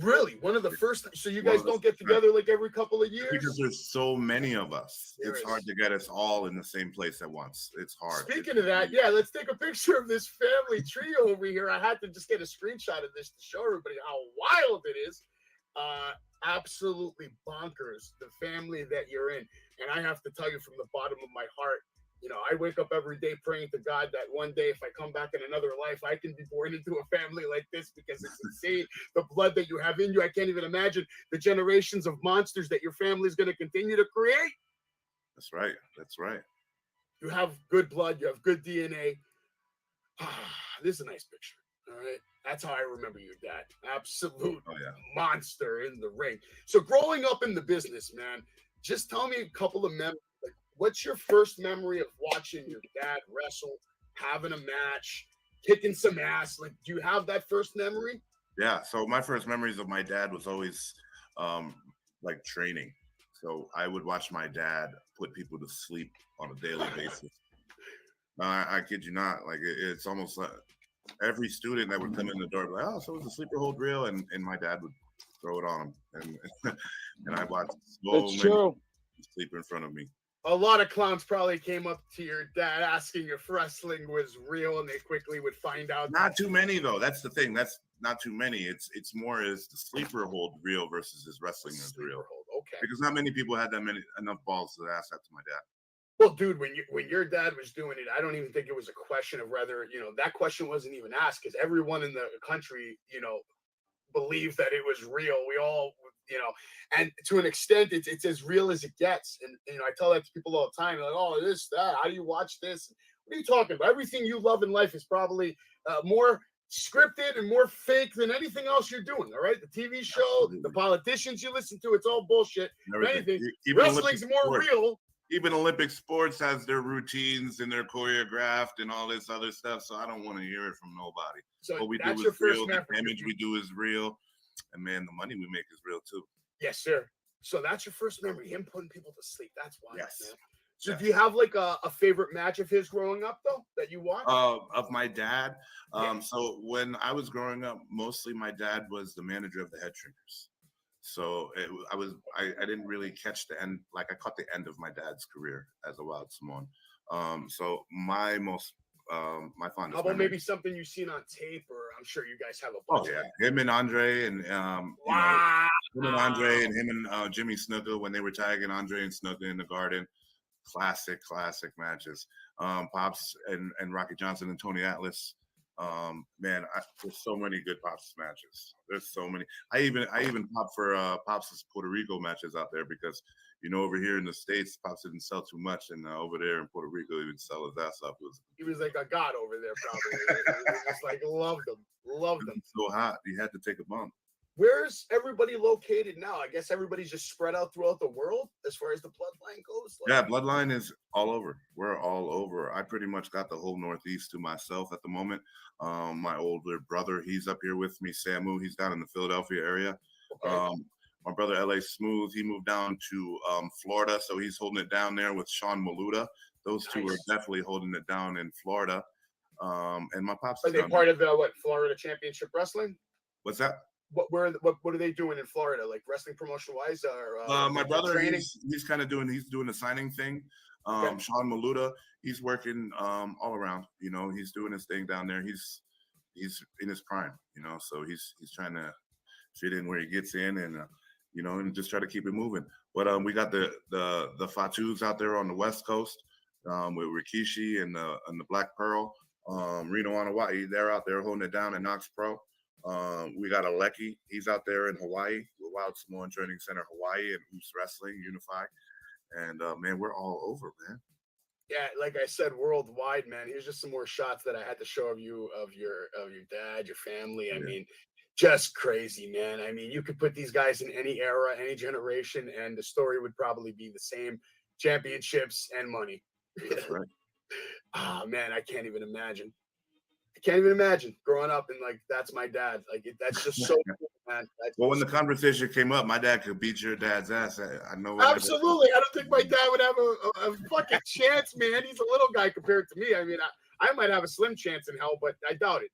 Really? One of the first. So you guys don't get together like every couple of years? Because there's so many of us. It's hard to get us all in the same place at once. It's hard. Speaking of that, yeah, let's take a picture of this family trio over here. I had to just get a screenshot of this to show everybody how wild it is. Absolutely bonkers, the family that you're in. And I have to tell you from the bottom of my heart, you know, I wake up every day praying to God that one day, if I come back in another life, I can be born into a family like this, because it's insane. The blood that you have in you, I can't even imagine the generations of monsters that your family is going to continue to create. That's right. That's right. You have good blood. You have good DNA. This is a nice picture. All right. That's how I remember your dad. Absolute monster in the ring. So growing up in the business, man, just tell me a couple of memories. Like, what's your first memory of watching your dad wrestle, having a match, kicking some ass? Like, do you have that first memory? Yeah. So my first memories of my dad was always like training. So I would watch my dad put people to sleep on a daily basis. I kid you not. Like it's almost like every student that would come in the door, like, oh, so is the sleeper hold real? And my dad would throw it on him, and I watched so many sleep in front of me. A lot of clowns probably came up to your dad asking if wrestling was real, and they quickly would find out. Not too many though. That's the thing. That's not too many. It's more is the sleeper hold real versus his wrestling is real. Okay. Because not many people had enough balls to ask that to my dad. Well, dude, when your dad was doing it, I don't even think it was a question of whether, you know, that question wasn't even asked, because everyone in the country, you know, believed that it was real. We all, you know, and to an extent, it's as real as it gets. And, you know, I tell that to people all the time. They're like, oh, this, that, how do you watch this? What are you talking about? Everything you love in life is probably more scripted and more fake than anything else you're doing. All right. The TV show, absolutely. The politicians you listen to, it's all bullshit. If anything, wrestling's more real. Even Olympic sports has their routines and they're choreographed and all this other stuff. So I don't want to hear it from nobody. So what we do is real. The damage we do is real. And man, the money we make is real too. Yes, sir. So that's your first memory, him putting people to sleep. That's why. Yes. Man. So do you have like a favorite match of his growing up though that you watched? Of my dad. So when I was growing up, mostly my dad was the manager of the Head Shrinkers. So I didn't really catch the end. Like I caught the end of my dad's career as a Wild Samoan. So my fondest. How about maybe something you've seen on tape, or I'm sure you guys have a bunch. Oh yeah, him and Andre and Wow. him and Andre and him and Jimmy Snuka when they were tagging Andre and Snuka in the Garden. Classic matches. Pops and Rocky Johnson and Tony Atlas. Man, there's so many good Pops matches. There's so many. I even pop for Pops' Puerto Rico matches out there because over here in the States, Pops didn't sell too much, and over there in Puerto Rico, he would sell his ass off. He was like a god over there, probably. He was just like loved them. So hot, he had to take a bump. Where's everybody located now? I guess everybody's just spread out throughout the world as far as the bloodline goes. Yeah, bloodline is all over. We're all over. I pretty much got the whole Northeast to myself at the moment. My older brother, he's up here with me. Samu, he's down in the Philadelphia area. Okay. My brother, LA Smooth, he moved down to Florida, so he's holding it down there with Sean Maluda. Those two are definitely holding it down in Florida. And my pops. Are they part of the Florida Championship Wrestling? What's that? What are they doing in Florida, like wrestling promotion wise? My brother, he's kind of doing a signing thing. Sean Maluda, he's working all around. He's doing his thing down there. He's in his prime. So he's trying to fit in where he gets in, and and just try to keep it moving. But we got the Fatus out there on the West Coast with Rikishi and the Black Pearl, Reno on Hawaii. They're out there holding it down at Knox Pro. We got Aleki. He's out there in Hawaii with Wild Samoan Training Center, Hawaii, and Oops Wrestling Unify. And man, we're all over, man. Yeah, like I said, worldwide, man. Here's just some more shots that I had to show of you, of your dad, your family. I mean, just crazy, man. I mean, you could put these guys in any era, any generation, and the story would probably be the same: championships and money. That's right. Oh man, I can't even imagine. I can't even imagine growing up and like that's my dad. Like that's just so cool, man. Well, when the conversation came up, my dad could beat your dad's ass. I know. Absolutely. I don't think my dad would have a fucking chance, man. He's a little guy compared to me. I mean, I might have a slim chance in hell, but I doubt it.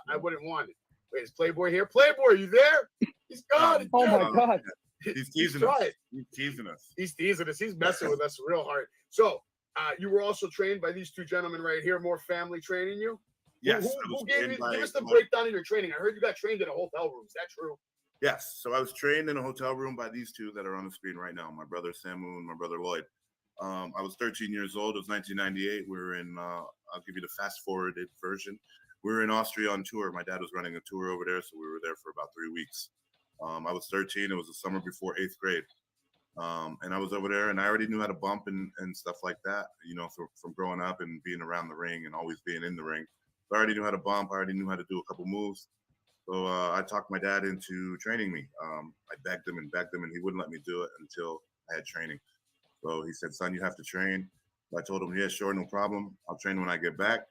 I wouldn't want it. Wait, is Playboy here? Playboy, are you there? He's gone. Oh my God. He's teasing us. He's teasing us. He's teasing us. He's messing with us real hard. So you were also trained by these two gentlemen right here, more family training you? Yes. Who gave you, give us the breakdown of your training. I heard you got trained in a hotel room. Is that true? Yes. So I was trained in a hotel room by these two that are on the screen right now, my brother Samu and my brother Lloyd. I was 13 years old. It was 1998. We were in, I'll give you the fast forwarded version. We were in Austria on tour. My dad was running a tour over there, so we were there for about 3 weeks. I was 13. It was the summer before 8th grade. And I was over there, and I already knew how to bump and stuff like that, from growing up and being around the ring and always being in the ring. So I already knew how to bump. I already knew how to do a couple moves. So I talked my dad into training me. I begged him, and he wouldn't let me do it until I had training. So he said, son, you have to train. So I told him, yeah, sure, no problem. I'll train when I get back.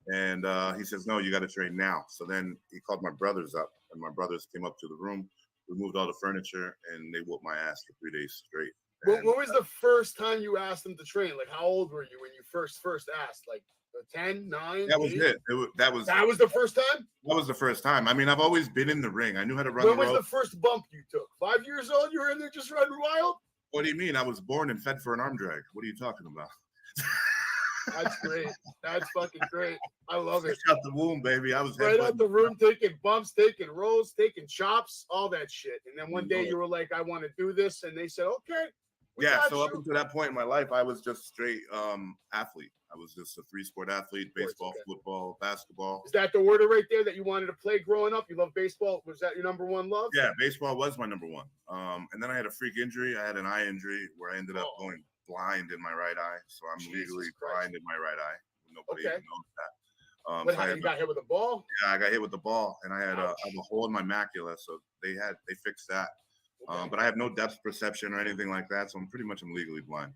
And he says, no, you got to train now. So then he called my brothers up, and my brothers came up to the room. We moved all the furniture, and they whooped my ass for 3 days straight. When was the first time you asked them to train? Like, how old were you when you first asked? Like 10, 9? That was 8? it. That was the first time? That was the first time. I mean, I've always been in the ring. I knew how to run. When was the first bump you took? 5 years old? You were in there just running wild? What do you mean? I was born and fed for an arm drag. What are you talking about? That's great. That's fucking great. I love it. Out the womb, baby. I was right out the room, taking bumps, taking rolls, taking chops, all that shit. And then one day you were like, I want to do this. And they said, okay. Yeah. So up until that point in my life, I was just straight athlete. I was just a 3-sport athlete: baseball, football, basketball. Is that the order right there that you wanted to play growing up? You love baseball. Was that your number one love? Yeah, baseball was my number one. And then I had a freak injury. I had an eye injury where I ended up going blind in my right eye. So I'm legally blind in my right eye. Nobody even knows that. What happened? You got hit with a ball? Yeah, I got hit with the ball, and I had a hole in my macula. So they fixed that. But I have no depth perception or anything like that. So I'm legally blind.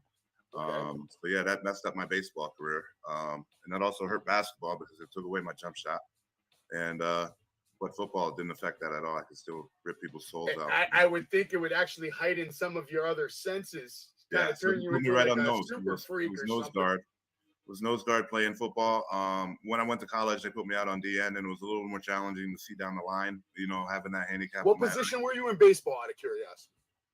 So yeah, that messed up my baseball career. And that also hurt basketball because it took away my jump shot. And but football didn't affect that at all. I could still rip people's souls out. I would think it would actually heighten some of your other senses Yeah, so turn he you put me into right like on a nose. super freak was or nose something. guard. Was nose guard playing football. When I went to college, they put me out on D end, and it was a little more challenging to see down the line. You know, having that handicap. What in my position were you in baseball, out of curiosity?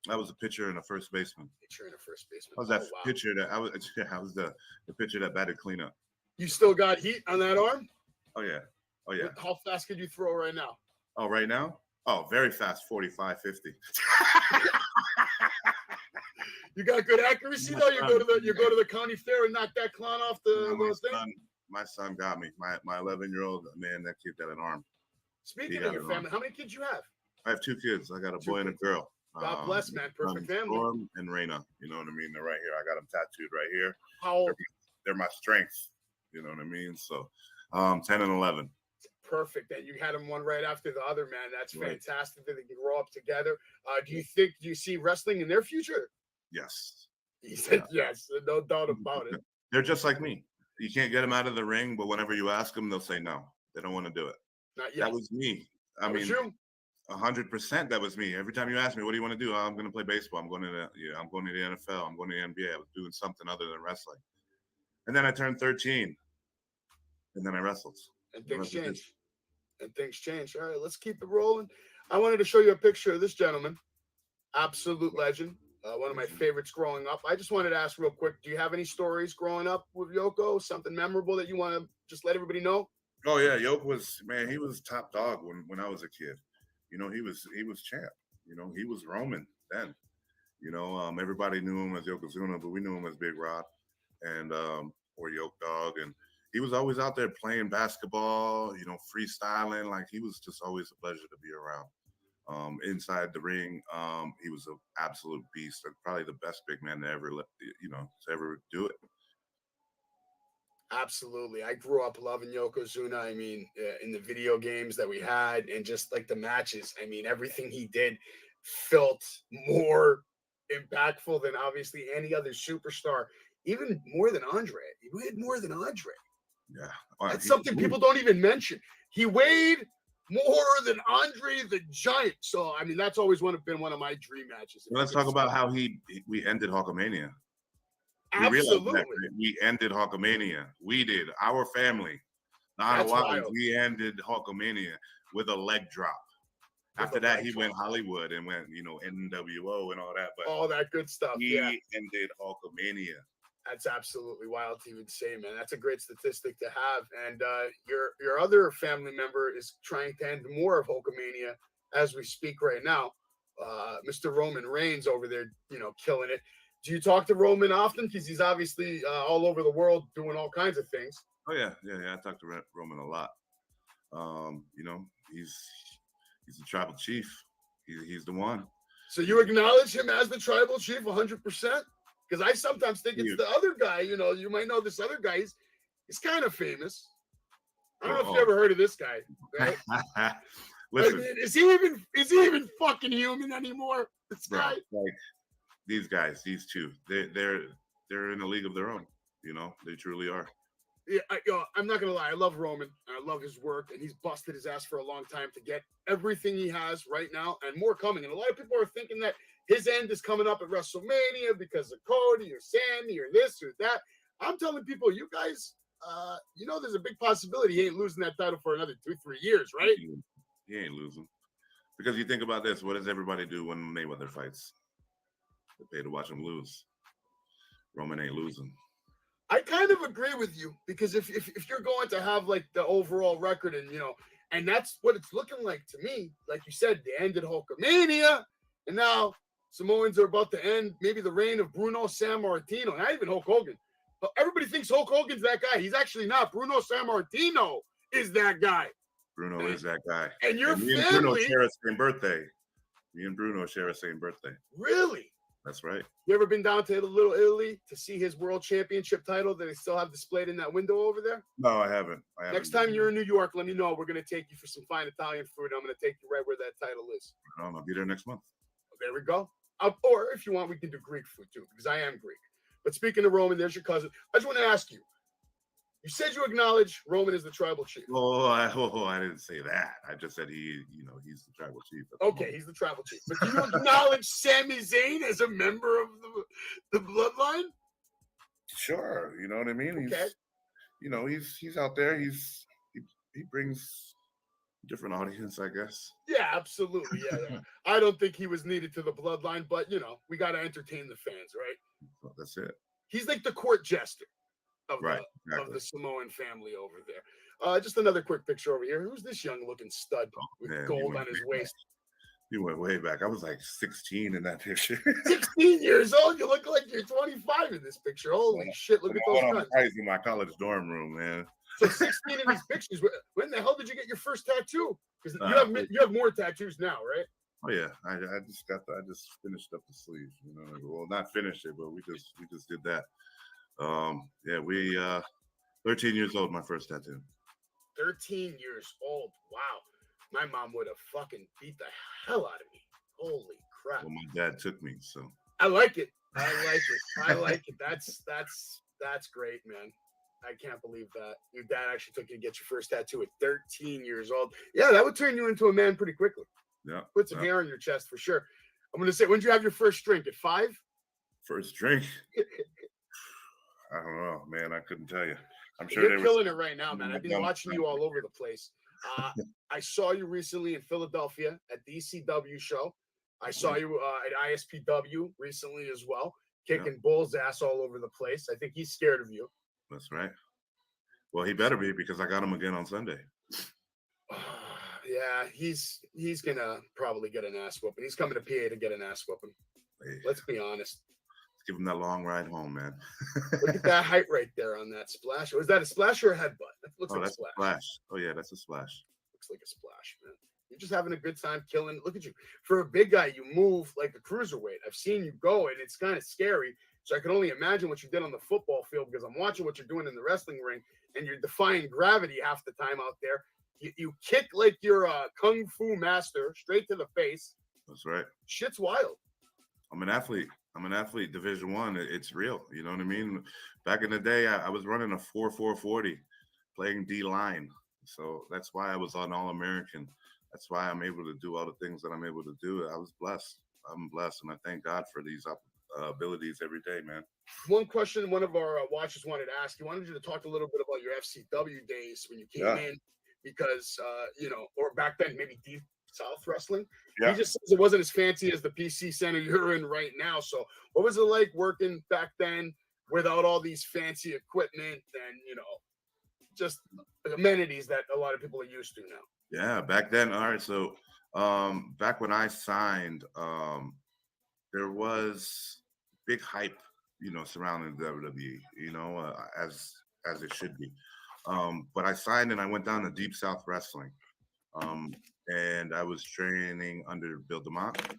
I was a pitcher and a first baseman. Pitcher and a first baseman. I was that Oh, wow. pitcher that I was the pitcher that batted cleanup. You still got heat on that arm? Oh yeah. Oh yeah. How fast could you throw right now? Oh, right now? Oh, very fast, 45, 50. You got good accuracy though. You go to the county fair and knock that clown off the thing. My son got me. My 11-year-old, man, that kid got an arm. Speaking of your family, how many kids you have? I have 2 kids. I got a boy and a girl. God bless, man. Perfect family. Storm and Raina. You know what I mean? They're right here. I got them tattooed right here. How old? They're my strength. You know what I mean? So 10 and 11. Perfect. And you had them one right after the other, man. That's Right. fantastic that they can grow up together. Do you see wrestling in their future? Yes. He said yes, no doubt about it. They're just like me. You can't get them out of the ring, but whenever you ask them, they'll say no. They don't want to do it. Not yet. That was me. I That was mean, you. 100%. That was me. Every time you ask me, what do you want to do? Oh, I'm going to play baseball. I'm going to the NFL. I'm going to the NBA. I was doing something other than wrestling. And then I turned 13, and then I wrestled. And things change. All right, let's keep it rolling. I wanted to show you a picture of this gentleman, absolute legend, one of my favorites growing up. I just wanted to ask real quick, do you have any stories growing up with Yoko? Something memorable that you want to just let everybody know? Oh yeah, Yoke was, man, he was top dog when I was a kid. You know, he was champ. You know, he was Roman then. You know, everybody knew him as Yokozuna, but we knew him as Big Rod and or Yoke Dog. And he was always out there playing basketball, you know, freestyling. Like, he was just always a pleasure to be around. Inside the ring, he was an absolute beast. Like, probably the best big man to ever do it. Absolutely. I grew up loving Yokozuna. I mean, in the video games that we had and just like the matches, I mean, everything he did felt more impactful than obviously any other superstar, even more than Andre. He weighed more than Andre. Yeah. That's something people don't even mention. He weighed more than Andre the Giant. So, I mean, that's always been one of my dream matches. Let's talk about how we ended Hulkamania. Absolutely. We ended Hulkamania. We did. Our family. Not a lot. We ended Hulkamania with a leg drop. After that, he went Hollywood and went, you know, NWO and all that. But all that good stuff. He Yeah. ended Hulkamania. That's absolutely wild to even say, man. That's a great statistic to have. And your other family member is trying to end more of Hulkamania as we speak right now. Mr. Roman Reigns over there, you know, killing it. Do you talk to Roman often? Because he's obviously all over the world doing all kinds of things. Oh yeah. I talk to Roman a lot. You know, he's the tribal chief. He's the one. So you acknowledge him as the tribal chief 100%? Because I sometimes think it's the other guy. You know, you might know this other guy. He's kind of famous. I don't know if you ever heard of this guy. Right? Listen, I mean, is he even fucking human anymore? This guy. Like these guys, these two, they're in a league of their own. You know, they truly are. Yeah, I'm not gonna lie. I love Roman. I love his work, and he's busted his ass for a long time to get everything he has right now, and more coming. And a lot of people are thinking that his end is coming up at WrestleMania because of Cody or Sammy or this or that. I'm telling people, you guys, you know, there's a big possibility he ain't losing that title for another 2-3 years, right? He ain't losing. Because you think about this, what does everybody do when Mayweather fights? They pay to watch him lose. Roman ain't losing. I kind of agree with you, because if you're going to have like the overall record, and you know, and that's what it's looking like to me. Like you said, they ended Hulkamania, and now Samoans are about to end maybe the reign of Bruno Sammartino, not even Hulk Hogan. But everybody thinks Hulk Hogan's that guy. He's actually not. Bruno Sammartino is that guy. Bruno is that guy. And your me family. and Bruno share the same birthday. Me and Bruno share the same birthday. Really? That's right. You ever been down to Little Italy to see his world championship title that they still have displayed in that window over there? No, I haven't. Next time you're in New York, let me know. We're going to take you for some fine Italian food. I'm going to take you right where that title is. I'll be there next month. There we go. Or if you want, we can do Greek food too, because I am Greek. But speaking of Roman, there's your cousin. I just want to ask you, You said you acknowledge Roman is the tribal chief. I didn't say that. I just said he's the tribal chief. Okay, he's the tribal chief. But do you acknowledge Sami Zayn as a member of the bloodline? Sure, you know what I mean. Okay. He's out there. He brings a different audience, I guess. Yeah, absolutely. Yeah. I don't think he was needed to the bloodline, but we got to entertain the fans, right? Well, that's it. He's like the court jester of the Samoan family over there. Just another quick picture over here. Who's this young looking stud with gold on his waist? You went way back. I was like 16 in that picture. 16 years old. You look like you're 25 in this picture. Holy shit! Look at those guns. I was in my college dorm room, man. So 16 in these pictures. When the hell did you get your first tattoo? Because you have more tattoos now, right? Oh yeah, I just finished up the sleeve. Well, not finished it, but we just did that. 13 years old, my first tattoo. 13 years old. Wow. My mom would have fucking beat the hell out of me. Holy crap. Well, my dad took me, so. I like it. I like it. That's great, man. I can't believe that. Your dad actually took you to get your first tattoo at 13 years old. Yeah, that would turn you into a man pretty quickly. Yeah. Put some hair on your chest for sure. I'm going to say, when did you have your first drink? At 5? First drink? I don't know, man. I couldn't tell you. I'm sure you're killing it right now, man. I've been watching you all over the place. I saw you recently in Philadelphia at the ECW show. I saw you at ISPW recently as well, kicking Bull's ass all over the place. I think he's scared of you. That's right. Well, he better be, because I got him again on Sunday. Yeah, he's gonna probably get an ass whooping. He's coming to PA to get an ass whooping. Hey. Let's be honest. Let's give him that long ride home, man. Look at that height right there on that splash. Was that a splash or a headbutt? That looks like that's a splash. Oh yeah, that's a splash. Looks like a splash, man. You're just having a good time killing. Look at you. For a big guy, you move like a cruiserweight. I've seen you go, and it's kind of scary. So I can only imagine what you did on the football field, because I'm watching what you're doing in the wrestling ring, and you're defying gravity half the time out there. You kick like you're a kung fu master, straight to the face. That's right. Shit's wild. I'm an athlete. Division I. It's real. You know what I mean? Back in the day, I was running a 4.40, playing D-line. So that's why I was on All-American. That's why I'm able to do all the things that I'm able to do. I was blessed. I'm blessed, and I thank God for these abilities every day, man. One question one of our watchers wanted to ask you. Wanted you to talk a little bit about your FCW days when you came in, because or back then maybe Deep South Wrestling. Yeah. He just says it wasn't as fancy as the PC Center you're in right now. So what was it like working back then without all these fancy equipment and just amenities that a lot of people are used to now? Yeah, back then. All right, so back when I signed, there was big hype, surrounding WWE, as it should be. But I signed and I went down to Deep South Wrestling, and I was training under Bill DeMott.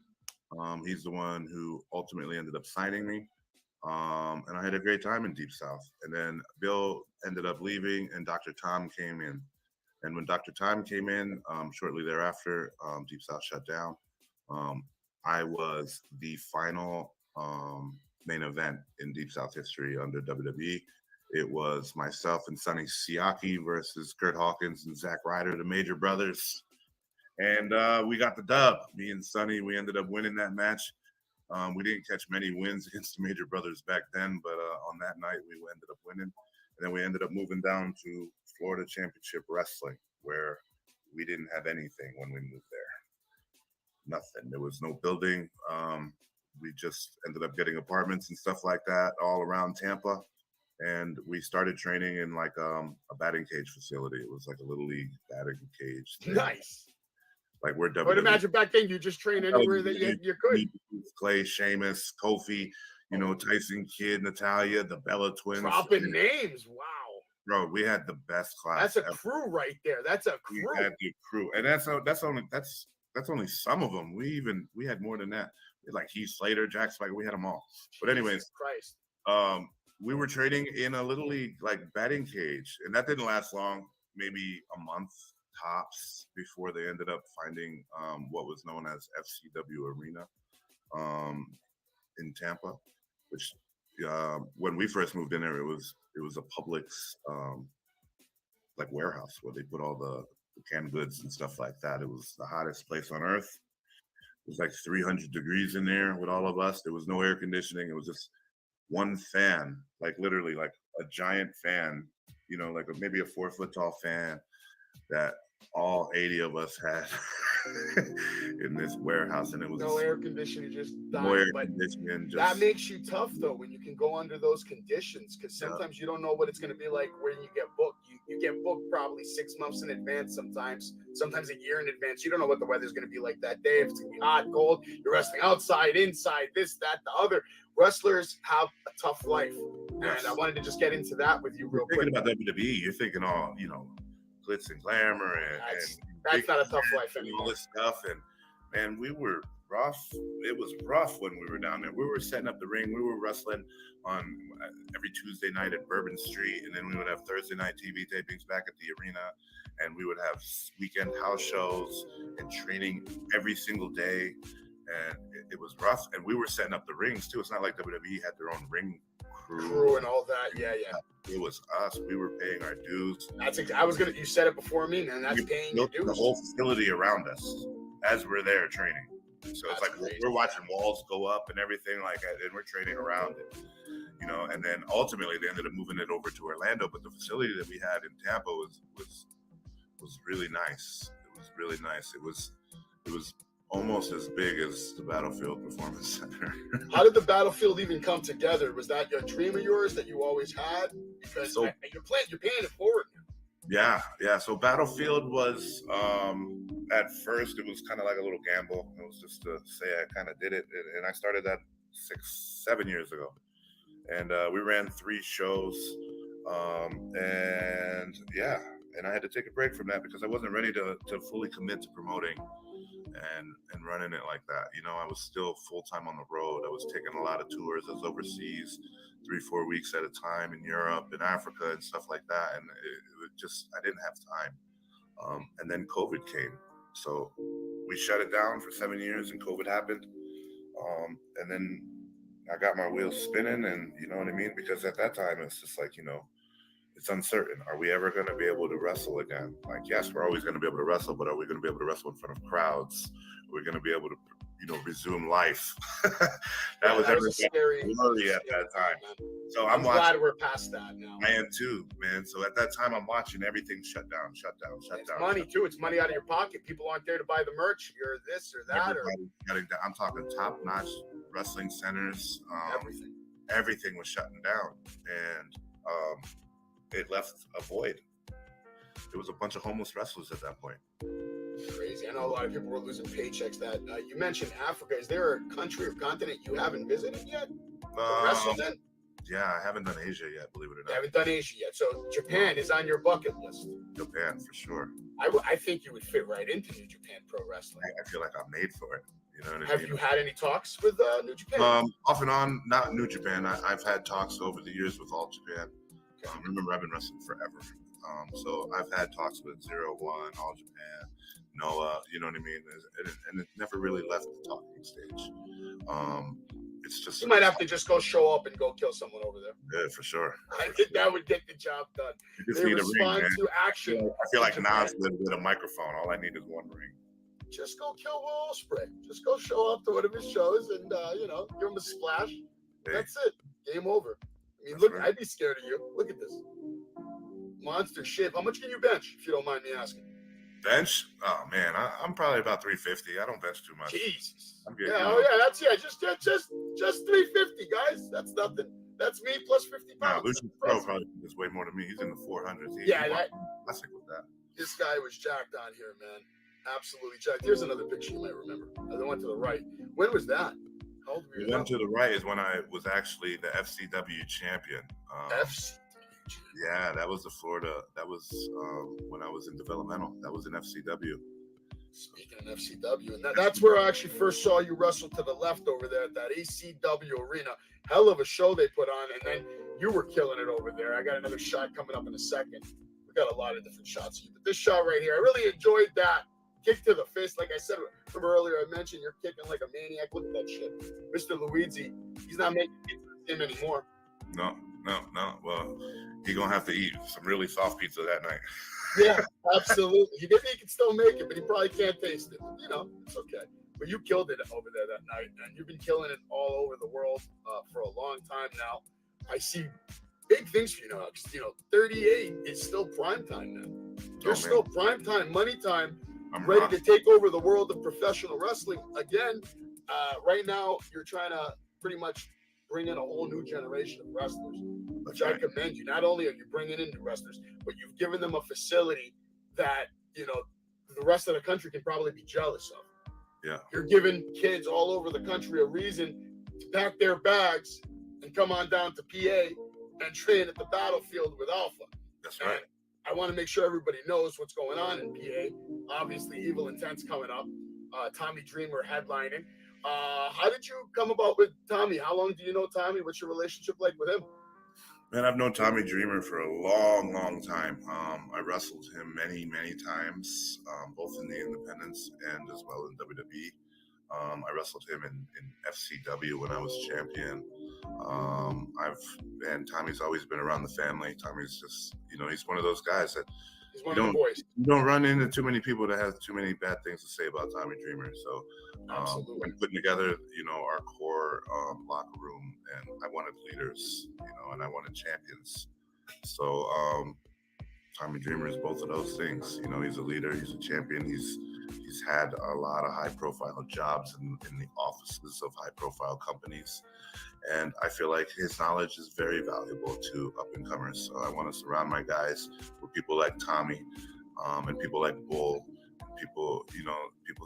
He's the one who ultimately ended up signing me, and I had a great time in Deep South. And then Bill ended up leaving, and Dr. Tom came in. And when Dr. Tom came in, shortly thereafter, Deep South shut down. I was the final main event in Deep South history under WWE. It was myself and Sonny Siaki versus Kurt Hawkins and Zack Ryder, the Major Brothers. And we got the dub. Me and Sonny, we ended up winning that match. We didn't catch many wins against the Major Brothers back then, but on that night, we ended up winning. And then we ended up moving down to Florida Championship Wrestling, where we didn't have anything when we moved there. Nothing. There was no building. We just ended up getting apartments and stuff like that all around Tampa. And we started training in like a batting cage facility. It was like a little league batting cage thing. Nice. Like we're I would imagine back then you just train anywhere that you could. Clay, Sheamus, Kofi, Tyson Kidd, Natalia, the Bella Twins. Dropping names. Wow. Bro, we had the best class. That's a crew right there. That's a crew. We had the crew. And that's only some of them. We had more than that. Like Heath Slater, Jack Swagger, we had them all. But anyways, Christ. We were training in a little league like batting cage, and that didn't last long, maybe a month tops, before they ended up finding what was known as FCW Arena in Tampa, which when we first moved in there, it was a Publix like warehouse where they put all the canned goods and stuff like that. It was the hottest place on earth. It was like 300 degrees in there with all of us. There was no air conditioning. It was just one fan, like literally like a giant fan, you know, like maybe a 4-foot tall fan that all 80 of us had in this warehouse, and it was no air conditioning, just no air dying. But conditioning. Just, that makes you tough though when you can go under those conditions, because sometimes you don't know what it's going to be like when you get booked. You get booked probably 6 months in advance, sometimes a year in advance. You don't know what the weather's going to be like that day. If it's going to be hot, cold, you're wrestling outside, inside, this, that, the other. Wrestlers have a tough life, and I wanted to just get into that with you real quick. Thinking about WWE, you're thinking all, you know, glitz and glamour, and that's not a tough life anymore. All this stuff, and man, we were rough. It was rough when we were down there. We were setting up the ring. We were wrestling on every Tuesday night at Bourbon Street, and then we would have Thursday night TV tapings back at the arena, and we would have weekend house shows and training every single day, and it was rough. And we were setting up the rings too. It's not like WWE had their own ring crew and all that. Yeah. It was us. We were paying our dues. You said it before me, man. That's paying your dues. The whole facility around us as we're there training. So it's like we're watching walls go up and everything like that, and we're training around it, you know. And then ultimately they ended up moving it over to Orlando, but the facility that we had in Tampa was really nice. It was really nice. It was almost as big as the Battlefield Performance Center. How did the Battlefield even come together? Was that a dream of yours that you always had? Because you're paying it forward. Yeah. So Battlefield was, at first it was kind of like a little gamble. It was just to say I kind of did it. And I started that 6-7 years ago. And we ran 3 shows. And I had to take a break from that because I wasn't ready to fully commit to promoting and running it like that. You know, I was still full-time on the road. I was taking a lot of tours. I was overseas 3-4 weeks at a time in Europe and Africa and stuff like that. And it just, I didn't have time. And then COVID came. So we shut it down for 7 years and COVID happened. And then I got my wheels spinning, and you know what I mean? Because at that time, it's just like, you know, it's uncertain. Are we ever going to be able to wrestle again? Like, yes, we're always going to be able to wrestle, but are we going to be able to wrestle in front of crowds? Are we going to be able to, you know, resume life? that was every scary worry at that time. So I'm glad we're past that now. I am too, man. So at that time, I'm watching everything shut down. It's money too. It's money out of your pocket. People aren't there to buy the merch. You're this or that. I'm talking top-notch wrestling centers. Everything was shutting down, and it left a void. There was a bunch of homeless wrestlers at that point. Crazy. I know a lot of people were losing paychecks. That you mentioned Africa. Is there a country or continent you haven't visited yet? Wrestled in? Yeah, I haven't done Asia yet, believe it or not. You haven't done Asia yet. So Japan is on your bucket list. Japan, for sure. I think you would fit right into New Japan Pro Wrestling. I feel like I'm made for it. You know what I mean? Have you had any talks with New Japan? Off and on, not New Japan. I've had talks over the years with All Japan. Remember, I've been wrestling forever. So I've had talks with 0-1, All Japan, Noah, you know what I mean? And it never really left the talking stage. It's just... You might have to just go show up and go kill someone over there. Yeah, for sure. I think that would get the job done. You just need a ring, man. To action. I feel like Nas with a microphone. All I need is one ring. Just go kill Will Ospreay. Just go show up to one of his shows and, you know, give him a splash. Hey. That's it. Game over. I mean, look, I'd be scared of you. Look at this. Monster shape. How much can you bench, if you don't mind me asking? Bench? Oh, man. I'm probably about 350. I don't bench too much. Jesus. I'm getting Just 350, guys. That's nothing. That's me plus 50 pounds. Nah, Lucian Pro probably is way more than me. He's in the 400s. I stick with that. This guy was jacked on here, man. Absolutely jacked. Here's another picture you might remember. The one to the right. When was that? How old were you? The one to the right is when I was actually the FCW champion. Yeah, that was the Florida. That was when I was in developmental. That was in FCW. Speaking of FCW, and that's where I actually first saw you wrestle to the left over there at that ACW arena. Hell of a show they put on, and then you were killing it over there. I got another shot coming up in a second. We got a lot of different shots of you, but this shot right here, I really enjoyed that. Kick to the fist. Like I said from earlier, I mentioned you're kicking like a maniac. Look at that shit. Mr. Luigi, he's not making it to the him anymore. No. Well, he gonna have to eat some really soft pizza that night. Yeah, absolutely. Maybe he can still make it, but he probably can't taste it. You know, it's okay. But you killed it over there that night, and you've been killing it all over the world for a long time now. I see big things for you now. 'Cause, 38 is still prime time now. You're still prime time, money time. I'm ready to take over the world of professional wrestling again. Right now, you're trying to pretty much bring in a whole new generation of wrestlers, which I commend you. Not only are you bringing in new wrestlers, but you've given them a facility that, the rest of the country can probably be jealous of. Yeah. You're giving kids all over the country a reason to pack their bags and come on down to PA and train at the battlefield with Alpha. That's right. And I want to make sure everybody knows what's going on in PA. Obviously, Evil Intent's coming up. Tommy Dreamer headlining. How did you come about with Tommy? How long do you know Tommy? What's your relationship like with him? Man, I've known Tommy Dreamer for a long, long time. I wrestled him many, many times, both in the independents and as well in WWE. I wrestled him in FCW when I was champion. Tommy's always been around the family. Tommy's just, he's one of those guys that you don't run into too many people that have too many bad things to say about Tommy Dreamer. So when putting together, our core locker room, and I wanted leaders, and I wanted champions. So Tommy Dreamer is both of those things. He's a leader, he's a champion, he's had a lot of high-profile jobs in the offices of high-profile companies, and I feel like his knowledge is very valuable to up-and-comers. So I want to surround my guys with people like Tommy, and people like Bull, people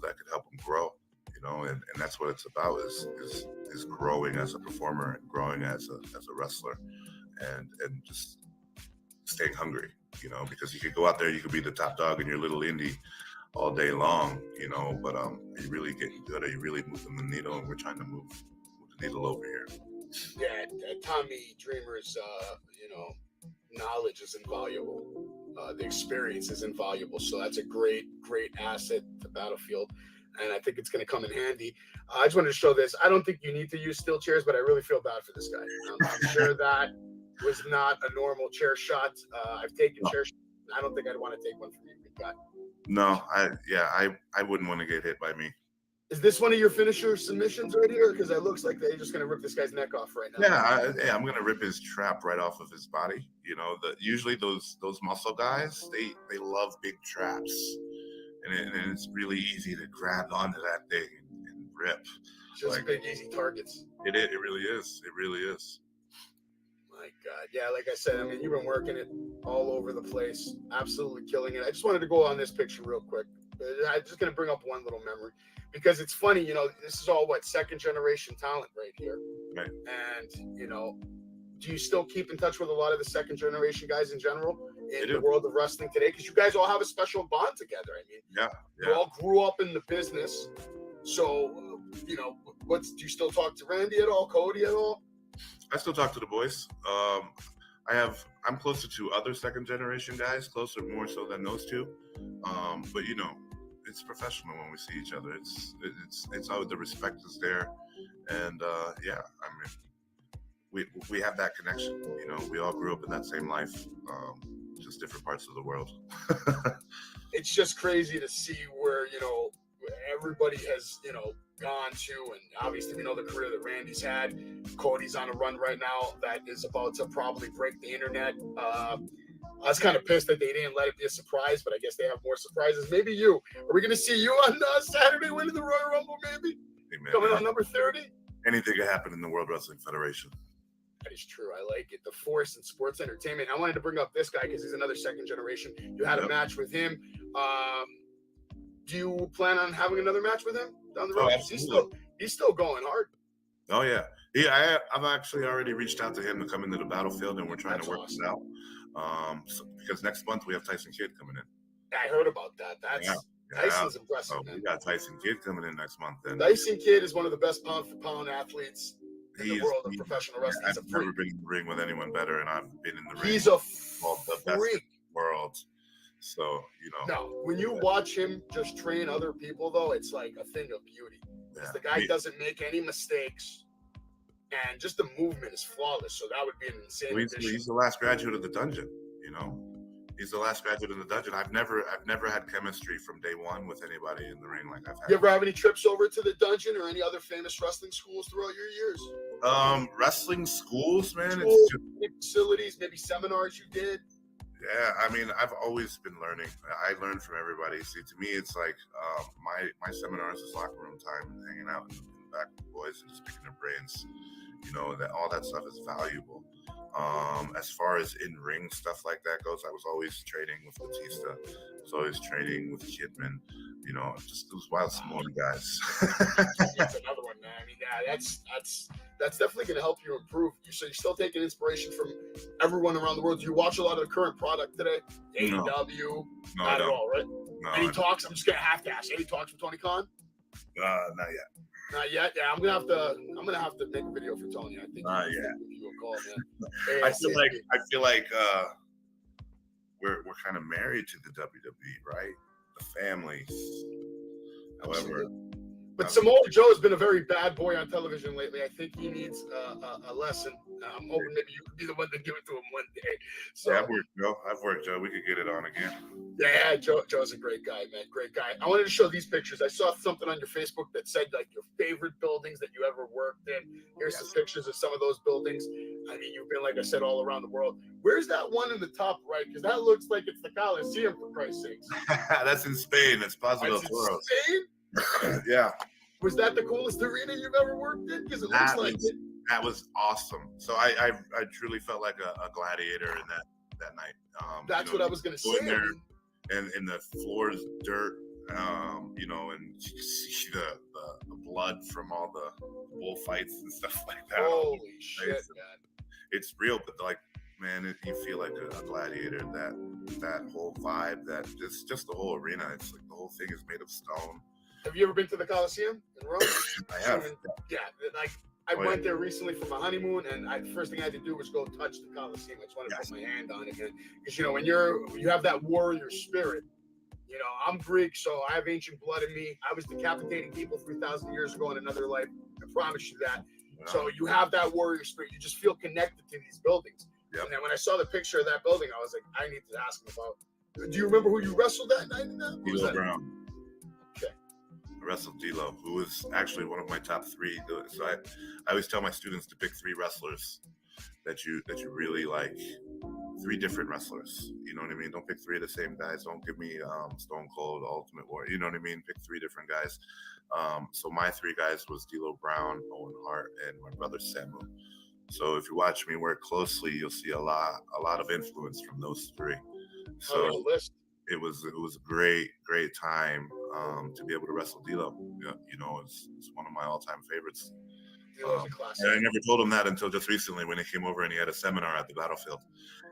that could help them grow. And that's what it's about is growing as a performer, and growing as a wrestler, and just staying hungry. Because you could go out there, you could be the top dog in your little indie all day long, but are you really getting good? Are you really moving the needle? And we're trying to move the needle over here. Yeah, Tommy Dreamer's, knowledge is invaluable. The experience is invaluable. So that's a great asset to Battlefield. And I think it's going to come in handy. I just wanted to show this. I don't think you need to use steel chairs, but I really feel bad for this guy. I'm sure that was not a normal chair shot. I've taken chair shots. I don't think I'd want to take one from you, big guy. No, I wouldn't want to get hit by me. Is this one of your finisher submissions right here? Because it looks like they're just going to rip this guy's neck off right now. Yeah, I'm going to rip his trap right off of his body. Usually those muscle guys, they love big traps. And it's really easy to grab onto that thing and rip. Just big, easy targets. It really is. It really is. My God. Yeah, like I said, you've been working it all over the place. Absolutely killing it. I just wanted to go on this picture real quick. I'm just going to bring up one little memory. Because it's funny, this is all, second generation talent right here. Right. And, do you still keep in touch with a lot of the second generation guys in general in the world of wrestling today? Because you guys all have a special bond together. You all grew up in the business. So, do you still talk to Randy at all, Cody at all? I still talk to the boys. I'm closer to other second generation guys, closer more so than those two. But it's professional when we see each other. It's always the respect is there, and we have that connection. We all grew up in that same life, just different parts of the world. It's just crazy to see where everybody has gone to, and obviously we know the career that Randy's had. Cody's on a run right now that is about to probably break the internet. I was kind of pissed that they didn't let it be a surprise, but I guess they have more surprises. Maybe you. Are we going to see you on Saturday winning the Royal Rumble, maybe? Hey, coming on number 30? Anything can happen in the World Wrestling Federation. That is true. I like it. The force in sports entertainment. I wanted to bring up this guy because he's another second generation. You had a match with him. Do you plan on having another match with him down the road? He's still going hard. Oh, yeah. I've actually already reached out to him to come into the battlefield, and we're trying to work this out. Because next month we have Tyson Kidd coming in. I heard about that. Tyson's impressive, man. We got Tyson Kidd coming in next month. And Tyson Kidd is one of the best pound-for-pound athletes in the world of professional wrestling. I've never been in the ring with anyone better, and I've been in the ring. He's a the best in the world. So, No, when you watch him just train other people, though, it's like a thing of beauty. Because the guy doesn't make any mistakes. and just the movement is flawless. So that would be an insane addition. He's the last graduate of the dungeon. You know, he's the last graduate in the dungeon. I've never had chemistry from day one with anybody in the ring like I've had. You ever have any trips over to the dungeon or any other famous wrestling schools throughout your years? Wrestling schools, man. Schools, maybe facilities, maybe seminars you did. Yeah, I mean, I've always been learning. I learn from everybody. See, to me, it's like my seminars is locker room time and hanging out in the back with the boys and just picking their brains. You know, that all that stuff is valuable. As far as in-ring stuff like that goes, I was always training with Batista. I was always training with Kidman. You know, just those wild Samoan guys. That's another one, man. I mean, yeah, that's definitely going to help you improve. So you're still taking inspiration from everyone around the world. Do you watch a lot of the current product today? No. AEW? No, Not at all, right? No, Any talks? I'm just going to have to ask. Any talks with Tony Khan? Not yet. Not yet. Yeah, I'm gonna have to make a video for Tony. I think. Not yet. Give you a call, man. I feel like we're kind of married to the WWE, right? The families. However, but Samoa Joe has been a very bad boy on television lately. I think he needs a lesson. I'm hoping maybe you could be the one to give it to him one day. So yeah, I've worked Joe. We could get it on again. Yeah, Joe's a great guy, man. Great guy. I wanted to show these pictures. I saw something on your Facebook that said like your favorite buildings that you ever worked in. Here's some pictures of some of those buildings. I mean, you've been, like I said, all around the world. Where's that one in the top right? Because that looks like it's the Coliseum, for Christ's sakes. That's in Spain. That's Plaza del Toro. Spain? Yeah. Was that the coolest arena you've ever worked in? Because it looks like it. That was awesome. So I truly felt like a gladiator in that night. That's what I was going to say. There, and the floor is dirt, you know, and you see the blood from all the bullfights and stuff like that. Holy shit, man. It's real, but like, man, you feel like a gladiator. That whole vibe, just the whole arena. It's like the whole thing is made of stone. Have you ever been to the Coliseum in Rome? I have. Yeah, like I went there recently for my honeymoon, and the first thing I had to do was go touch the Coliseum. I just wanted to put my hand on it, because you know when you have that warrior spirit. You know, I'm Greek, so I have ancient blood in me. I was decapitating people 3,000 years ago in another life. I promise you that. Wow. So you have that warrior spirit. You just feel connected to these buildings. Yep. And then when I saw the picture of that building, I was like, I need to ask him about. Do you remember who you wrestled that night? D'Lo Brown. Okay. I wrestled D'Lo, who was actually one of my top three. So I always tell my students to pick three wrestlers that you really like. Three different wrestlers. You know what I mean? Don't pick three of the same guys. Don't give me Stone Cold, Ultimate Warrior. You know what I mean? Pick three different guys. So my three guys was D'Lo Brown, Owen Hart, and my brother Samu. So if you watch me work closely, you'll see a lot of influence from those three. So it was a great time to be able to wrestle D'Lo. You know, it's one of my all-time favorites. And I never told him that until just recently when he came over and he had a seminar at the battlefield.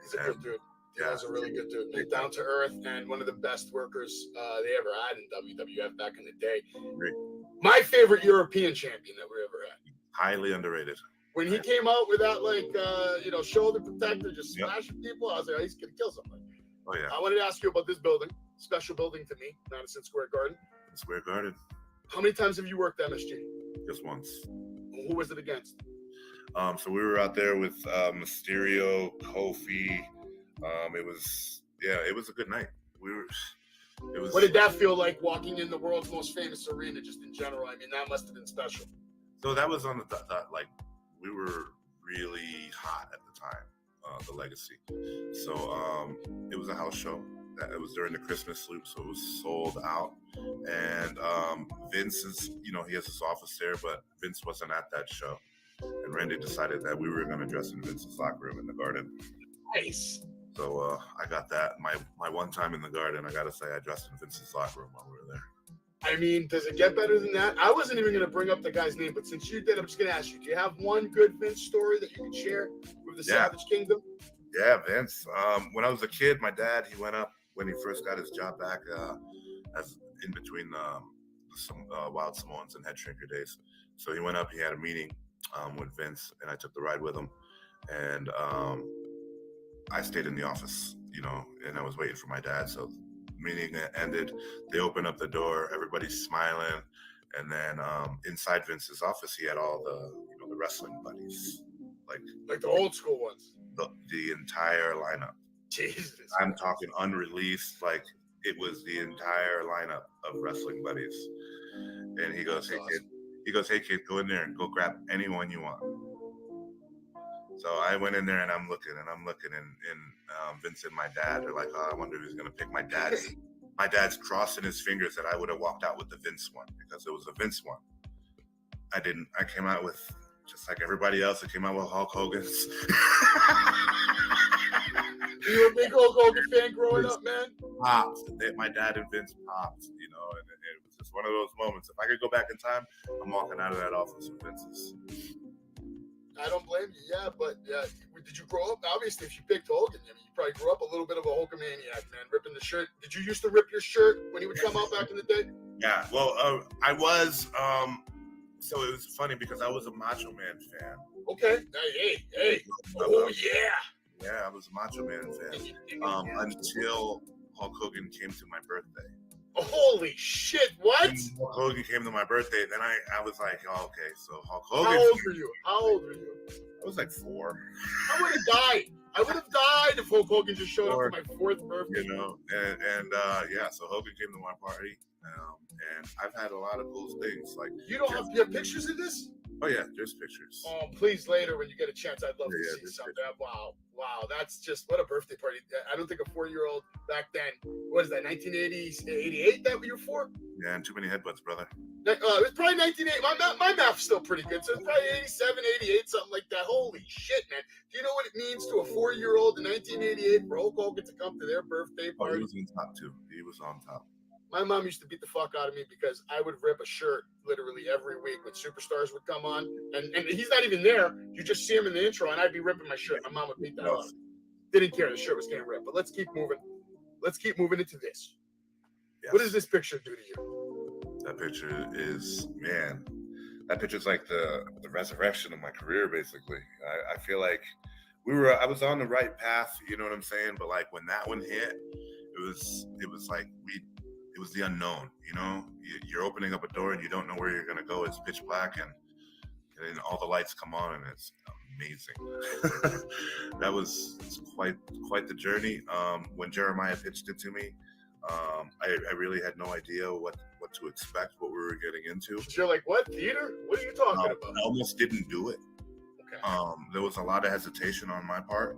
He's a good dude. Yeah, he's a really good dude. Down to earth and one of the best workers they ever had in WWF back in the day. Great. My favorite European champion that we ever had. Highly underrated. When he came out with that, shoulder protector, just smashing people, I was like, oh, he's going to kill somebody. Oh, yeah. I wanted to ask you about this building, special building to me, Madison Square Garden. Square Garden. How many times have you worked MSG? Just once. Who was it against? So we were out there with Mysterio, Kofi. It was a good night. What did that feel like walking in the world's most famous arena, just in general? I mean, that must have been special. So that was on we were really hot at the time, the Legacy. So it was a house show. It was during the Christmas loop, so it was sold out. And Vince is, he has his office there, but Vince wasn't at that show. And Randy decided that we were going to dress in Vince's locker room in the Garden. Nice. So I got that. My one time in the Garden, I got to say, I dressed in Vince's locker room while we were there. I mean, does it get better than that? I wasn't even going to bring up the guy's name, but since you did, I'm just going to ask you, do you have one good Vince story that you can share with the Savage Kingdom? Yeah, Vince. When I was a kid, my dad, he went up when he first got his job back as in between some Wild Samoans and Head Shrinker days. So he went up, he had a meeting with Vince, and I took the ride with him. And I stayed in the office, and I was waiting for my dad. So meeting ended, they opened up the door, everybody's smiling. And then inside Vince's office, he had all the Wrestling Buddies, like the old school ones. The entire lineup. Jesus, I'm talking unreleased. Like it was the entire lineup of Wrestling Buddies. And he goes, "Hey kid," "Hey kid, go in there and go grab anyone you want." So I went in there and I'm looking, and Vince and my dad are like, "Oh, I wonder who's gonna pick my dad." My dad's crossing his fingers that I would have walked out with the Vince one because it was a Vince one. I didn't. I came out with, just like everybody else, I came out with Hulk Hogan's. You were a big Hulk Hogan fan growing up, man? Pops. My dad and Vince popped, and it was just one of those moments. If I could go back in time, I'm walking out of that office with Vince's. I don't blame you, yeah, but did you grow up? Obviously, if you picked Hogan, I mean, you probably grew up a little bit of a Hulkamaniac, man, ripping the shirt. Did you used to rip your shirt when he would come out back in the day? Yeah, well, I was, so it was funny because I was a Macho Man fan. Okay, hey, oh yeah. Yeah, I was a Macho Man fan until Hulk Hogan came to my birthday. Holy shit, what? When Hulk Hogan came to my birthday, then I was like, oh, okay, so Hulk Hogan. How old were you? I was like 4. I would have died. I would have died if Hulk Hogan just showed up for my 4th birthday. Yeah, so Hogan came to my party, and I've had a lot of cool things. Like you have pictures of this? Oh yeah, there's pictures. Oh, please later when you get a chance, I'd love to see something. Wow, that's just what a birthday party. I don't think a 4-year-old back then. What is that? 1980s, 88? That you were 4? Yeah, and too many headbutts, brother. It was probably 1980. My math's still pretty good, so it's probably 87, 88, something like that. Holy shit, man! Do you know what it means to a 4-year-old in 1988 for Hulk Hogan to come to their birthday party? He was on top too. He was on top. My mom used to beat the fuck out of me because I would rip a shirt literally every week when Superstars would come on. And he's not even there. You just see him in the intro, and I'd be ripping my shirt. My mom would beat the hell out of me. Didn't care. The shirt was getting ripped. But let's keep moving. Let's keep moving into this. Yes. What does this picture do to you? That picture is, man, that picture's like the resurrection of my career, basically. I feel like I was on the right path, you know what I'm saying? But like when that one hit, it was like it was the unknown, you know? You're opening up a door and you don't know where you're going to go. It's pitch black and then all the lights come on and it's amazing. That was quite the journey. When Jeremiah pitched it to me, I really had no idea what to expect, what we were getting into. You're like, what, theater? What are you talking about? I almost didn't do it. Okay. There was a lot of hesitation on my part,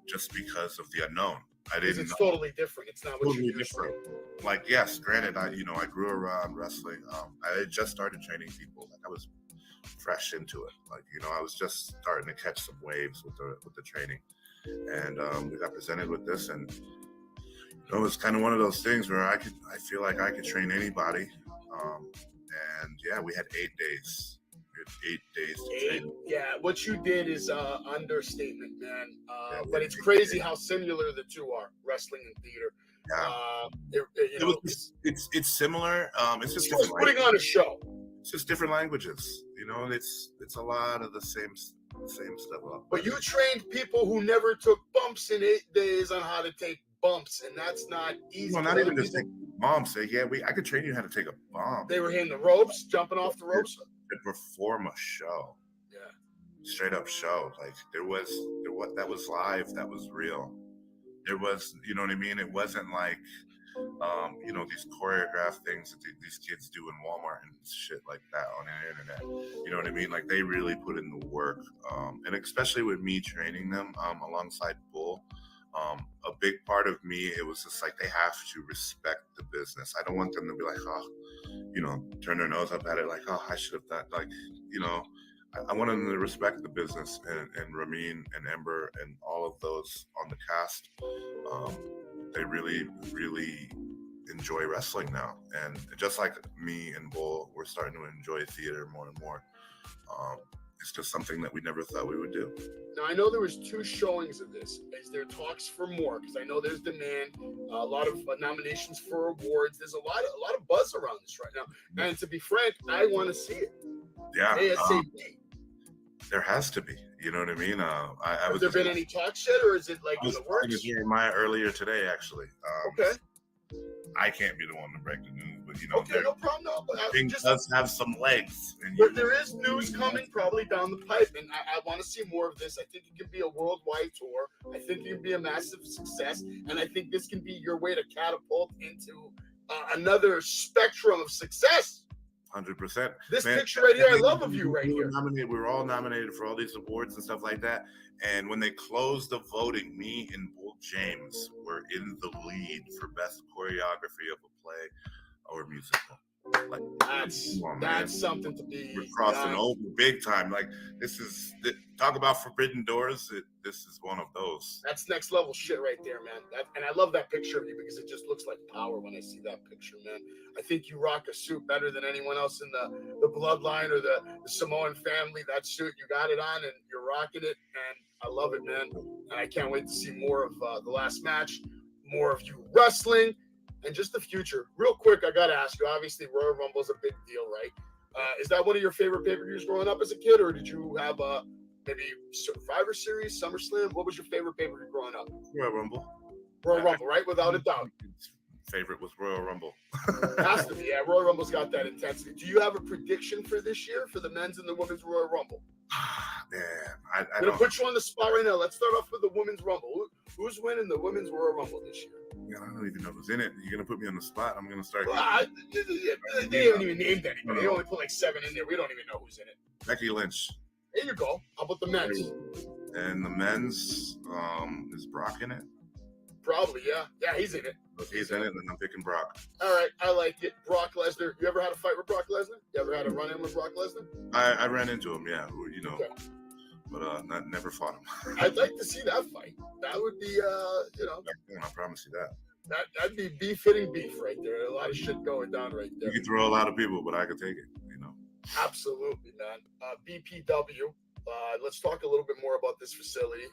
just because of the unknown. It's totally different. It's not what you're different. Like, yes, granted, I grew around wrestling. I had just started training people. Like I was fresh into it. Like, I was just starting to catch some waves with the training. And we got presented with this, and it was kind of one of those things where I feel like I could train anybody. And yeah, we had 8 days. 8 days to train. Yeah, what you did is understatement, man. But it's crazy how similar the two are, wrestling and theater. Yeah. It's similar. It's just putting on a show. It's just different languages. It's a lot of the same stuff. But you trained people who never took bumps in 8 days on how to take bumps, and that's not easy. No, not even just take bumps. I could train you how to take a bump. They were hitting the ropes, jumping off the ropes. To perform a show. Yeah. Straight up show. Like that was live, that was real. There was, you know what I mean? It wasn't like these choreographed things that these kids do in Walmart and shit like that on the internet. You know what I mean? Like they really put in the work. And especially with me training them alongside Bull. A big part of me, it was just like they have to respect the business. I don't want them to be like, turn their nose up at it like, I should have done. Like, I want them to respect the business, and Ramin and Ember and all of those on the cast. They really, really enjoy wrestling now. And just like me and Bull, we're starting to enjoy theater more and more. It's just something that we never thought we would do. Now, I know there was 2 showings of this. Is there talks for more? Because I know there's demand, a lot of nominations for awards. There's a lot of buzz around this right now. And to be frank, I want to see it. Yeah. ASAP. There has to be. You know what I mean? Has there been any talks yet, or is it like in the works? I was talking to Jeremiah earlier today, actually. Okay. I can't be the one to break the news, but you know, Okay, no problem. No, but thing does have some legs. And there is news coming probably down the pipe, and I want to see more of this. I think it can be a worldwide tour. I think it can be a massive success, and I think this can be your way to catapult into another spectrum of success. 100%. This picture right here, I love of you right we were here. Nominated, we were all nominated for all these awards and stuff like that. And when they closed the voting, me and Bull James were in the lead for best choreography of a play or musical. Like That's something to be. We're crossing over big time. Like talk about forbidden doors. This is one of those. That's next level shit right there, man. And I love that picture of you because it just looks like power when I see that picture, man. I think you rock a suit better than anyone else in the bloodline or the Samoan family. That suit, you got it on and you're rocking it, and I love it, man. And I can't wait to see more of the last match, more of you wrestling, and just the future. Real quick, I got to ask you, obviously, Royal Rumble is a big deal, right? Is that one of your favorite pay-per-views growing up as a kid, or did you have maybe Survivor Series, SummerSlam? What was your favorite pay-per-view growing up? Royal Rumble. Royal Rumble, right? Without a doubt. Favorite was Royal Rumble. Has to be, yeah. Royal Rumble's got that intensity. Do you have a prediction for this year for the men's and the women's Royal Rumble? Man, I'm going to put you on the spot right now. Let's start off with the women's Rumble. Who's winning the women's Royal Rumble this year? Man, I don't even know who's in it. You're going to put me on the spot. I'm going to start. They haven't even named anybody. They only put like 7 in there. We don't even know who's in it. Becky Lynch. There you go. How about the men's? And the men's, is Brock in it? Probably, yeah. Yeah, he's in it. He's in it, and I'm picking Brock. All right, I like it. Brock Lesnar. You ever had a fight with Brock Lesnar? You ever had a run-in with Brock Lesnar? I ran into him, yeah. You know, okay. But never fought him. I'd like to see that fight. That would be, you know. I promise you that. That'd be beef hitting beef right there. A lot of shit going down right there. You can throw a lot of people, but I could take it, you know. Absolutely, man. BPW. Let's talk a little bit more about this facility.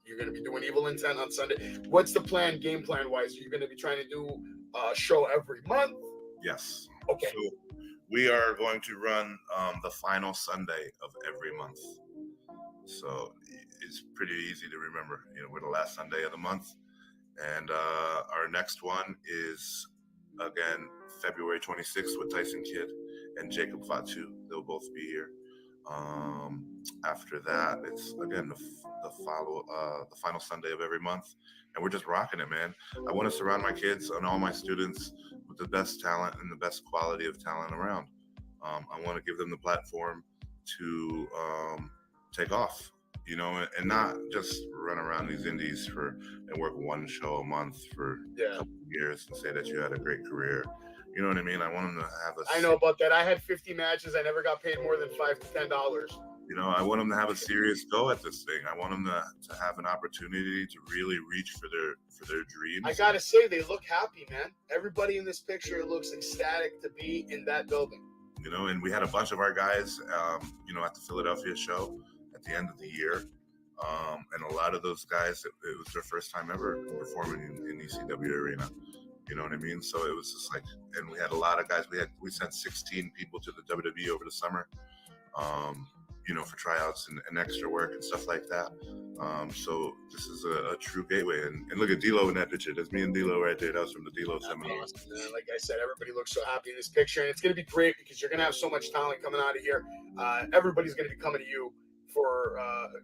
You're going to be doing Evil Intent on Sunday. What's the plan, game plan wise? Are you going to be trying to do a show every month? Yes. Okay. So we are going to run the final Sunday of every month. So it's pretty easy to remember. You know, we're the last Sunday of the month. And our next one is, again, February 26th with Tyson Kidd and Jacob Fatu. They'll both be here. After that, it's again the final Sunday of every month, and we're just rocking it, man. I want to surround my kids and all my students with the best talent and the best quality of talent around. I want to give them the platform to take off, you know, and not just run around these indies and work one show a month for a couple years and say that you had a great career. You know what I mean? I want them to have I know about that. I had 50 matches. I never got paid more than $5 to $10. You know, I want them to have a serious go at this thing. I want them to have an opportunity to really reach for their dreams. I gotta say, they look happy, man. Everybody in this picture looks ecstatic to be in that building. You know, and we had a bunch of our guys, you know, at the Philadelphia show at the end of the year. And a lot of those guys, it was their first time ever performing in ECW Arena. You know what I mean? So it was just like, and we had a lot of guys. We sent 16 people to the WWE over the summer, you know, for tryouts and extra work and stuff like that. So this is a true gateway. And look at D'Lo in that picture. That's me and D'Lo right there. That was from the D'Lo seminar. Awesome, man. Like I said, everybody looks so happy in this picture, and it's going to be great because you're going to have so much talent coming out of here. Everybody's going to be coming to you for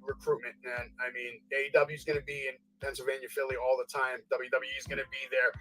recruitment, man. I mean, AEW is going to be in Pennsylvania, Philly all the time. WWE is going to be there.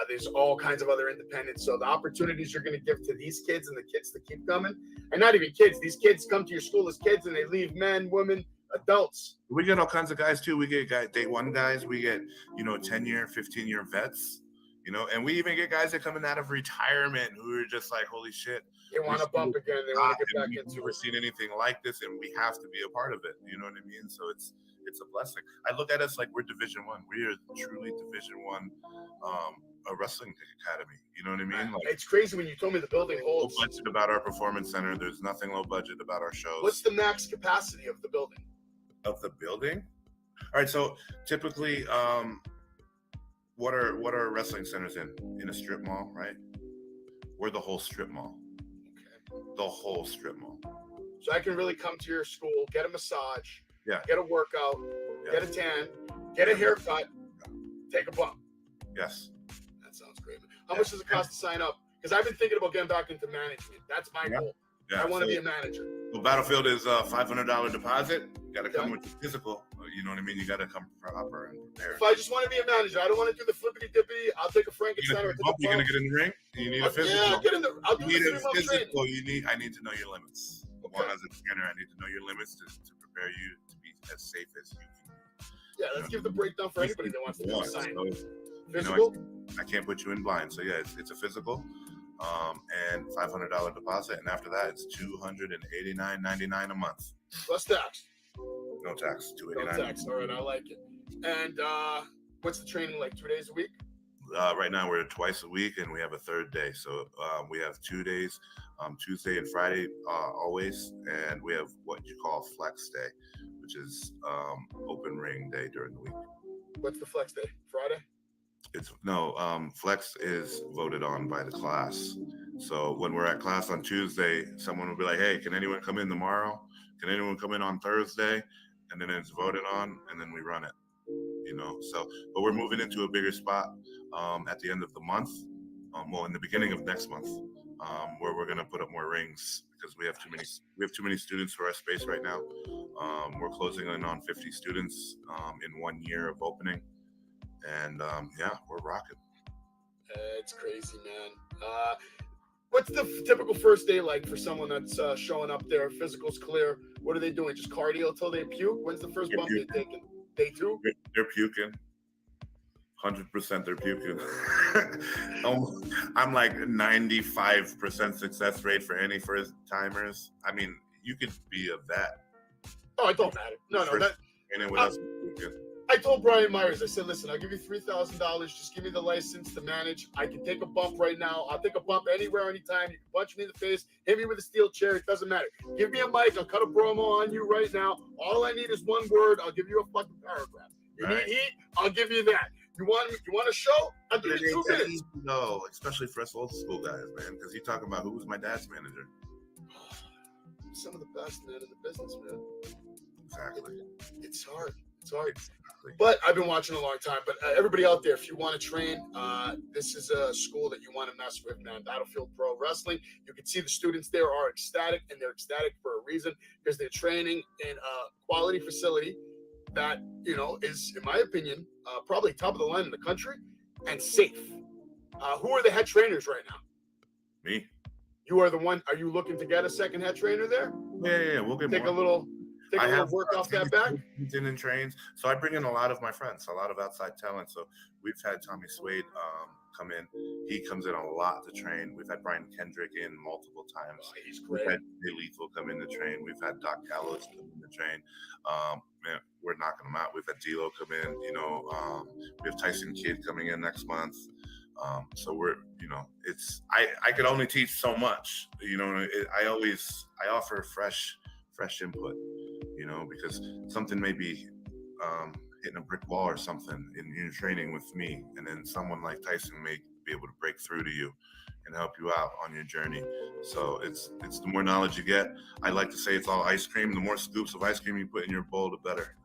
There's all kinds of other independents. So the opportunities you're going to give to these kids and the kids to keep coming, and not even kids. These kids come to your school as kids and they leave men, women, adults. We get all kinds of guys too. We get day one guys. We get, you know, 10-year, 15-year vets, you know, and we even get guys that coming out of retirement who are just like, holy shit. They want to bump again. They want to get back into it. We've never seen anything like this, and we have to be a part of it. You know what I mean? So it's a blessing. I look at us like we're Division I. We are truly Division I, a wrestling academy. You know what I mean? Like, it's crazy when you told me the building holds. Low budget about our performance center. There's nothing low budget about our shows. What's the max capacity of the building? Of the building? All right. So typically, what are wrestling centers in a strip mall, right? We're the whole strip mall. Okay. The whole strip mall. So I can really come to your school, get a massage, yeah, get a workout, get a tan, get a haircut, take a bump. Yes. That sounds great. How much does it cost to sign up? Because I've been thinking about getting back into management. That's my goal. Yeah, I want to so- be a manager. So Battlefield is a $500 deposit. You got to come with your physical. You know what I mean? You got to come proper and prepared. If I just want to be a manager, I don't want to do the flippity dippity. I'll take a Frankenstein or take a You're gonna get in the ring. You need a physical. Yeah, I'll get in the. I'll do You need the a 3-month training. physical. I need to know your limits. One, as a trainer, I need to know your limits to prepare you to be as safe as you can. Yeah, let's give the breakdown for anybody that wants to do a sign. Physical? I can't put you in blind. So yeah, it's a physical, and $500 deposit, and after that, it's $289.99 a month. Plus tax. No tax. No tax. All right, I like it. And what's the training like? 2 days a week? Right now we're twice a week, and we have a third day. So we have 2 days, Tuesday and Friday always, and we have what you call flex day, which is open ring day during the week. What's the flex day? Friday? Flex is voted on by the class. So when we're at class on Tuesday, someone will be like, hey, can anyone come in tomorrow? Can anyone come in on Thursday? And then it's voted on, and then we run it. So, but we're moving into a bigger spot at the end of the month, in the beginning of next month, where we're going to put up more rings because we have too many students for our space right now. We're closing in on 50 students in 1 year of opening, and we're rocking. It's crazy, man. What's the typical first day like for someone that's showing up there? Physical's clear. What are they doing? Just cardio till they puke? When's the first bump they're taking? Day 2? They're puking. 100% they're puking. I'm like 95% success rate for any first timers. I mean, you could be a vet. Oh, it don't matter. No. And with us puking. I told Brian Myers, I said, listen, I'll give you $3,000. Just give me the license to manage. I can take a bump right now. I'll take a bump anywhere, anytime. You can punch me in the face, hit me with a steel chair. It doesn't matter. Give me a mic. I'll cut a promo on you right now. All I need is one word. I'll give you a fucking paragraph. You need heat? I'll give you that. You want a show? I'll give you 2 minutes. No, especially for us old school guys, man, because you're talking about who was my dad's manager. Some of the best men in the business, man. Exactly. It's hard. It's hard. But I've been watching a long time. But everybody out there, if you want to train, this is a school that you want to mess with, man. Battlefield Pro Wrestling. You can see the students there are ecstatic, and they're ecstatic for a reason because they're training in a quality facility that, is, in my opinion, probably top of the line in the country and safe. Who are the head trainers right now? Me. You are the one. Are you looking to get a second head trainer there? Yeah. We'll get Take more. a little work off that back. In and trains. So I bring in a lot of my friends, a lot of outside talent. So we've had Tommy Swade come in. He comes in a lot to train. We've had Brian Kendrick in multiple times. Oh, he's great. We've had Jay Lethal come in to train. We've had Doc Gallows come in to train. Man, we're knocking them out. We've had D'Lo come in. We have Tyson Kidd coming in next month. So we're, it's I could only teach so much. I offer fresh input. Because something may be hitting a brick wall or something in your training with me, and then someone like Tyson may be able to break through to you and help you out on your journey. So it's the more knowledge you get. I like to say it's all ice cream. The more scoops of ice cream you put in your bowl, the better.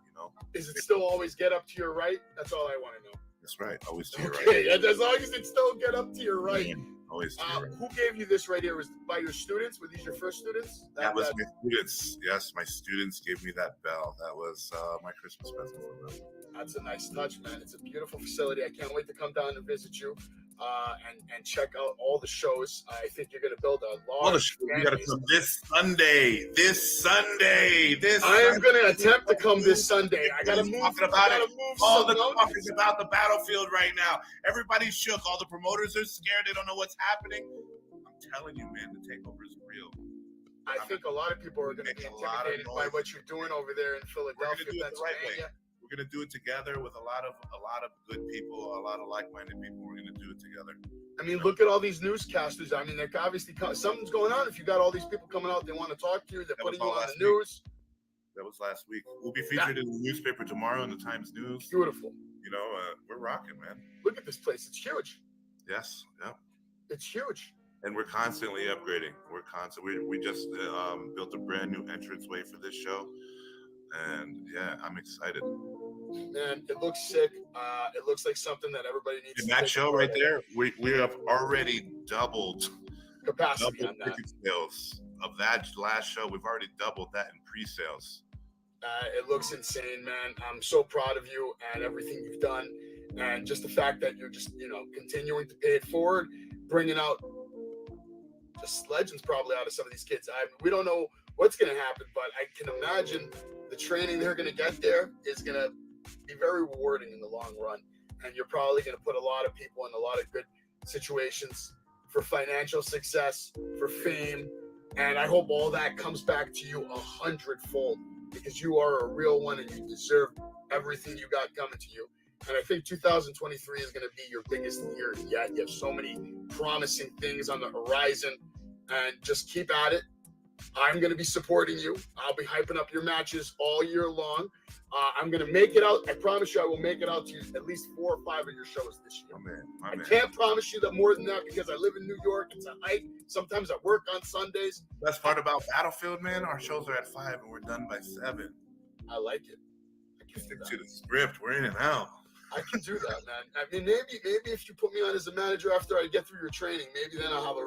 Is it still always get up to your right? That's all I want to know. That's right. Always to your right. Okay, as long as it still get up to your right. Always to your right. Who gave you this right here? Was it by your students? Were these your first students? That was my students. Yes, my students gave me that bell. That was my Christmas present for them. That's a nice touch, man. It's a beautiful facility. I can't wait to come down and visit you and check out all the shows. I think you're going to build a large. You got to come this Sunday. I am going to attempt to come this Sunday. I got to move. All the talk is about the Battlefield right now. Everybody's shook. All the promoters are scared. They don't know what's happening. I'm telling you, man, the takeover is real. I think a lot of people are going to be intimidated by what you're doing over there in Philadelphia, Pennsylvania. We're going to do it together with a lot of good people, a lot of like-minded people. We're going to do it together. I mean, look at all these newscasters. I mean, they're obviously something's going on. If you got all these people coming out, they want to talk to you. They're putting you on the news. That was last week. We'll be featured in the newspaper tomorrow in the Times News. Beautiful. We're rocking, man. Look at this place. It's huge. Yes. Yep. It's huge. And we're constantly upgrading. We just built a brand new entranceway for this show. And yeah, I'm excited. Man, it looks sick. It looks like something that everybody needs. In to that take show part right in. there, we have already doubled capacity on that. ticket sales of that last show. We've already doubled that in pre-sales. It looks insane, man. I'm so proud of you and everything you've done, and just the fact that you're just continuing to pay it forward, bringing out just legends probably out of some of these kids. We don't know what's going to happen, but I can imagine the training they're going to get there is going to be very rewarding in the long run, and you're probably going to put a lot of people in a lot of good situations for financial success, for fame, and I hope all that comes back to you 100-fold, because you are a real one and you deserve everything you got coming to you. And I think 2023 is going to be your biggest year yet. You have so many promising things on the horizon, and just keep at it. I'm going to be supporting you. I'll be hyping up your matches all year long. I'm going to make it out. I promise you I will make it out to you at least 4 or 5 of your shows this year. I can't promise you that more than that because I live in New York. It's a hike. Sometimes I work on Sundays. Best part about Battlefield, man, our shows are at 5 and we're done by 7. I like it. I can stick to the script. We're in and out. I can do that, man. I mean, maybe if you put me on as a manager after I get through your training, maybe then I'll have a